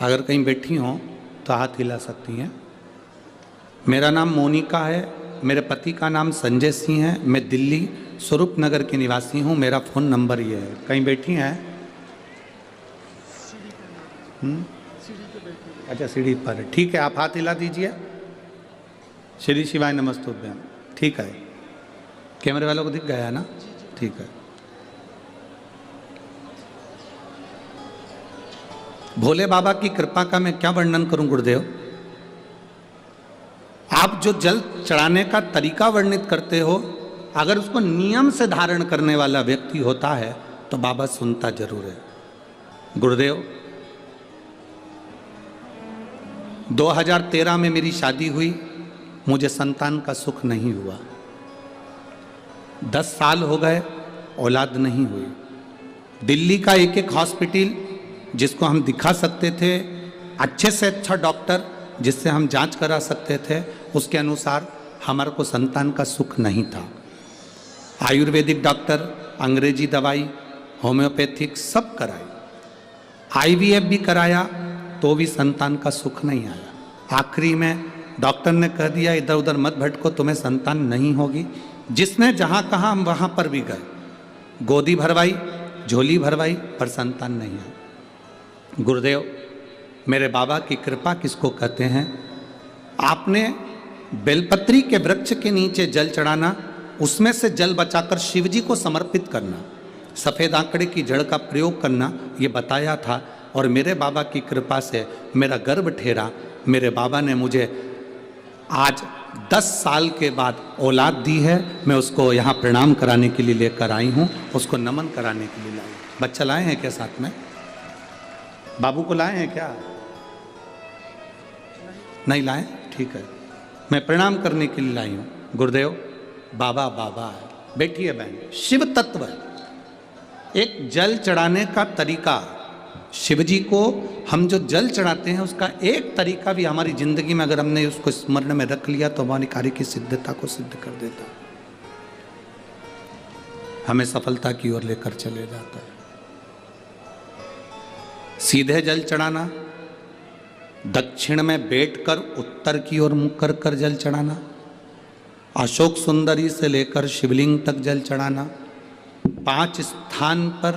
अगर कहीं बैठी हों तो हाथ हिला सकती हैं। मेरा नाम मोनिका है, मेरे पति का नाम संजय सिंह है, मैं दिल्ली स्वरूप नगर की निवासी हूँ, मेरा फ़ोन नंबर ये है। कहीं बैठी हैं? अच्छा, सीढ़ी पर है, ठीक है, आप हाथ हिला दीजिए। श्री शिवाय नमस्तुभ्यम, ठीक है। कैमरे वालों को दिख गया है ना? ठीक है। भोले बाबा की कृपा का मैं क्या वर्णन करूं गुरुदेव। आप जो जल चढ़ाने का तरीका वर्णित करते हो, अगर उसको नियम से धारण करने वाला व्यक्ति होता है तो बाबा सुनता जरूर है। गुरुदेव, 2013 में मेरी शादी हुई, मुझे संतान का सुख नहीं हुआ। 10 साल हो गए, औलाद नहीं हुई। दिल्ली का एक हॉस्पिटल जिसको हम दिखा सकते थे, अच्छे से अच्छा डॉक्टर जिससे हम जांच करा सकते थे, उसके अनुसार हमारे को संतान का सुख नहीं था। आयुर्वेदिक डॉक्टर, अंग्रेजी दवाई, होम्योपैथिक सब कराई, IVF भी कराया तो भी संतान का सुख नहीं आया। आखिरी में डॉक्टर ने कह दिया इधर उधर मत भटको, तुम्हें संतान नहीं होगी। जिसने जहाँ कहा हम वहाँ पर भी गए, गोदी भरवाई, झोली भरवाई, पर संतान नहीं है। गुरुदेव, मेरे बाबा की कृपा किसको कहते हैं? आपने बेलपत्री के वृक्ष के नीचे जल चढ़ाना, उसमें से जल बचाकर शिवजी को समर्पित करना, सफ़ेद आंकड़े की जड़ का प्रयोग करना, ये बताया था। और मेरे बाबा की कृपा से मेरा गर्भ ठहरा। मेरे बाबा ने मुझे आज 10 साल के बाद औलाद दी है। मैं उसको यहाँ प्रणाम कराने के लिए लेकर आई हूँ, उसको नमन कराने के लिए लाई। बच्चा लाए हैं क्या साथ में? बाबू को लाए हैं क्या? नहीं लाए? ठीक है, मैं प्रणाम करने के लिए लाई हूँ। गुरुदेव, बाबा बाबा है। बैठिए बहन, शिव तत्व है। एक जल चढ़ाने का तरीका, शिव जी को हम जो जल चढ़ाते हैं उसका एक तरीका भी हमारी जिंदगी में अगर हमने उसको स्मरण में रख लिया तो हमारी कार्य की सिद्धता को सिद्ध कर देता, हमें सफलता की ओर लेकर चले जाता है। सीधे जल चढ़ाना, दक्षिण में बैठकर उत्तर की ओर मुख कर कर जल चढ़ाना, अशोक सुंदरी से लेकर शिवलिंग तक जल चढ़ाना, 5 स्थान पर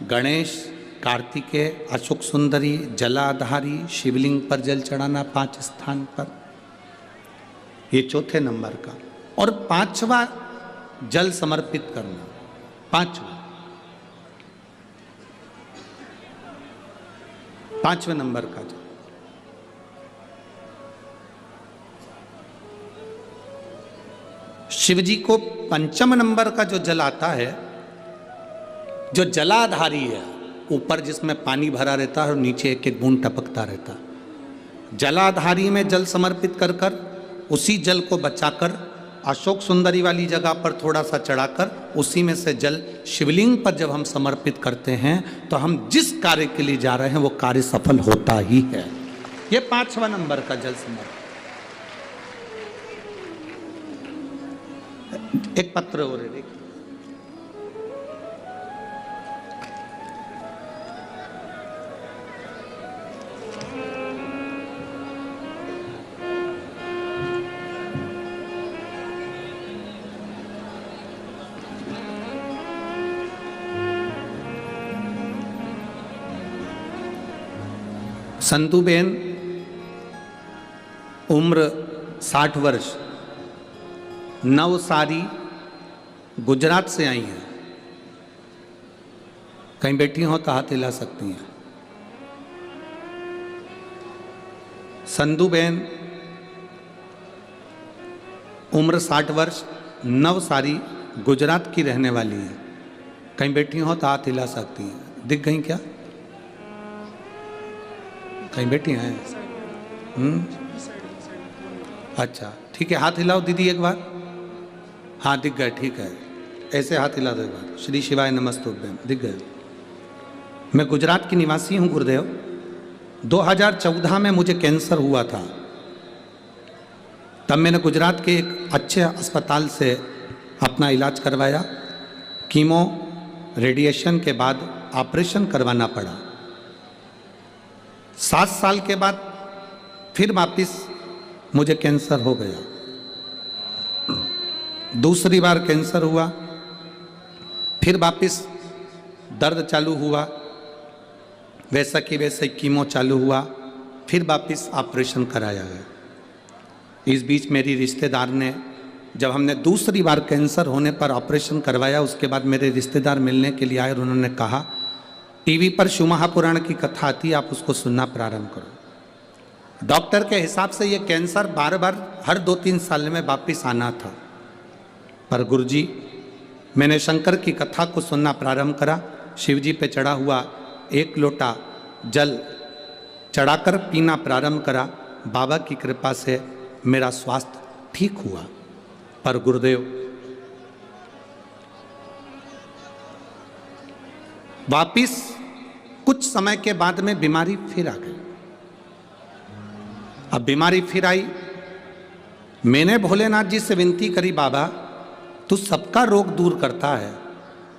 गणेश, कार्तिकेय, अशोक सुंदरी, जलाधारी, शिवलिंग पर जल चढ़ाना 5 स्थान पर, ये चौथे नंबर का। और 5वां जल समर्पित करना, 5वें नंबर का जल। शिवजी को 5म नंबर का जो जल आता है, जो जलाधारी है, ऊपर जिसमें पानी भरा रहता है और नीचे एक एक बूंद टपकता रहता, जलाधारी में जल समर्पित कर कर उसी जल को बचाकर अशोक सुंदरी वाली जगह पर थोड़ा सा चढ़ाकर उसी में से जल शिवलिंग पर जब हम समर्पित करते हैं तो हम जिस कार्य के लिए जा रहे हैं वो कार्य सफल होता ही है। ये 5वां नंबर का जल समर्पण। एक पत्र और है, देखिए, संतूबेन उम्र 60 वर्ष, नवसारी गुजरात से आई हैं। कहीं बैठी हो तो हाथ हिला सकती हैं। संधूबेन उम्र 60 वर्ष, नवसारी गुजरात की रहने वाली है। कहीं बैठी हो तो हाथ हिला सकती हैं। दिख गई क्या? कहीं बैठी हैं? अच्छा ठीक है, हाथ हिलाओ दीदी एक बार। हाँ दिख गए, ठीक है, ऐसे हाथ हिला दो एक बार। श्री शिवाय नमस्तुभ्यम, दिख गए। मैं गुजरात की निवासी हूँ गुरुदेव। 2014 में मुझे कैंसर हुआ था। तब मैंने गुजरात के एक अच्छे अस्पताल से अपना इलाज करवाया। कीमो रेडिएशन के बाद ऑपरेशन करवाना पड़ा। 7 साल के बाद फिर वापिस मुझे कैंसर हो गया। दूसरी बार कैंसर हुआ, फिर वापिस दर्द चालू हुआ, वैसा कि वैसे कीमो चालू हुआ, फिर वापिस ऑपरेशन कराया गया। इस बीच मेरी रिश्तेदार ने, जब हमने दूसरी बार कैंसर होने पर ऑपरेशन करवाया, उसके बाद मेरे रिश्तेदार मिलने के लिए आए और उन्होंने कहा टीवी पर शिव महापुराण की कथा आती है, आप उसको सुनना प्रारंभ करो। डॉक्टर के हिसाब से ये कैंसर बार बार हर 2-3 साल में वापिस आना था। पर गुरुजी, मैंने शंकर की कथा को सुनना प्रारंभ करा। शिव जी पे चढ़ा हुआ 1 लोटा जल चढ़ाकर पीना प्रारंभ करा। बाबा की कृपा से मेरा स्वास्थ्य ठीक हुआ। पर गुरुदेव, वापिस कुछ समय के बाद में बीमारी फिर आ गई। अब बीमारी फिर आई। मैंने भोलेनाथ जी से विनती करी, बाबा तू सबका रोग दूर करता है।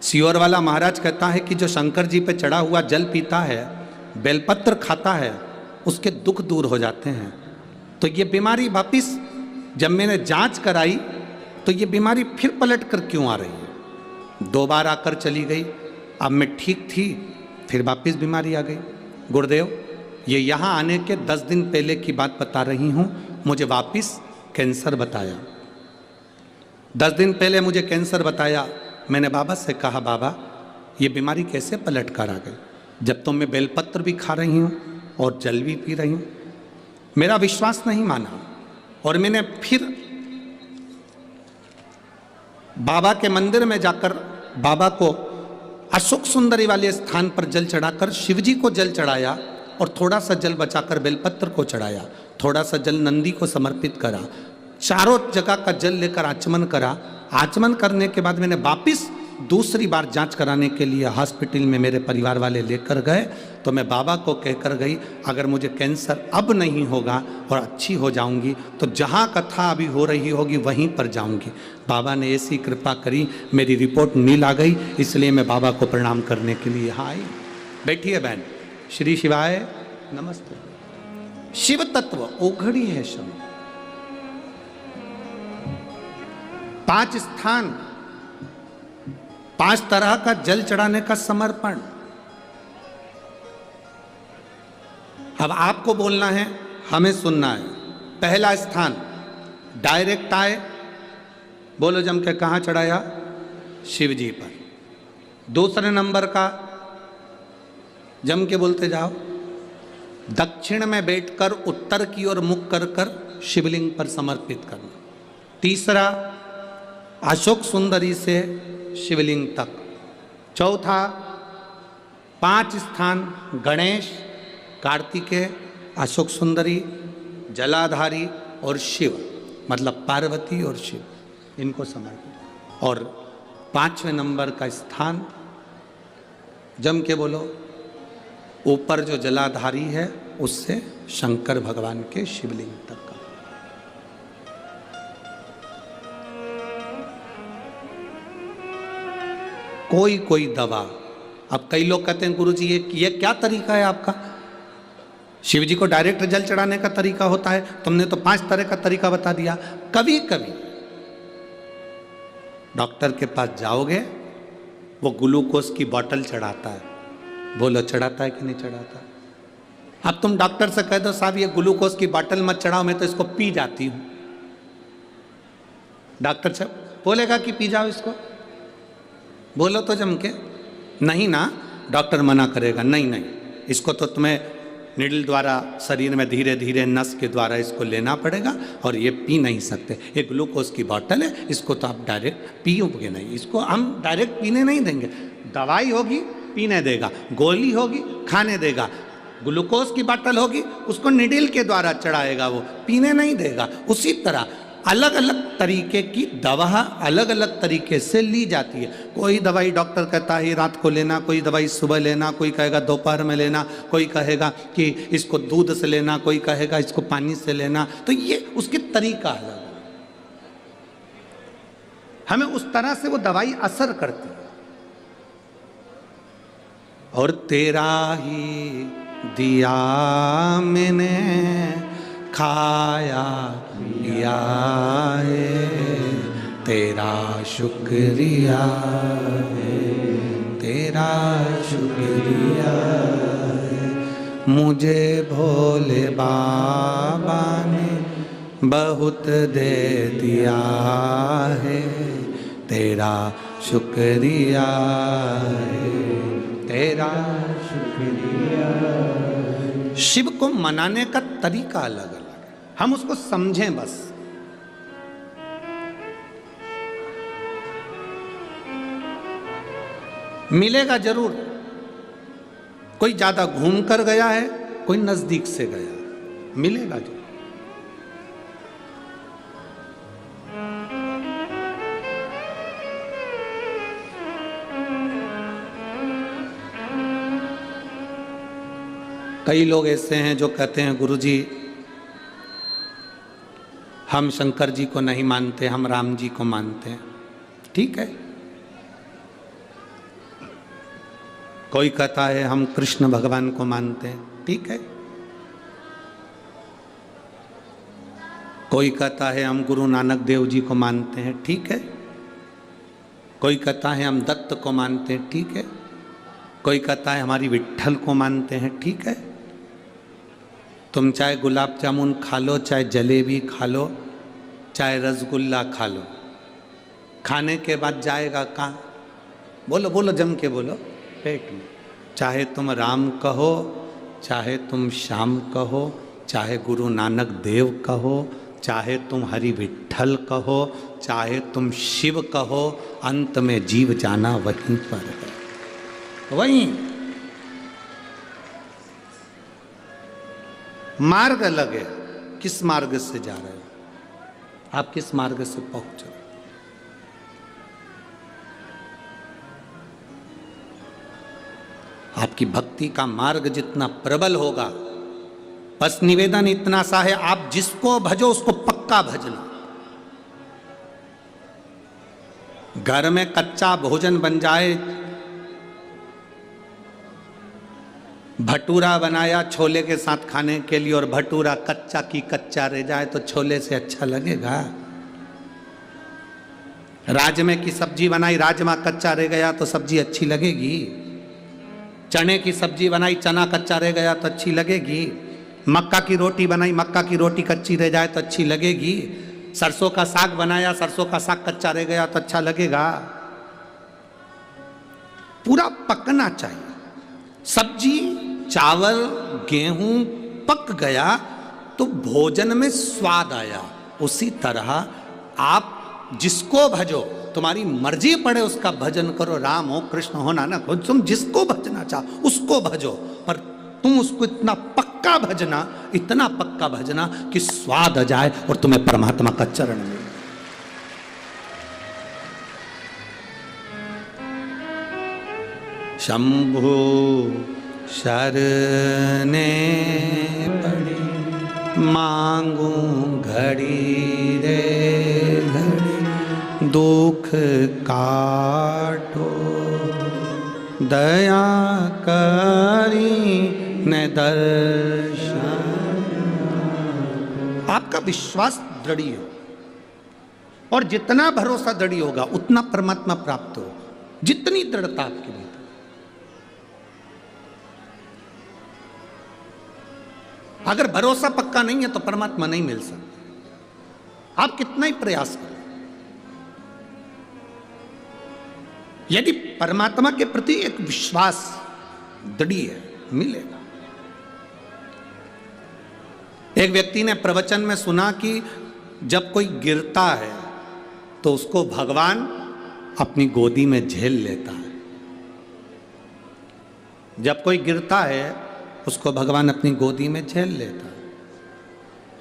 सियोर वाला महाराज कहता है कि जो शंकर जी पे चढ़ा हुआ जल पीता है, बेलपत्र खाता है, उसके दुख दूर हो जाते हैं। तो ये बीमारी वापिस जब मैंने जांच कराई तो ये बीमारी फिर पलट कर क्यों आ रही है? 2 बार आकर चली गई। अब मैं ठीक थी, फिर वापिस बीमारी आ गई। गुरुदेव, ये यहाँ आने के 10 दिन पहले की बात बता रही हूँ। मुझे वापिस कैंसर बताया। 10 दिन पहले मुझे कैंसर बताया। मैंने बाबा से कहा, बाबा ये बीमारी कैसे पलट कर आ गई, जब तो मैं बेलपत्र भी खा रही हूँ और जल भी पी रही हूँ। मेरा विश्वास नहीं माना और मैंने फिर बाबा के मंदिर में जाकर बाबा को अशोक सुंदरी वाले स्थान पर जल चढ़ाकर शिव जी को जल चढ़ाया और थोड़ा सा जल बचाकर बेलपत्र को चढ़ाया। थोड़ा सा जल नंदी को समर्पित करा। चारों जगह का जल लेकर आचमन करा। आचमन करने के बाद मैंने वापिस दूसरी बार जांच कराने के लिए हॉस्पिटल में मेरे परिवार वाले लेकर गए। तो मैं बाबा को कहकर गई, अगर मुझे कैंसर अब नहीं होगा और अच्छी हो जाऊंगी तो जहाँ कथा अभी हो रही होगी वहीं पर जाऊंगी। बाबा ने ऐसी कृपा करी, मेरी रिपोर्ट नील आ गई। इसलिए मैं बाबा को प्रणाम करने के लिए यहाँ आई। बैठिए बहन। श्री शिवाय नमस्ते। शिव तत्व ओघड़ी है शम। 5 स्थान, 5 तरह का जल चढ़ाने का समर्पण। अब आपको बोलना है, हमें सुनना है। पहला स्थान डायरेक्ट आए, बोलो जम के, कहाँ चढ़ाया? शिव जी पर। दूसरे नंबर का जम के बोलते जाओ, दक्षिण में बैठकर उत्तर की ओर मुख कर कर शिवलिंग पर समर्पित करना। तीसरा अशोक सुंदरी से शिवलिंग तक। चौथा 5 स्थान गणेश, कार्तिकेय, अशोक सुंदरी, जलाधारी और शिव, मतलब पार्वती और शिव, इनको समर्पित। और 5वें नंबर का स्थान जम के बोलो, ऊपर जो जलाधारी है उससे शंकर भगवान के शिवलिंग तक का। कोई दवा। अब कई लोग कहते हैं गुरुजी ये क्या तरीका है आपका? शिव जी को डायरेक्ट जल चढ़ाने का तरीका होता है, तुमने तो 5 तरह का तरीका बता दिया। कभी कभी डॉक्टर के पास जाओगे, वो ग्लूकोज की बोतल चढ़ाता है। बोलो चढ़ाता है कि नहीं चढ़ाता? अब तुम डॉक्टर से कह दो साहब ये ग्लूकोज की बोतल मत चढ़ाओ, मैं तो इसको पी जाती हूं, डॉक्टर साहब बोलेगा कि पी जाओ इसको? बोलो तो जम के। नहीं ना, डॉक्टर मना करेगा, नहीं नहीं, इसको तो तुम्हें निडल द्वारा शरीर में धीरे धीरे नस के द्वारा इसको लेना पड़ेगा और ये पी नहीं सकते। ये ग्लूकोज की बोतल है, इसको तो आप डायरेक्ट पियोगे नहीं, इसको हम डायरेक्ट पीने नहीं देंगे। दवाई होगी पीने देगा, गोली होगी खाने देगा, ग्लूकोज की बोतल होगी उसको निडल के द्वारा चढ़ाएगा, वो पीने नहीं देगा। उसी तरह अलग अलग तरीके की दवा अलग अलग तरीके से ली जाती है। कोई दवाई डॉक्टर कहता है रात को लेना, कोई दवाई सुबह लेना, कोई कहेगा दोपहर में लेना, कोई कहेगा कि इसको दूध से लेना, कोई कहेगा इसको पानी से लेना। तो ये उसकी तरीका अलग है, हमें उस तरह से वो दवाई असर करती है। और तेरा ही दिया मैंने खाया पिया है, तेरा शुक्रिया है, तेरा शुक्रिया है। मुझे भोले बाबा ने बहुत दे दिया है, तेरा शुक्रिया है, तेरा शुक्रिया। शिव को मनाने का तरीका अलग अलग है, हम उसको समझें बस। मिलेगा जरूर, कोई ज्यादा घूम कर गया है, कोई नजदीक से गया, मिलेगा जरूर। कई लोग ऐसे हैं जो कहते हैं गुरुजी हम शंकर जी को नहीं मानते, हम राम जी को मानते हैं। ठीक है। कोई कहता है हम कृष्ण भगवान को मानते हैं, ठीक है। कोई कहता है हम गुरु नानक देव जी को मानते हैं, ठीक है। कोई कहता है हम दत्त को मानते हैं, ठीक है। कोई कहता है हमारी विट्ठल को मानते हैं, ठीक है। तुम चाहे गुलाब जामुन खा लो, चाहे जलेबी खा लो, चाहे रसगुल्ला खा लो, खाने के बाद जाएगा कहाँ? बोलो बोलो, जम के बोलो, पेट में। चाहे तुम राम कहो, चाहे तुम श्याम कहो, चाहे गुरु नानक देव कहो, चाहे तुम हरि विट्ठल कहो, चाहे तुम शिव कहो, अंत में जीव जाना वहीं पर है। वहीं मार्ग अलग है। किस मार्ग से जा रहे हो आप, किस मार्ग से पहुंचो? आपकी भक्ति का मार्ग जितना प्रबल होगा, बस निवेदन इतना सा है, आप जिसको भजो उसको पक्का भजना। घर में कच्चा भोजन बन जाए, भटूरा बनाया छोले के साथ खाने के लिए और भटूरा कच्चा की कच्चा रह जाए तो छोले से अच्छा लगेगा? राजमे की सब्जी बनाई, राजमा कच्चा रह गया तो सब्जी अच्छी लगेगी? चने की सब्जी बनाई, चना कच्चा रह गया तो अच्छी लगेगी? मक्का की रोटी बनाई, मक्का की रोटी कच्ची रह जाए तो अच्छी लगेगी? सरसों का साग बनाया, सरसों का साग कच्चा रह गया तो अच्छा लगेगा? पूरा पकना चाहिए। सब्जी, चावल, गेहूं पक गया तो भोजन में स्वाद आया। उसी तरह आप जिसको भजो, तुम्हारी मर्जी पड़े उसका भजन करो। राम हो, कृष्ण हो, नानक हो, तुम जिसको भजना चाहो उसको भजो, पर तुम उसको इतना पक्का भजना, इतना पक्का भजना कि स्वाद आ जाए और तुम्हें परमात्मा का चरण मिले। शंभु शरने पड़ी, मांगू घड़ी रे घड़ी, दुख काटो दया करी न दर्शन। आपका विश्वास दृढ़ हो, और जितना भरोसा दृढ़ होगा उतना परमात्मा प्राप्त होगा। जितनी दृढ़ता आपके लिए। अगर भरोसा पक्का नहीं है तो परमात्मा नहीं मिल सकता, आप कितना ही प्रयास करो। यदि परमात्मा के प्रति एक विश्वास दृढ़ है, मिलेगा। एक व्यक्ति ने प्रवचन में सुना कि जब कोई गिरता है तो उसको भगवान अपनी गोदी में झेल लेता है। जब कोई गिरता है उसको भगवान अपनी गोदी में झेल लेता है,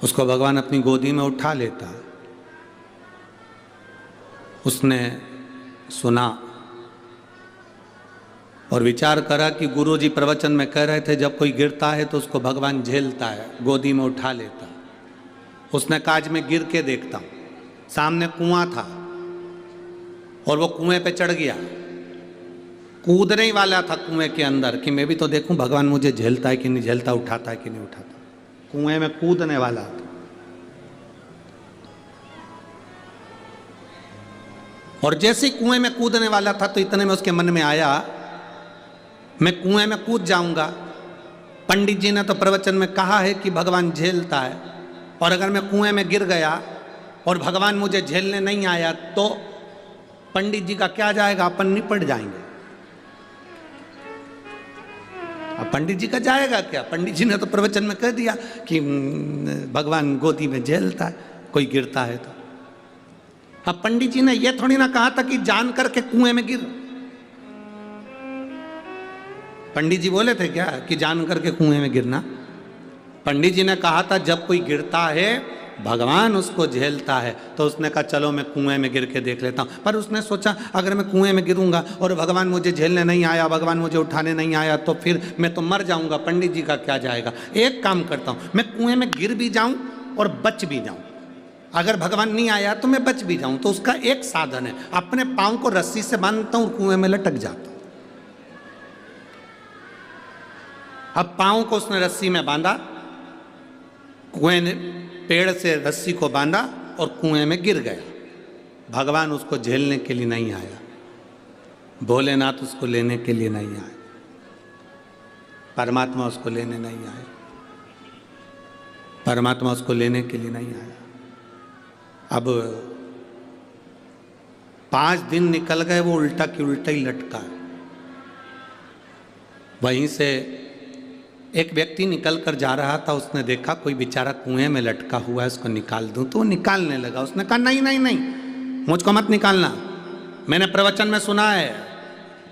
उसको भगवान अपनी गोदी में उठा लेता है। उसने सुना और विचार करा कि गुरुजी प्रवचन में कह रहे थे जब कोई गिरता है तो उसको भगवान झेलता है, गोदी में उठा लेता है। उसने कहा आज मैं गिर के देखता हूं। सामने कुआं था और वो कुएं पे चढ़ गया, कूदने ही वाला था कुएं के अंदर कि मैं भी तो देखूं भगवान मुझे झेलता है कि नहीं झेलता, उठाता है कि नहीं उठाता। कुएं में कूदने वाला था। और जैसे ही कुएं में कूदने वाला था तो इतने में उसके मन में आया मैं कुएं में कूद जाऊंगा। पंडित जी ने तो प्रवचन में कहा है कि भगवान झेलता है, और अगर मैं कुएं में गिर गया और भगवान मुझे झेलने नहीं आया तो पंडित जी का क्या जाएगा, अपन निपट जाएंगे। अब पंडित जी का जाएगा क्या? पंडित जी ने तो प्रवचन में कह दिया कि भगवान गोदी में झेलता है कोई गिरता है तो। अब पंडित जी ने यह थोड़ी ना कहा था कि जान करके कुएं में गिर। पंडित जी बोले थे क्या कि जान करके कुएं में गिरना? पंडित जी ने कहा था जब कोई गिरता है भगवान उसको झेलता है। तो उसने कहा चलो मैं कुएं में गिर के देख लेता हूं। पर उसने सोचा अगर मैं कुएं में गिरूंगा और भगवान मुझे झेलने नहीं आया, भगवान मुझे उठाने नहीं आया तो फिर मैं तो मर जाऊंगा, पंडित जी का क्या जाएगा। एक काम करता हूं, मैं कुएं में गिर भी जाऊं और बच भी जाऊं। अगर भगवान नहीं आया तो मैं बच भी जाऊं। तो उसका एक साधन है, अपने पांव को रस्सी से बांधता हूं और कुएं में लटक जाता हूं। अब पांव को उसने रस्सी में बांधा, कुएं ने पेड़ से रस्सी को बांधा और कुएं में गिर गया। भगवान उसको झेलने के लिए नहीं आया, भोलेनाथ उसको लेने के लिए नहीं आए, परमात्मा उसको लेने नहीं आए, परमात्मा उसको लेने के लिए नहीं आया। अब 5 दिन निकल गए, वो उल्टा की उल्टा ही लटका है। वहीं से एक व्यक्ति निकल कर जा रहा था, उसने देखा कोई बेचारा कुएं में लटका हुआ है, उसको निकाल दूं। तो वो निकालने लगा। उसने कहा नहीं नहीं नहीं, मुझको मत निकालना। मैंने प्रवचन में सुना है,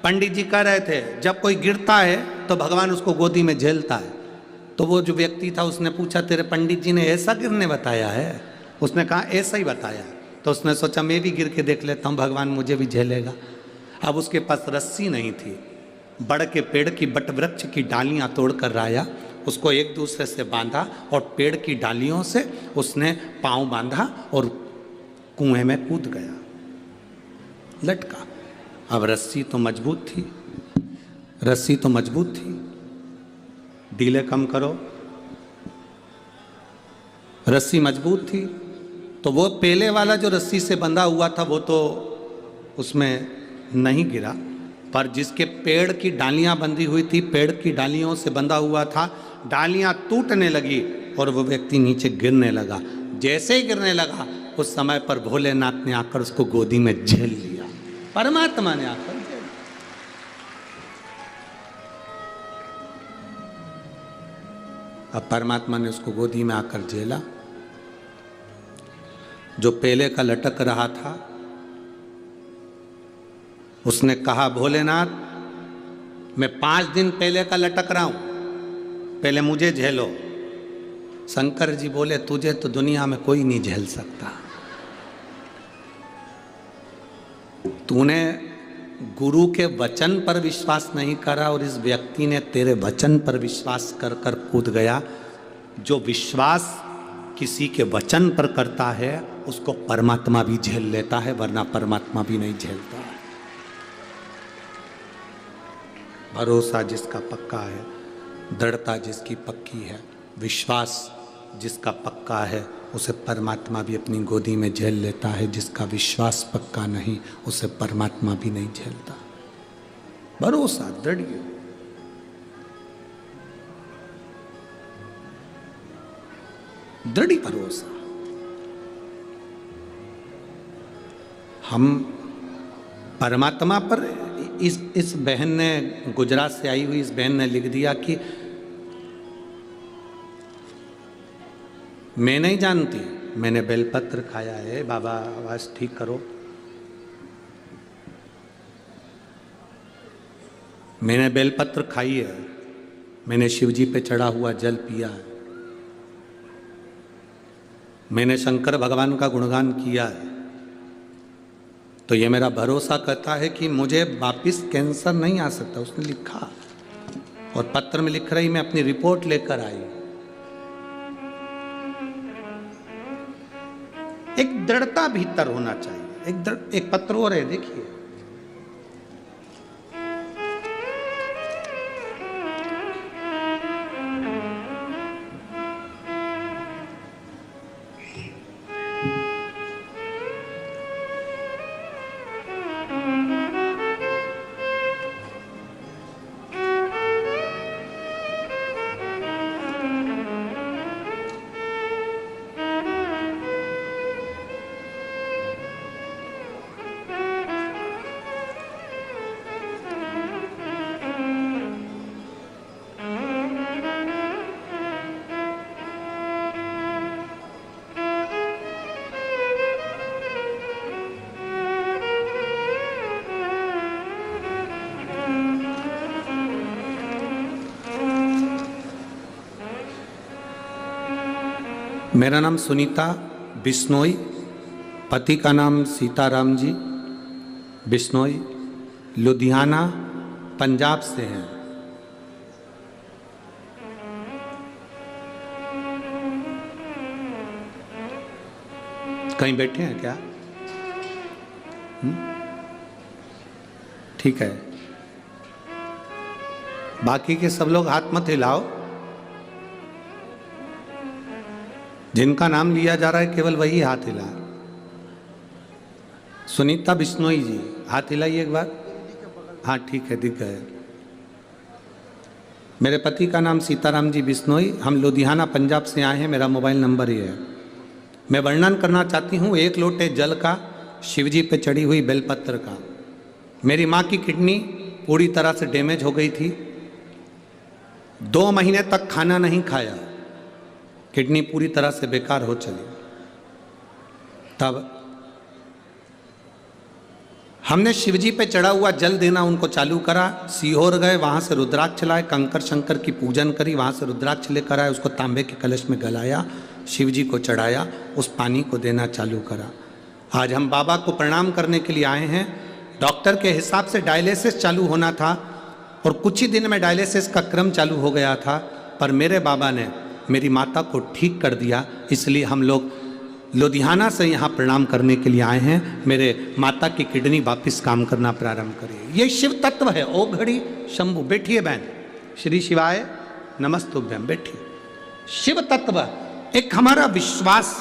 पंडित जी कह रहे थे जब कोई गिरता है तो भगवान उसको गोदी में झेलता है। तो वो जो व्यक्ति था उसने पूछा तेरे पंडित जी ने ऐसा गिरने बताया है? उसने कहा ऐसा ही बताया। तो उसने सोचा मैं भी गिर के देख लेता हूँ, भगवान मुझे भी झेलेगा। अब उसके पास रस्सी नहीं थी, बड़ के पेड़ की बट वृक्ष की डालियां तोड़कर लाया, उसको एक दूसरे से बांधा और पेड़ की डालियों से उसने पांव बांधा और कुएं में कूद गया, लटका। अब रस्सी तो मजबूत थी, रस्सी तो मजबूत थी, ढीले कम करो, रस्सी मजबूत थी। तो वो पहले वाला जो रस्सी से बंधा हुआ था वो तो उसमें नहीं गिरा, पर जिसके पेड़ की डालियां बंधी हुई थी, पेड़ की डालियों से बंधा हुआ था, डालियां टूटने लगी और वो व्यक्ति नीचे गिरने लगा। जैसे ही गिरने लगा उस समय पर भोलेनाथ ने आकर उसको गोदी में झेल लिया, परमात्मा ने आकर झेल लिया। अब परमात्मा ने उसको गोदी में आकर झेला। जो पहले का लटक रहा था उसने कहा भोलेनाथ मैं 5 दिन पहले का लटक रहा हूं, पहले मुझे झेलो। शंकर जी बोले तुझे तो दुनिया में कोई नहीं झेल सकता। तूने गुरु के वचन पर विश्वास नहीं करा और इस व्यक्ति ने तेरे वचन पर विश्वास कर कर कूद गया। जो विश्वास किसी के वचन पर करता है उसको परमात्मा भी झेल लेता है, वरना परमात्मा भी नहीं झेलता है। भरोसा जिसका पक्का है, दृढ़ता जिसकी पक्की है, विश्वास जिसका पक्का है, उसे परमात्मा भी अपनी गोदी में झेल लेता है। जिसका विश्वास पक्का नहीं उसे परमात्मा भी नहीं झेलता। भरोसा दृढ़। दृढ़ भरोसा। हम परमात्मा पर, इस बहन ने, गुजरात से आई हुई इस बहन ने लिख दिया कि मैं नहीं जानती, मैंने बेलपत्र खाया है, बाबा आवाज ठीक करो, मैंने बेलपत्र खाई है, मैंने शिवजी पे चढ़ा हुआ जल पिया है, मैंने शंकर भगवान का गुणगान किया है, तो ये मेरा भरोसा करता है कि मुझे वापिस कैंसर नहीं आ सकता। उसने लिखा और पत्र में लिख रही, मैं अपनी रिपोर्ट लेकर आई। एक दृढ़ता भीतर होना चाहिए। एक पत्र और है, देखिए, मेरा नाम सुनीता बिश्नोई, पति का नाम सीताराम जी बिश्नोई, लुधियाना पंजाब से हैं। कहीं बैठे हैं क्या? ठीक है, बाकी के सब लोग हाथ मत हिलाओ। जिनका नाम लिया जा रहा है केवल वही हाथ हिला। सुनीता बिश्नोई जी, हाथ हिलाइए एक बार। हाँ ठीक है, दिख गए। मेरे पति का नाम सीताराम जी बिश्नोई, हम लुधियाना पंजाब से आए हैं। मेरा मोबाइल नंबर ये है। मैं वर्णन करना चाहती हूँ एक लोटे जल का, शिवजी पे चढ़ी हुई बेलपत्र का। मेरी माँ की किडनी पूरी तरह से डैमेज हो गई थी, 2 महीने तक खाना नहीं खाया, किडनी पूरी तरह से बेकार हो चली। तब हमने शिवजी पे चढ़ा हुआ जल देना उनको चालू करा। सीहोर गए, वहाँ से रुद्राक्ष लाए, कंकर शंकर की पूजन करी, वहाँ से रुद्राक्ष लेकर आए, उसको तांबे के कलश में गलाया, शिवजी को चढ़ाया, उस पानी को देना चालू करा। आज हम बाबा को प्रणाम करने के लिए आए हैं। डॉक्टर के हिसाब से डायलिसिस चालू होना था और कुछ ही दिन में डायलिसिस का क्रम चालू हो गया था, पर मेरे बाबा ने मेरी माता को ठीक कर दिया। इसलिए हम लोग लुधियाना से यहाँ प्रणाम करने के लिए आए हैं। मेरे माता की किडनी वापस काम करना प्रारंभ करिए। ये शिव तत्व है। ओ घड़ी शंभु, बैठिए बहन। श्री शिवाय नमस्तुभ्यम, बैठिए। शिव तत्व एक हमारा विश्वास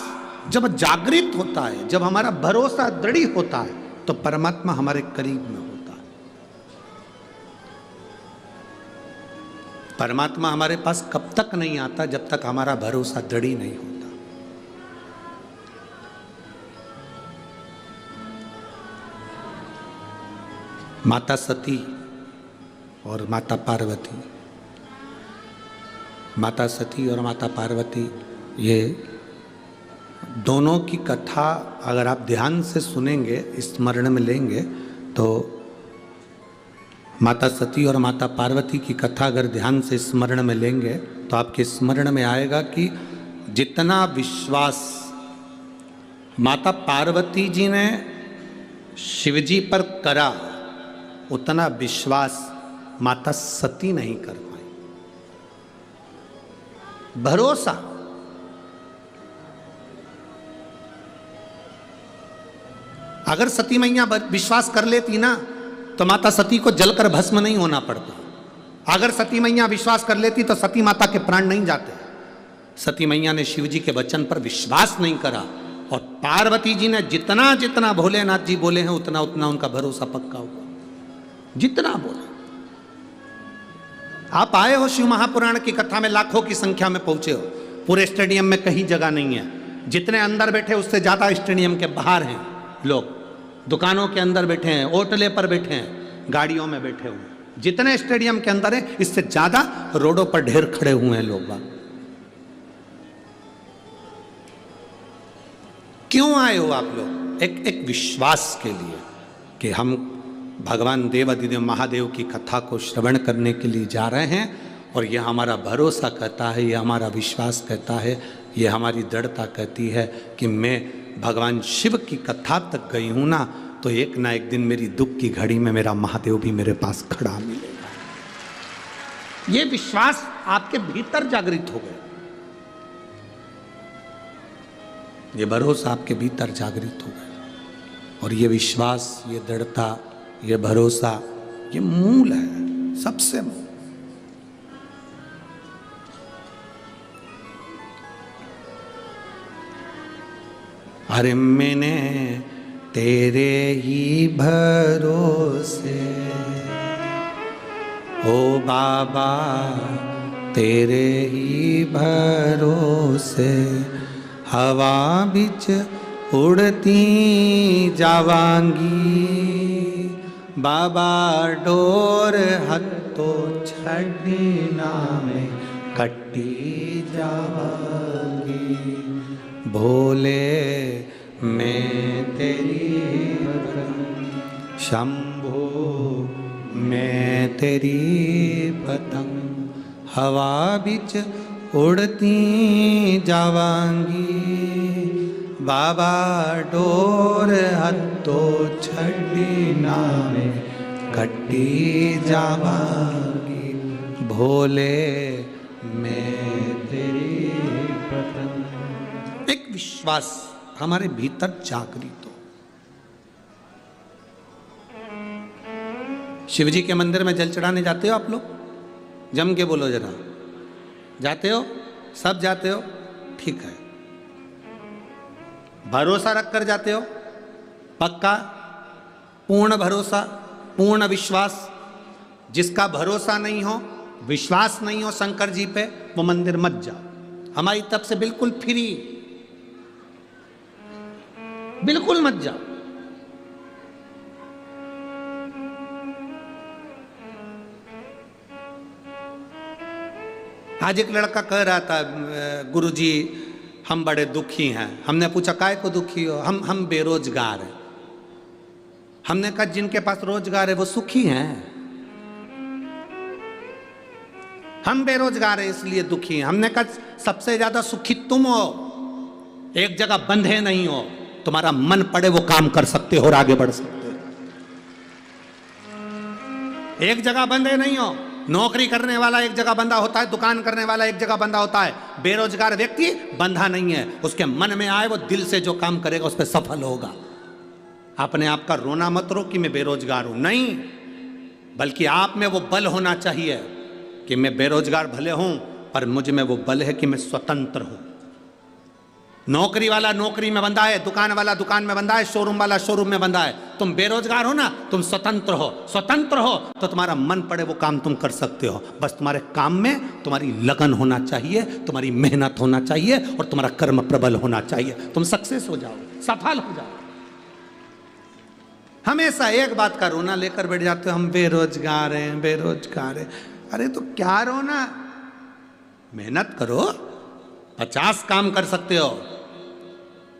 जब जागृत होता है, जब हमारा भरोसा दृढ़ होता है, तो परमात्मा हमारे करीब में होता है। परमात्मा हमारे पास कब तक नहीं आता? जब तक हमारा भरोसा दृढ़ नहीं होता। माता सती और माता पार्वती, माता सती और माता पार्वती, ये दोनों की कथा अगर आप ध्यान से सुनेंगे, स्मरण में लेंगे, तो माता सती और माता पार्वती की कथा अगर ध्यान से स्मरण में लेंगे तो आपके स्मरण में आएगा कि जितना विश्वास माता पार्वती जी ने शिवजी पर करा, उतना विश्वास माता सती नहीं कर पाई। भरोसा, अगर सती मैया विश्वास कर लेती ना, तो माता सती को जलकर भस्म नहीं होना पड़ता। अगर सती मैया विश्वास कर लेती तो सती माता के प्राण नहीं जाते। सती मैया ने शिवजी के वचन पर विश्वास नहीं करा, और पार्वती जी ने जितना जितना भोलेनाथ जी बोले हैं, उतना उतना उनका भरोसा पक्का हुआ। जितना बोले। आप आए हो शिव महापुराण की कथा में, लाखों की संख्या में पहुंचे हो, पूरे स्टेडियम में कहीं जगह नहीं है। जितने अंदर बैठे उससे ज़्यादा स्टेडियम के बाहर हैं लोग, दुकानों के अंदर बैठे हैं, ओटले पर बैठे हैं, गाड़ियों में बैठे हुए हैं। जितने स्टेडियम के अंदर है इससे ज़्यादा रोडों पर ढेर खड़े हुए हैं लोग। क्यों आए हो आप लोग? एक विश्वास के लिए कि हम भगवान देवाधिदेव महादेव की कथा को श्रवण करने के लिए जा रहे हैं, और यह हमारा भरोसा कहता है, यह हमारा विश्वास कहता है, यह हमारी दृढ़ता कहती है कि मैं भगवान शिव की कथा तक गई हूं ना, तो एक ना एक दिन मेरी दुख की घड़ी में मेरा महादेव भी मेरे पास खड़ा मिलेगा। यह विश्वास आपके भीतर जागृत हो गया, ये भरोसा आपके भीतर जागृत हो गया, और ये विश्वास, ये दृढ़ता, ये भरोसा, ये मूल है, सबसे मूल। अरे मैंने तेरे ही भरोसे, ओ बाबा तेरे ही भरोसे, हवा बिच उड़ती जावांगी, बाबा डोर हत्तो छड़ी नामे कट्टी जावांगी, भोले मैं तेरी पतंग, शंभो मैं तेरी पतंग, हवा बिच उड़ती जावांगी, बाबा डोर हत्तो छड़ी नामे कट्टी जावांगी, भोले मैं तेरी पतंग। एक विश्वास हमारे भीतर जागृत हो। शिवजी के मंदिर में जल चढ़ाने जाते हो आप लोग? जम के बोलो जरा, जाते हो? सब जाते हो? ठीक है। भरोसा रखकर जाते हो? पक्का? पूर्ण भरोसा, पूर्ण विश्वास? जिसका भरोसा नहीं हो, विश्वास नहीं हो शंकर जी पे, वो मंदिर मत जाओ। हमारी तरफ से बिल्कुल फ्री, बिल्कुल मत जाओ। आज एक लड़का कह रहा था, गुरुजी हम बड़े दुखी हैं। हमने पूछा काय को दुखी हो? हम बेरोजगार हैं। हमने कहा जिनके पास रोजगार है वो सुखी हैं, हम बेरोजगार हैं इसलिए दुखी हैं। हमने कहा सबसे ज्यादा सुखी तुम हो, एक जगह बंधे नहीं हो, तुम्हारा मन पड़े वो काम कर सकते हो और आगे बढ़ सकते हो। एक जगह बंधे नहीं हो। नौकरी करने वाला एक जगह बंधा होता है, दुकान करने वाला एक जगह बंधा होता है। बेरोजगार व्यक्ति बंधा नहीं है, उसके मन में आए वो दिल से जो काम करेगा उस पर सफल होगा। अपने आप का रोना मत रो कि मैं बेरोजगार हूं, नहीं, बल्कि आप में वो बल होना चाहिए कि मैं बेरोजगार भले हूं पर मुझ में वो बल है कि मैं स्वतंत्र हूं। नौकरी वाला नौकरी में बंधा है, दुकान वाला दुकान में बंधा है, शोरूम वाला शोरूम में बंधा है। तुम बेरोजगार हो ना, तुम स्वतंत्र हो। स्वतंत्र हो तो तुम्हारा मन पड़े वो काम तुम कर सकते हो। बस तुम्हारे काम में तुम्हारी लगन होना चाहिए, तुम्हारी मेहनत होना चाहिए और तुम्हारा कर्म प्रबल होना चाहिए। तुम सक्सेस हो जाओ, सफल हो जाओ। हमेशा एक बात का रोना लेकर बैठ जाते हो, हम बेरोजगार हैं, बेरोजगार हैं। अरे तो क्या रोना, मेहनत करो, 50 काम कर सकते हो,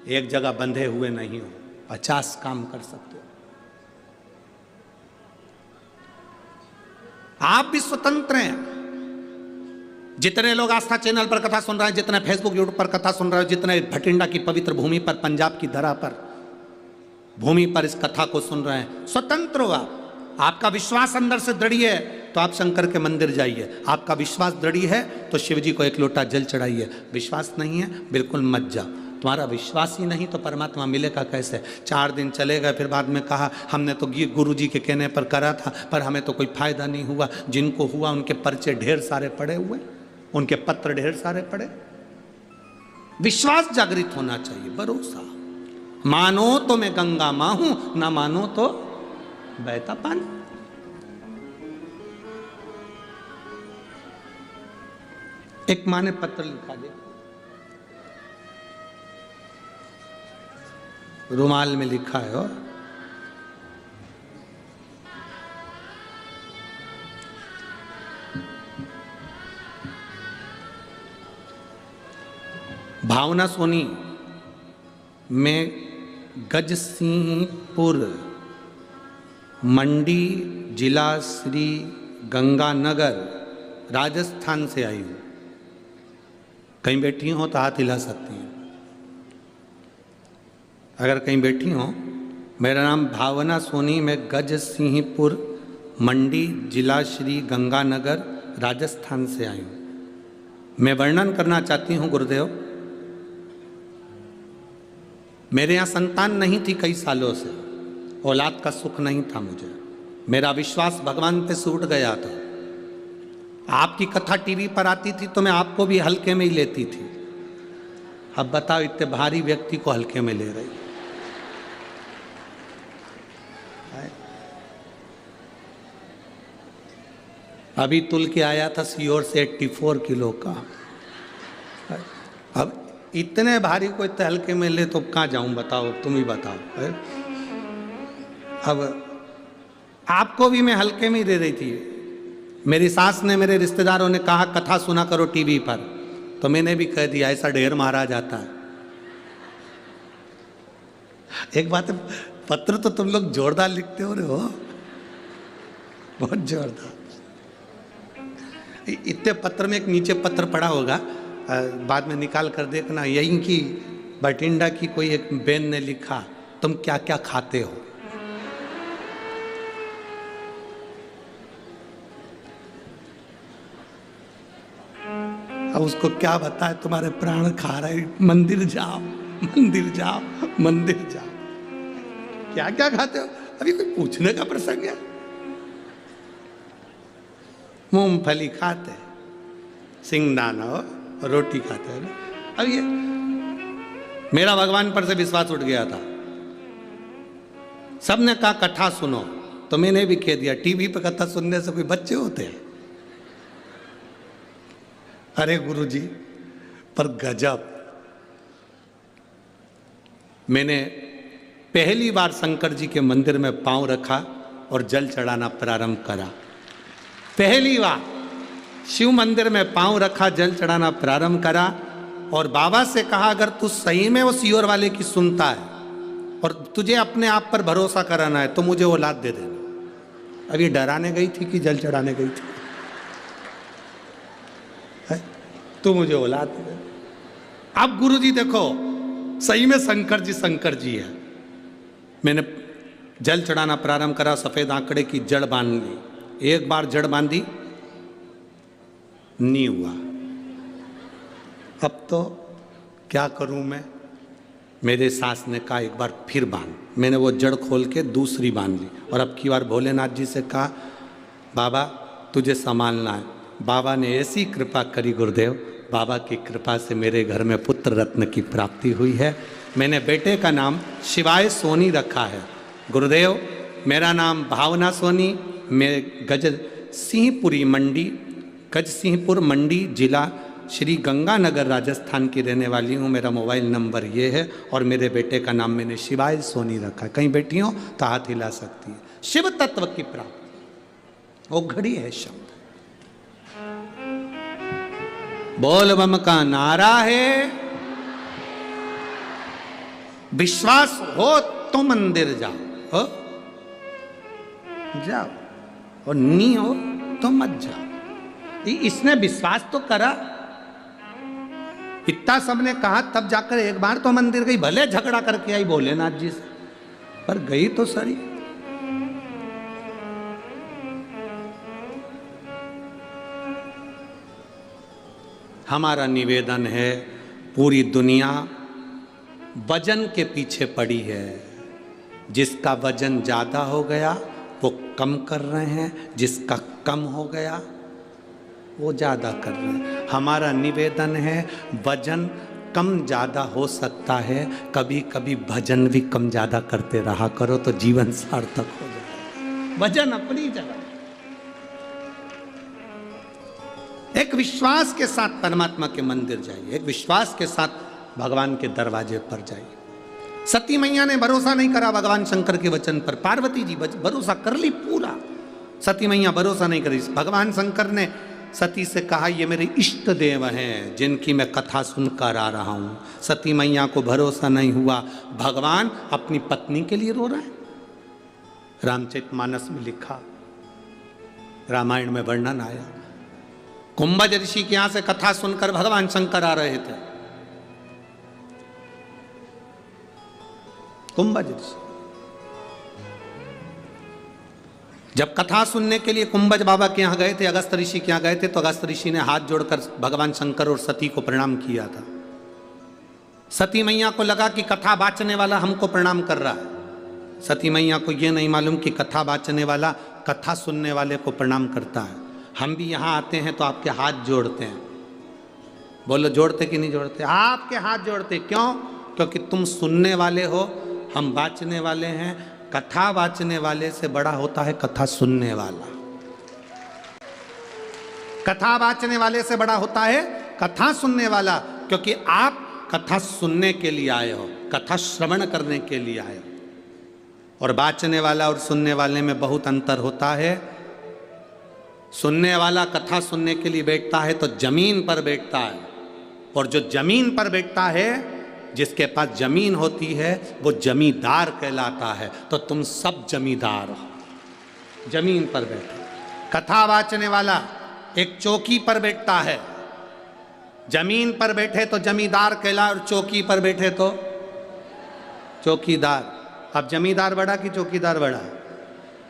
एक जगह बंधे हुए नहीं हो, 50 काम कर सकते हो। आप भी स्वतंत्र हैं। जितने लोग आस्था चैनल पर कथा सुन रहे हैं, जितने फेसबुक यूट्यूब पर कथा सुन रहे हो, जितने भटिंडा की पवित्र भूमि पर, पंजाब की धरा पर, भूमि पर इस कथा को सुन रहे हैं, स्वतंत्र हो आप। आपका विश्वास अंदर से दृढ़ है तो आप शंकर के मंदिर जाइए। आपका विश्वास दृढ़ है तो शिव जी को एक लोटा जल चढ़ाइए। विश्वास नहीं है बिल्कुल मत जाओ। तुम्हारा विश्वास ही नहीं तो परमात्मा मिलेगा कैसे? 4 दिन चले गए, फिर बाद में कहा हमने तो गुरु जी के कहने पर करा था पर हमें तो कोई फायदा नहीं हुआ। जिनको हुआ उनके पर्चे ढेर सारे पड़े हुए, उनके पत्र ढेर सारे पड़े। विश्वास जागृत होना चाहिए, भरोसा। मानो तो मैं गंगा मां हूं, ना मानो तो बहता पानी। एक माँ ने पत्र लिखा, दे रुमाल में लिखा है। और भावना सोनी में गजसिंहपुर मंडी जिला श्री गंगानगर राजस्थान से आई हूँ। कहीं बैठी हो तो हाथ हिला सकती हैं। अगर कहीं बैठी हो, मेरा नाम भावना सोनी, मैं गजसिंहपुर मंडी जिला श्री गंगानगर राजस्थान से आई हूँ। मैं वर्णन करना चाहती हूँ गुरुदेव, मेरे यहाँ संतान नहीं थी कई सालों से, औलाद का सुख नहीं था मुझे। मेरा विश्वास भगवान पे टूट गया था। आपकी कथा टीवी पर आती थी तो मैं आपको भी हल्के में ही लेती थी। अब बताओ, इतने भारी व्यक्ति को हल्के में ले रही। अभी तुल के आया था सीहोर से 84 किलो का। अब इतने भारी को इतने हल्के में ले तो कहाँ जाऊं, बताओ, तुम ही बताओ। अब आपको भी मैं हल्के में ही दे रही थी। मेरी सास ने, मेरे रिश्तेदारों ने कहा कथा सुना करो टीवी पर, तो मैंने भी कह दिया ऐसा ढेर मारा जाता है। एक बात है, पत्र तो तुम लोग जोरदार लिखते हो रहे हो, बहुत जोरदार। इतने पत्र में एक नीचे पत्र पड़ा होगा, बाद में निकाल कर देखना, यहीं की बठिंडा की कोई एक बहन ने लिखा, तुम क्या क्या खाते हो। अब उसको क्या बताए, तुम्हारे प्राण खा रहे, मंदिर जाओ, मंदिर जाओ, मंदिर जाओ। क्या क्या खाते हो, अभी कोई पूछने का प्रसंग है। मूंगफली खाते, सिंगदाना हो, रोटी खाते हैं ना। अब ये मेरा भगवान पर से विश्वास उठ गया था। सबने कहा कथा सुनो, तो मैंने भी कह दिया टीवी पर कथा सुनने से कोई बच्चे होते हैं। अरे गुरुजी, पर गजब। मैंने पहली बार शंकर जी के मंदिर में पांव रखा और जल चढ़ाना प्रारंभ करा। पहली बार शिव मंदिर में पांव रखा, जल चढ़ाना प्रारंभ करा और बाबा से कहा अगर तू सही में वो सीहोर वाले की सुनता है और तुझे अपने आप पर भरोसा कराना है तो मुझे औलाद दे देना। अब ये डराने गई थी कि जल चढ़ाने गई थी? तू मुझे औलाद दे देना। अब गुरुजी देखो, सही में शंकर जी है। मैंने जल चढ़ाना प्रारंभ करा, सफेद आंकड़े की जड़ बांध ली। एक बार जड़ बांधी, नहीं हुआ। अब तो क्या करूं मैं? मेरे सास ने कहा एक बार फिर बांध। मैंने वो जड़ खोल के दूसरी बांध ली और अब की बार भोलेनाथ जी से कहा बाबा तुझे संभालना है। बाबा ने ऐसी कृपा करी गुरुदेव, बाबा की कृपा से मेरे घर में पुत्र रत्न की प्राप्ति हुई है। मैंने बेटे का नाम शिवाय सोनी रखा है। गुरुदेव, मेरा नाम भावना सोनी, मैं गजसिंहपुर मंडी जिला श्री गंगानगर राजस्थान की रहने वाली हूँ। मेरा मोबाइल नंबर ये है और मेरे बेटे का नाम मैंने शिवाय सोनी रखा है। कहीं बैठी हो तो हाथ हिला सकती है। शिव तत्व की प्राप्ति वो घड़ी है शब्द। बोल बम का नारा है, विश्वास हो तो मंदिर जाओ, हो जाओ, और नहीं हो तो मत जाओ। इसने विश्वास तो करा, इतना सबने कहा, तब जाकर एक बार तो मंदिर गई। भले झगड़ा करके आई भोलेनाथ जी से, पर गई तो सही। हमारा निवेदन है, पूरी दुनिया वजन के पीछे पड़ी है। जिसका वजन ज्यादा हो गया वो कम कर रहे हैं, जिसका कम हो गया वो ज़्यादा कर रहे हैं। हमारा निवेदन है, वजन कम ज़्यादा हो सकता है, कभी कभी भजन भी कम ज़्यादा करते रहा करो तो जीवन सार्थक हो जाए। वजन अपनी जगह, एक विश्वास के साथ परमात्मा के मंदिर जाइए, एक विश्वास के साथ भगवान के दरवाजे पर जाइए। सती मैया ने भरोसा नहीं करा भगवान शंकर के वचन पर, पार्वती जी भरोसा कर ली पूरा, सती मैया भरोसा नहीं करी। भगवान शंकर ने सती से कहा ये मेरे इष्ट देव हैं जिनकी मैं कथा सुनकर आ रहा हूं। सती मैया को भरोसा नहीं हुआ, भगवान अपनी पत्नी के लिए रो रहे हैं। रामचरितमानस में लिखा, रामायण में वर्णन आया, कुंभज ऋषि के यहां से कथा सुनकर भगवान शंकर आ रहे थे। कुंभज ऋषि जब कथा सुनने के लिए कुंभज बाबा के यहाँ गए थे, अगस्त ऋषि के यहाँ गए थे, तो अगस्त ऋषि ने हाथ जोड़कर भगवान शंकर और सती को प्रणाम किया था। सती मैया को लगा कि कथा बाचने वाला हमको प्रणाम कर रहा है। सती मैया को यह नहीं मालूम कि कथा बाचने वाला कथा सुनने वाले को प्रणाम करता है। हम भी यहाँ आते हैं तो आपके हाथ जोड़ते हैं। बोलो जोड़ते कि नहीं जोड़ते? आपके हाथ जोड़ते क्यों? क्योंकि तुम सुनने वाले हो, हम बाचने वाले हैं। कथा बाचने वाले से बड़ा होता है कथा सुनने वाला। कथा बाचने वाले से बड़ा होता है कथा सुनने वाला, क्योंकि आप कथा सुनने के लिए आए हो, कथा श्रवण करने के लिए आए हो। और बाचने वाला और सुनने वाले में बहुत अंतर होता है। सुनने वाला कथा सुनने के लिए बैठता है तो जमीन पर बैठता है, और जो जमीन पर बैठता है, जिसके पास जमीन होती है, वो जमींदार कहलाता है। तो तुम सब जमींदार हो, जमीन पर बैठे। कथा वाचने वाला एक चौकी पर बैठता है, जमीन पर बैठे तो जमींदार कहला, और चौकी पर बैठे तो चौकीदार। अब जमींदार बड़ा कि चौकीदार बड़ा?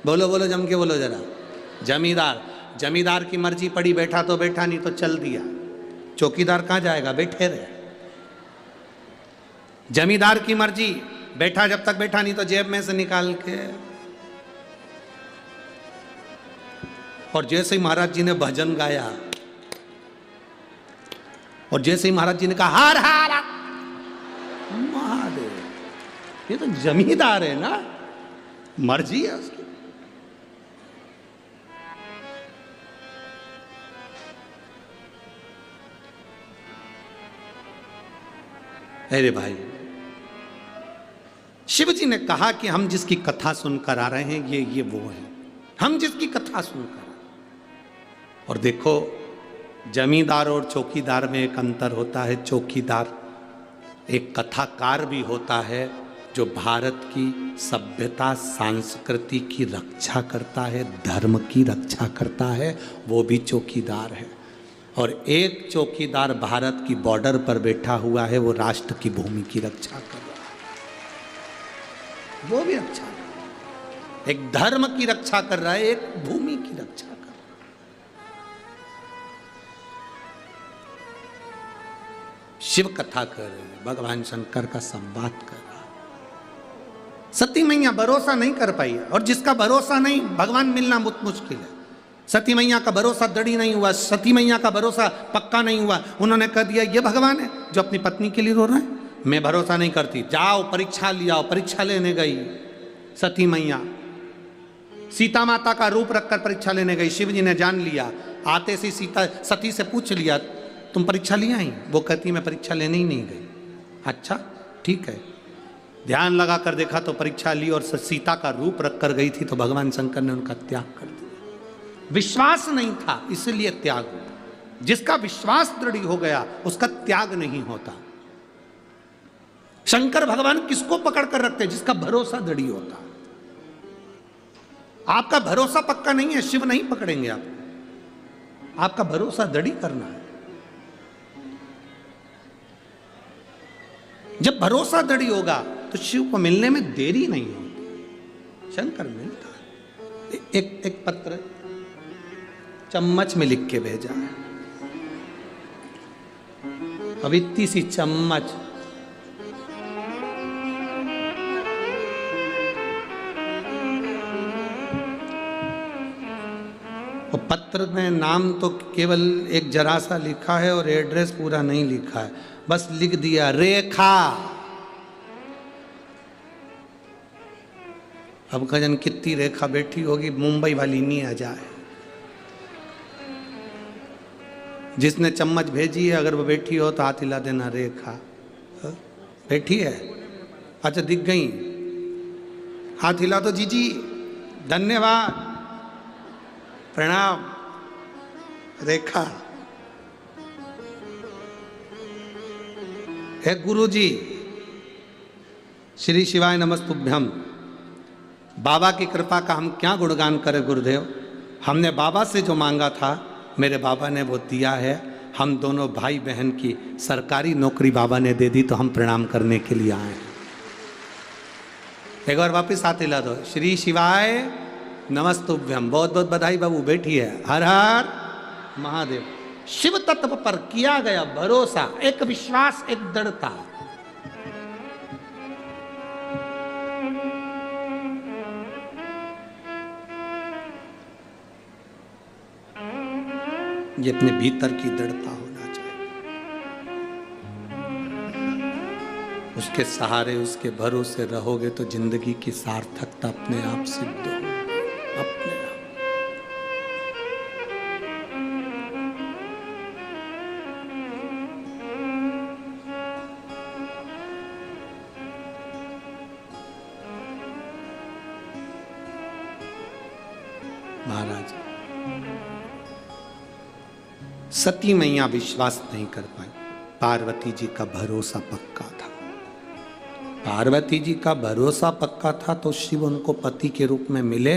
बोलो बोलो, जम के बोलो जरा। जमींदार। जमींदार की मर्जी पड़ी, बैठा तो बैठा, नहीं तो चल दिया। चौकीदार कहाँ जाएगा? बैठे रहे। जमींदार की मर्जी, बैठा जब तक बैठा, नहीं तो जेब में से निकाल के। और जैसे ही महाराज जी ने भजन गाया, और जैसे ही महाराज जी ने कहा हर हर महादेव, ये तो जमींदार है ना, मर्जी है उसकी। अरे भाई, शिव जी ने कहा कि हम जिसकी कथा सुनकर आ रहे हैं, ये वो है, हम जिसकी कथा सुनकर। और देखो, जमींदार और चौकीदार में एक अंतर होता है। चौकीदार एक कथाकार भी होता है जो भारत की सभ्यता संस्कृति की रक्षा करता है, धर्म की रक्षा करता है, वो भी चौकीदार है। और एक चौकीदार भारत की बॉर्डर पर बैठा हुआ है, वो राष्ट्र की भूमि की रक्षा कर रहा है, वो भी रक्षा कर रहा है। एक धर्म की रक्षा कर रहा है, एक भूमि की रक्षा कर रहा है। शिव कथा कर रहे हैं, भगवान शंकर का संवाद कर रहा है। सती मैया भरोसा नहीं कर पाई, और जिसका भरोसा नहीं, भगवान मिलना बहुत मुश्किल है। सती मैया का भरोसा दृढ़ नहीं हुआ, सती मैया का भरोसा पक्का नहीं हुआ। उन्होंने कह दिया ये भगवान है जो अपनी पत्नी के लिए रो रहा है, मैं भरोसा नहीं करती। जाओ परीक्षा लियाओ। परीक्षा लेने गई सती मैया, सीता माता का रूप रखकर परीक्षा लेने गई। शिव जी ने जान लिया। आते से सीता सती से पूछ लिया, तुम परीक्षा लिया ही? वो कहती मैं परीक्षा लेने ही नहीं गई। अच्छा ठीक है। ध्यान लगा कर देखा तो परीक्षा ली, और सीता का रूप रखकर गई थी, तो भगवान शंकर ने उनका त्याग कर दिया। विश्वास नहीं था, इसलिए त्याग हुआ। जिसका विश्वास दृढ़ हो गया, उसका त्याग नहीं होता। शंकर भगवान किसको पकड़ कर रखते? जिसका भरोसा दृढ़ होता। आपका भरोसा पक्का नहीं है, शिव नहीं पकड़ेंगे आपको। आपका भरोसा दृढ़ करना है। जब भरोसा दृढ़ होगा तो शिव को मिलने में देरी नहीं होती। शंकर मिलता है। एक पत्र चम्मच में लिख के भेजा है। अब इतनी सी चम्मच, और पत्र में नाम तो केवल एक जरा सा लिखा है, और एड्रेस पूरा नहीं लिखा है, बस लिख दिया रेखा। अब खजन कितनी रेखा बैठी होगी, मुंबई वाली नहीं आ जाए। जिसने चम्मच भेजी है, अगर वो बैठी हो तो हाथ हिला देना, रेखा बैठी है। अच्छा दिख गई, हाथ हिला दो जीजी, धन्यवाद, प्रणाम। रेखा है गुरु जी, श्री शिवाय नमस्तुभ्यम। बाबा की कृपा का हम क्या गुणगान करें गुरुदेव, हमने बाबा से जो मांगा था मेरे बाबा ने वो दिया है। हम दोनों भाई बहन की सरकारी नौकरी बाबा ने दे दी, तो हम प्रणाम करने के लिए आए। एक बार वापस हाथ हिला दो, श्री शिवाय नमस्तुभ्यम। बहुत बहुत बधाई बाबू, बैठिए। हर हर महादेव। शिव तत्व पर किया गया भरोसा, एक विश्वास, एक दृढ़ता। ये अपने भीतर की दृढ़ता होना चाहिए, उसके सहारे उसके भरोसे रहोगे तो जिंदगी की सार्थकता अपने आप सिद्ध हो, अपने आप। महाराज सती मैया विश्वास नहीं कर पाई, पार्वती जी का भरोसा पक्का था। पार्वती जी का भरोसा पक्का था तो शिव उनको पति के रूप में मिले,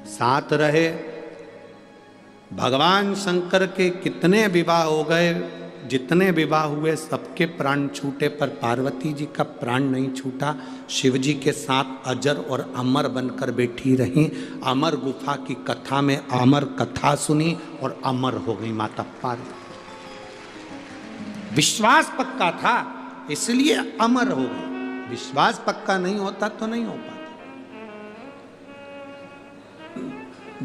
साथ रहे। भगवान शंकर के कितने विवाह हो गए, जितने विवाह हुए सबके प्राण छूटे, पर पार्वती जी का प्राण नहीं छूटा। शिव जी के साथ अजर और अमर बनकर बैठी रहीं। अमर गुफा की कथा में अमर कथा सुनी और अमर हो गई माता पार्वती। विश्वास पक्का था इसलिए अमर हो गई, विश्वास पक्का नहीं होता तो नहीं हो पाता।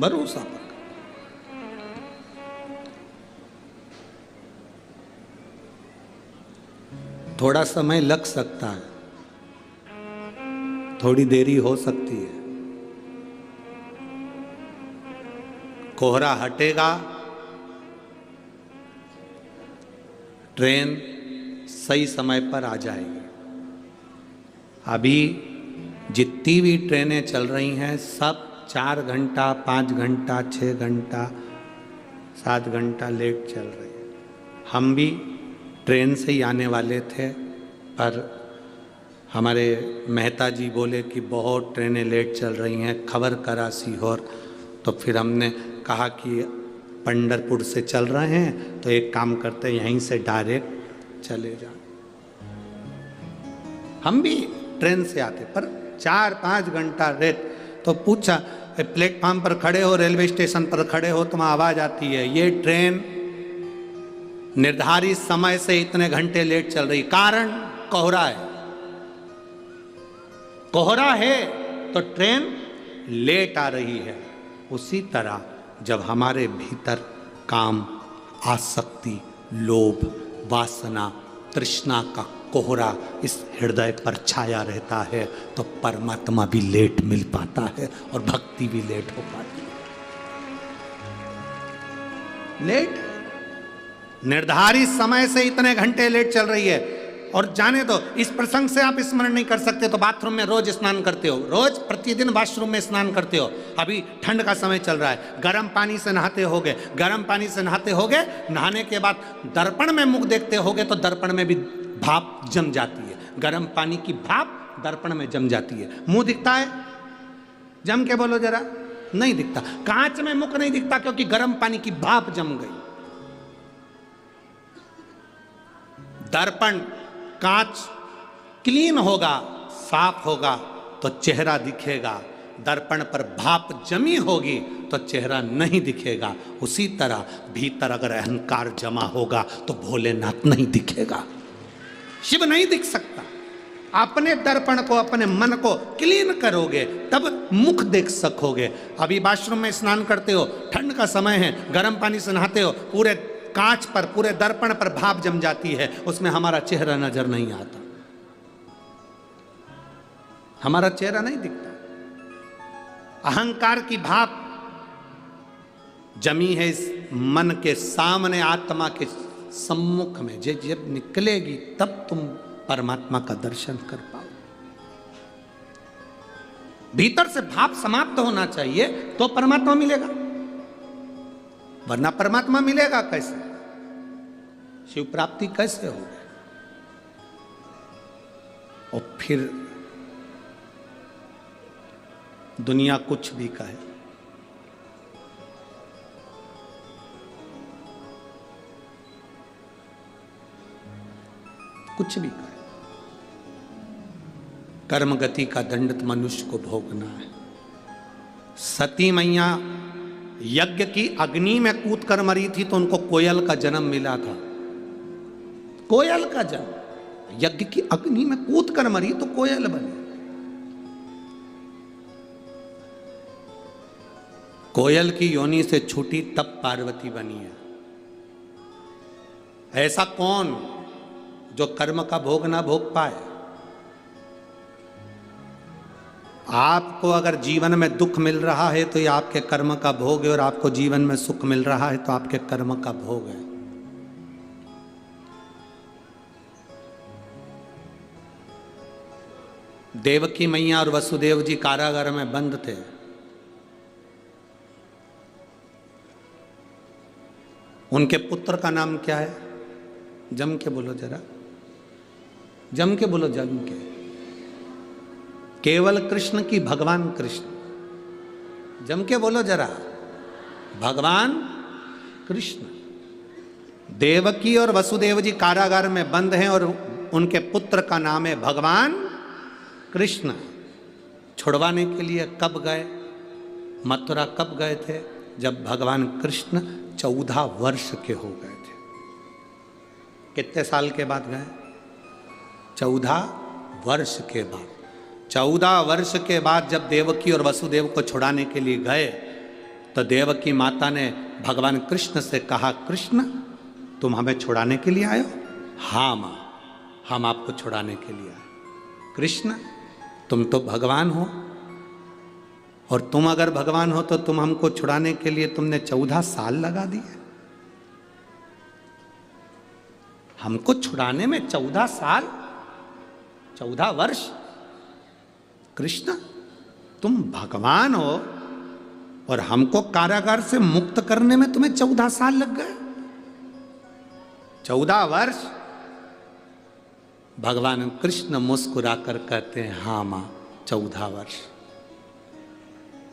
भरोसा पक्का। थोड़ा समय लग सकता है, थोड़ी देरी हो सकती है, कोहरा हटेगा, ट्रेन सही समय पर आ जाएगी। अभी जितनी भी ट्रेनें चल रही हैं सब 4 घंटा, 5 घंटा, 6 घंटा, 7 घंटा लेट चल रही है। हम भी ट्रेन से ही आने वाले थे, पर हमारे मेहता जी बोले कि बहुत ट्रेनें लेट चल रही हैं, खबर करा सीहोर। तो फिर हमने कहा कि पंढरपुर से चल रहे हैं तो एक काम करते यहीं से डायरेक्ट चले जाए। हम भी ट्रेन से आते, पर 4-5 घंटा लेट। तो पूछा, प्लेटफार्म पर खड़े हो, रेलवे स्टेशन पर खड़े हो, तुम्हें आवाज़ आती है ये ट्रेन निर्धारित समय से इतने घंटे लेट चल रही। कारण कोहरा है, कोहरा है तो ट्रेन लेट आ रही है। उसी तरह जब हमारे भीतर काम, आसक्ति, लोभ, वासना, तृष्णा का कोहरा इस हृदय पर छाया रहता है तो परमात्मा भी लेट मिल पाता है और भक्ति भी लेट हो पाती है। लेट, निर्धारित समय से इतने घंटे लेट चल रही है। और जाने दो, इस प्रसंग से आप स्मरण नहीं कर सकते तो बाथरूम में रोज स्नान करते हो, रोज प्रतिदिन वॉशरूम में स्नान करते हो। अभी ठंड का समय चल रहा है, गर्म पानी से नहाते होगे, गर्म पानी से नहाते होगे, नहाने के बाद दर्पण में मुख देखते होगे तो दर्पण में भी भाप जम जाती है। गर्म पानी की भाप दर्पण में जम जाती है। मुंह दिखता है? जम के बोलो जरा। नहीं दिखता। कांच में मुख नहीं दिखता क्योंकि गर्म पानी की भाप जम गई। दर्पण, कांच क्लीन होगा, साफ होगा तो चेहरा दिखेगा। दर्पण पर भाप जमी होगी तो चेहरा नहीं दिखेगा। उसी तरह भीतर अगर अहंकार जमा होगा तो भोलेनाथ नहीं दिखेगा, शिव नहीं दिख सकता। अपने दर्पण को, अपने मन को क्लीन करोगे तब मुख देख सकोगे। अभी वॉशरूम में स्नान करते हो, ठंड का समय है, गर्म पानी से नहाते हो, पूरे कांच पर, पूरे दर्पण पर भाप जम जाती है, उसमें हमारा चेहरा नजर नहीं आता, हमारा चेहरा नहीं दिखता। अहंकार की भाप जमी है इस मन के सामने, आत्मा के सम्मुख में। जब निकलेगी तब तुम परमात्मा का दर्शन कर पाओ। भीतर से भाव समाप्त होना चाहिए तो परमात्मा मिलेगा, वरना परमात्मा मिलेगा कैसे? शिव प्राप्ति कैसे होगी? और फिर दुनिया कुछ भी कहे, कुछ भी कहे, कर्म गति का दंड मनुष्य को भोगना है। सती मैया यज्ञ की अग्नि में कूद कर मरी थी तो उनको कोयल का जन्म मिला था। कोयल का जन्म, यज्ञ की अग्नि में कूद कर मरी तो कोयल बनी। कोयल की योनि से छूटी तब पार्वती बनी है। ऐसा कौन जो कर्म का भोग ना भोग पाए? आपको अगर जीवन में दुख मिल रहा है तो ये आपके कर्म का भोग है, और आपको जीवन में सुख मिल रहा है तो आपके कर्म का भोग है। देवकी मैया और वसुदेव जी कारागार में बंद थे। उनके पुत्र का नाम क्या है? जम के बोलो जरा, जम के बोलो, जम के। केवल कृष्ण की भगवान कृष्ण, जम के बोलो जरा, भगवान कृष्ण। देवकी और वसुदेव जी कारागार में बंद हैं और उनके पुत्र का नाम है भगवान कृष्ण। छुड़वाने के लिए कब गए? मथुरा कब गए थे? जब भगवान कृष्ण 14 वर्ष के हो गए थे। कितने साल के बाद गए? 14 वर्ष के बाद। 14 वर्ष के बाद जब देवकी और वसुदेव को छुड़ाने के लिए गए तो देवकी माता ने भगवान कृष्ण से कहा, कृष्ण तुम हमें छुड़ाने के लिए आए हो? हाँ माँ, हम आपको छुड़ाने के लिए आए। कृष्ण तुम तो भगवान हो, और तुम अगर भगवान हो तो तुम हमको छुड़ाने के लिए तुमने 14 साल लगा दिए। हमको छुड़ाने में 14 साल, 14 वर्ष। कृष्ण तुम भगवान हो और हमको कारागार से मुक्त करने में तुम्हें 14 साल लग गए। 14 वर्ष। भगवान कृष्ण मुस्कुराकर कहते हैं, हाँ मां 14 वर्ष।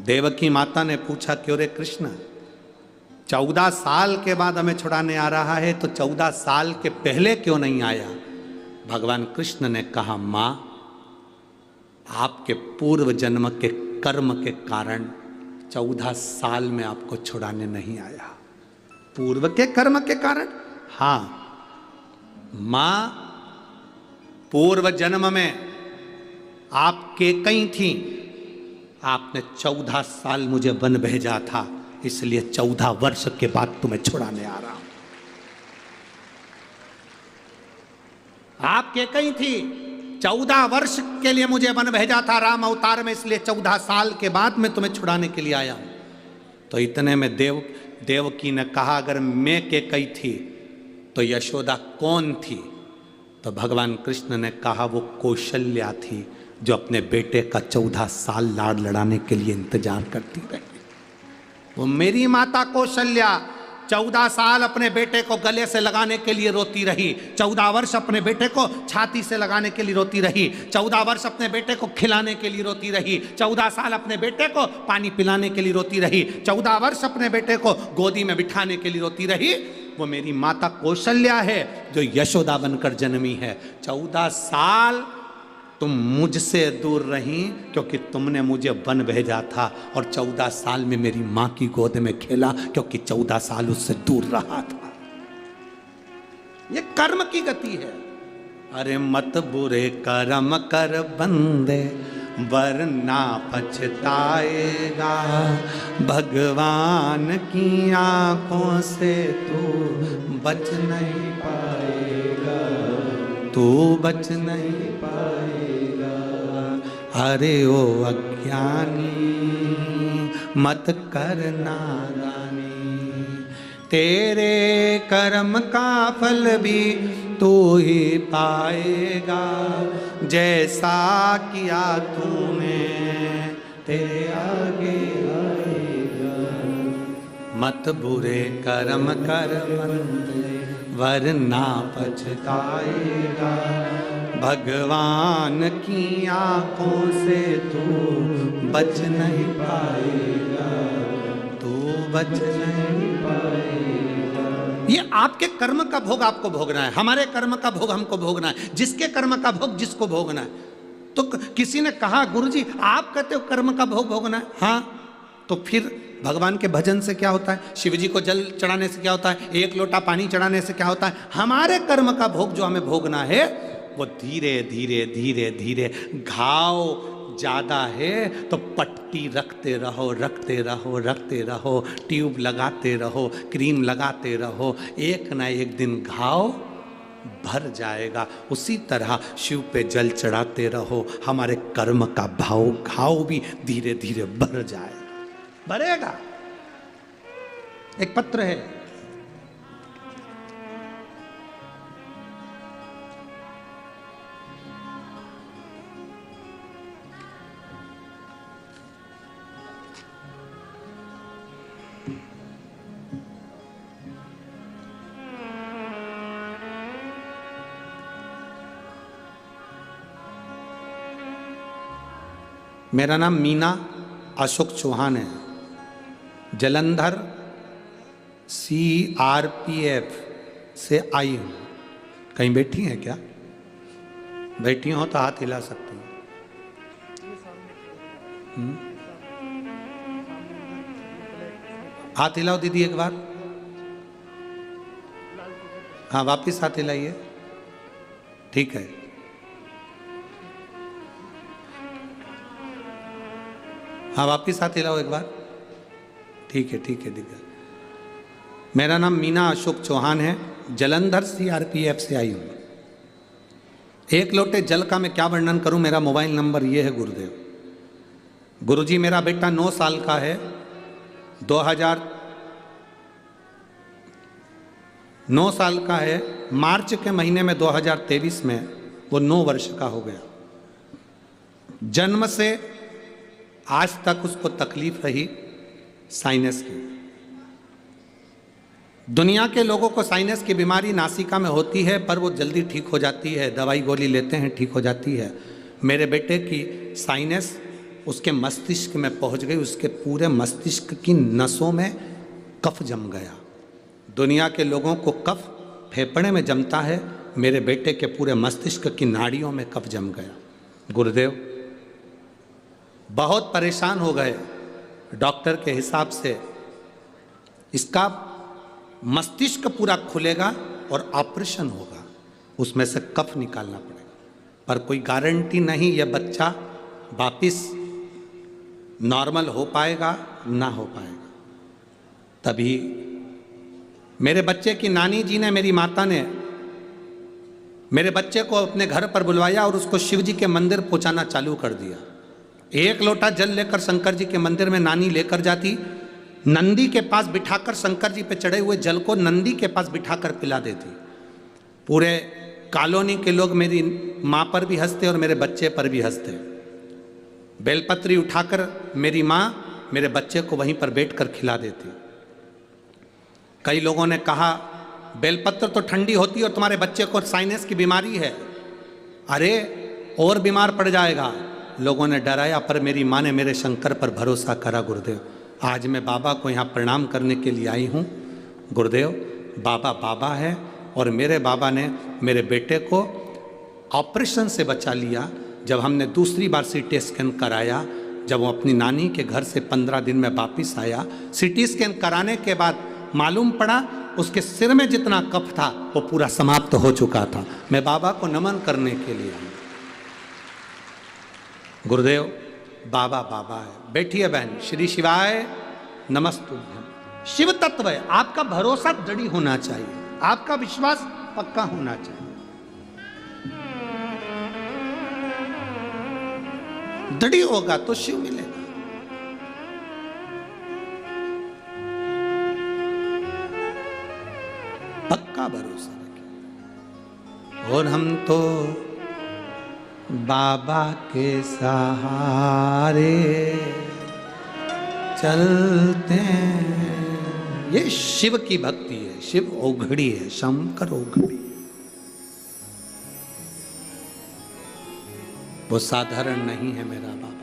देवकी माता ने पूछा, क्यों रे कृष्ण, 14 साल के बाद हमें छुड़ाने आ रहा है तो 14 साल के पहले क्यों नहीं आया? भगवान कृष्ण ने कहा, मां आपके पूर्व जन्म के कर्म के कारण 14 साल में आपको छुड़ाने नहीं आया। पूर्व के कर्म के कारण? हाँ मां, पूर्व जन्म में आप केकई थी, आपने 14 साल मुझे वन भेजा था, इसलिए 14 वर्ष के बाद तुम्हें छुड़ाने आ रहा हूं। आप केकई थी, 14 वर्ष के लिए मुझे वन भेजा था राम अवतार में, इसलिए 14 साल के बाद मैं तुम्हें छुड़ाने के लिए आया हूं। तो इतने में देवकी ने कहा, अगर मैं केकई थी तो यशोदा कौन थी? तो भगवान कृष्ण ने कहा, वो कौशल्या थी, जो अपने बेटे का 14 साल लाड़ लड़ाने के लिए इंतजार करती रही। वो मेरी माता कौशल्या 14 साल अपने बेटे को गले से लगाने के लिए रोती रही, 14 वर्ष अपने बेटे को छाती से लगाने के लिए रोती रही, 14 वर्ष अपने बेटे को खिलाने के लिए रोती रही, 14 साल अपने बेटे को पानी पिलाने के लिए रोती रही, 14 वर्ष अपने बेटे को गोदी में बिठाने के लिए रोती रही। वो मेरी माता कौशल्या है जो यशोदा बनकर जन्मी है। 14 साल तुम मुझसे दूर रही क्योंकि तुमने मुझे वन भेजा था, और 14 साल में मेरी मां की गोद में खेला क्योंकि 14 साल उससे दूर रहा था। ये कर्म की गति है। अरे मत बुरे कर्म कर बंदे, वरना पछताएगा, भगवान की आंखों से तू बच नहीं पाएगा, तू बच नहीं पाएगा। अरे ओ अज्ञानी मत कर नादानी, तेरे कर्म का फल भी तू ही पाएगा, जैसा किया तूने तेरे आगे आएगा। मत बुरे कर्म कर वरना पछताएगा, भगवान की आंखों से तू बच नहीं पाएगा, तू बच नहीं पाएगा। ये आपके कर्म का भोग आपको भोगना है, हमारे कर्म का भोग हमको भोगना है, जिसके कर्म का भोग जिसको भोगना है। तो किसी ने कहा गुरुजी आप कहते हो कर्म का भोग भोगना है, हाँ तो फिर भगवान के भजन से क्या होता है, शिव जी को जल चढ़ाने से क्या होता है, एक लोटा पानी चढ़ाने से क्या होता है। हमारे कर्म का भोग जो हमें भोगना है वो धीरे धीरे धीरे धीरे, घाव ज़्यादा है तो पट्टी रखते रहो रखते रहो रखते रहो, ट्यूब लगाते रहो, क्रीम लगाते रहो, एक ना एक दिन घाव भर जाएगा। उसी तरह शिव पे जल चढ़ाते रहो, हमारे कर्म का घाव भी धीरे धीरे भर जाएगा, भरेगा। एक पत्र है, मेरा नाम मीना अशोक चौहान है, जलंधर CRPF से आई हूँ। कहीं बैठी हैं क्या? बैठी हो तो हाथ हिला सकती हैं। हाथ हिलाओ दीदी एक बार। हाँ वापिस हाथ हिलाइए, ठीक है। हाँ वापिस हाथ हिलाओ एक बार, ठीक है ठीक है दिख गया। मेरा नाम मीना अशोक चौहान है, जलंधर CRPF से आई हूँ। एक लोटे जल का मैं क्या वर्णन करूं, मेरा मोबाइल नंबर ये है गुरुदेव। गुरुजी मेरा बेटा 9 साल का है, 9 साल का है, मार्च के महीने में 2023 में वो 9 वर्ष का हो गया। जन्म से आज तक उसको तकलीफ रही साइनस की। दुनिया के लोगों को साइनस की बीमारी नासिका में होती है पर वो जल्दी ठीक हो जाती है, दवाई गोली लेते हैं ठीक हो जाती है। मेरे बेटे की साइनस उसके मस्तिष्क में पहुंच गई, उसके पूरे मस्तिष्क की नसों में कफ जम गया। दुनिया के लोगों को कफ फेफड़े में जमता है, मेरे बेटे के पूरे मस्तिष्क की नाड़ियों में कफ जम गया। गुरुदेव बहुत परेशान हो गए। डॉक्टर के हिसाब से इसका मस्तिष्क पूरा खुलेगा और ऑपरेशन होगा, उसमें से कफ निकालना पड़ेगा, पर कोई गारंटी नहीं यह बच्चा वापिस नॉर्मल हो पाएगा ना हो पाएगा। तभी मेरे बच्चे की नानी जी ने, मेरी माता ने मेरे बच्चे को अपने घर पर बुलवाया और उसको शिव जी के मंदिर पहुंचाना चालू कर दिया। एक लोटा जल लेकर शंकर जी के मंदिर में नानी लेकर जाती, नंदी के पास बिठाकर शंकर जी पे चढ़े हुए जल को नंदी के पास बिठाकर पिला देती। पूरे कॉलोनी के लोग मेरी माँ पर भी हंसते और मेरे बच्चे पर भी हंसते। बेलपत्री उठाकर मेरी माँ मेरे बच्चे को वहीं पर बैठकर खिला देती। कई लोगों ने कहा बेलपत्र तो ठंडी होती है और तुम्हारे बच्चे को साइनस की बीमारी है, अरे और बीमार पड़ जाएगा। लोगों ने डराया पर मेरी माँ ने मेरे शंकर पर भरोसा करा। गुरुदेव आज मैं बाबा को यहाँ प्रणाम करने के लिए आई हूँ। गुरुदेव बाबा बाबा है और मेरे बाबा ने मेरे बेटे को ऑपरेशन से बचा लिया। जब हमने दूसरी बार CT स्कैन कराया, जब वो अपनी नानी के घर से 15 दिन में वापस आया, CT स्कैन कराने के बाद मालूम पड़ा उसके सिर में जितना कफ था वो पूरा समाप्त हो चुका था। मैं बाबा को नमन करने के लिए आया। गुरुदेव बाबा बाबा है। बैठिए बहन। श्री शिवाय नमस्तुभ्यम। शिव तत्व है, आपका भरोसा दृढ़ होना चाहिए, आपका विश्वास पक्का होना चाहिए। दृढ़ होगा तो शिव मिलेगा। पक्का भरोसा रखिए। और हम तो बाबा के सहारे चलते हैं। ये शिव की भक्ति है, शिव औघड़ी है, शंकर औघड़ी। वो साधारण नहीं है मेरा बाबा।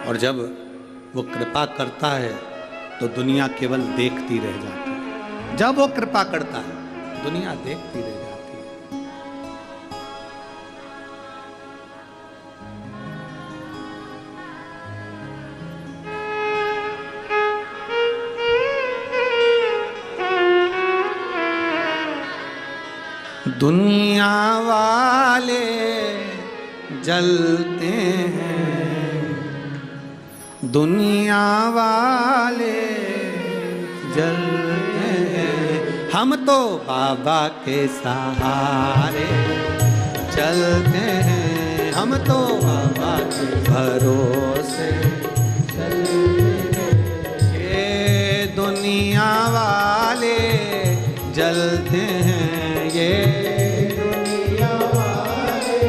और जब वो कृपा करता है तो दुनिया केवल देखती रह जाती है। जब वो कृपा करता है दुनिया देखती रह जाती है। दुनिया वाले जलते हैं, दुनिया वाले जलते हैं, हम तो बाबा के सहारे चलते हैं, हम तो बाबा के भरोसे चलते हैं। ये दुनिया वाले जलते हैं, ये दुनिया वाले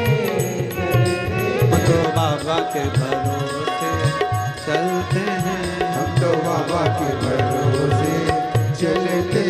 हम तो बाबा के भरोसे चलते हैं, हम तो बाबा के भरोसे चलते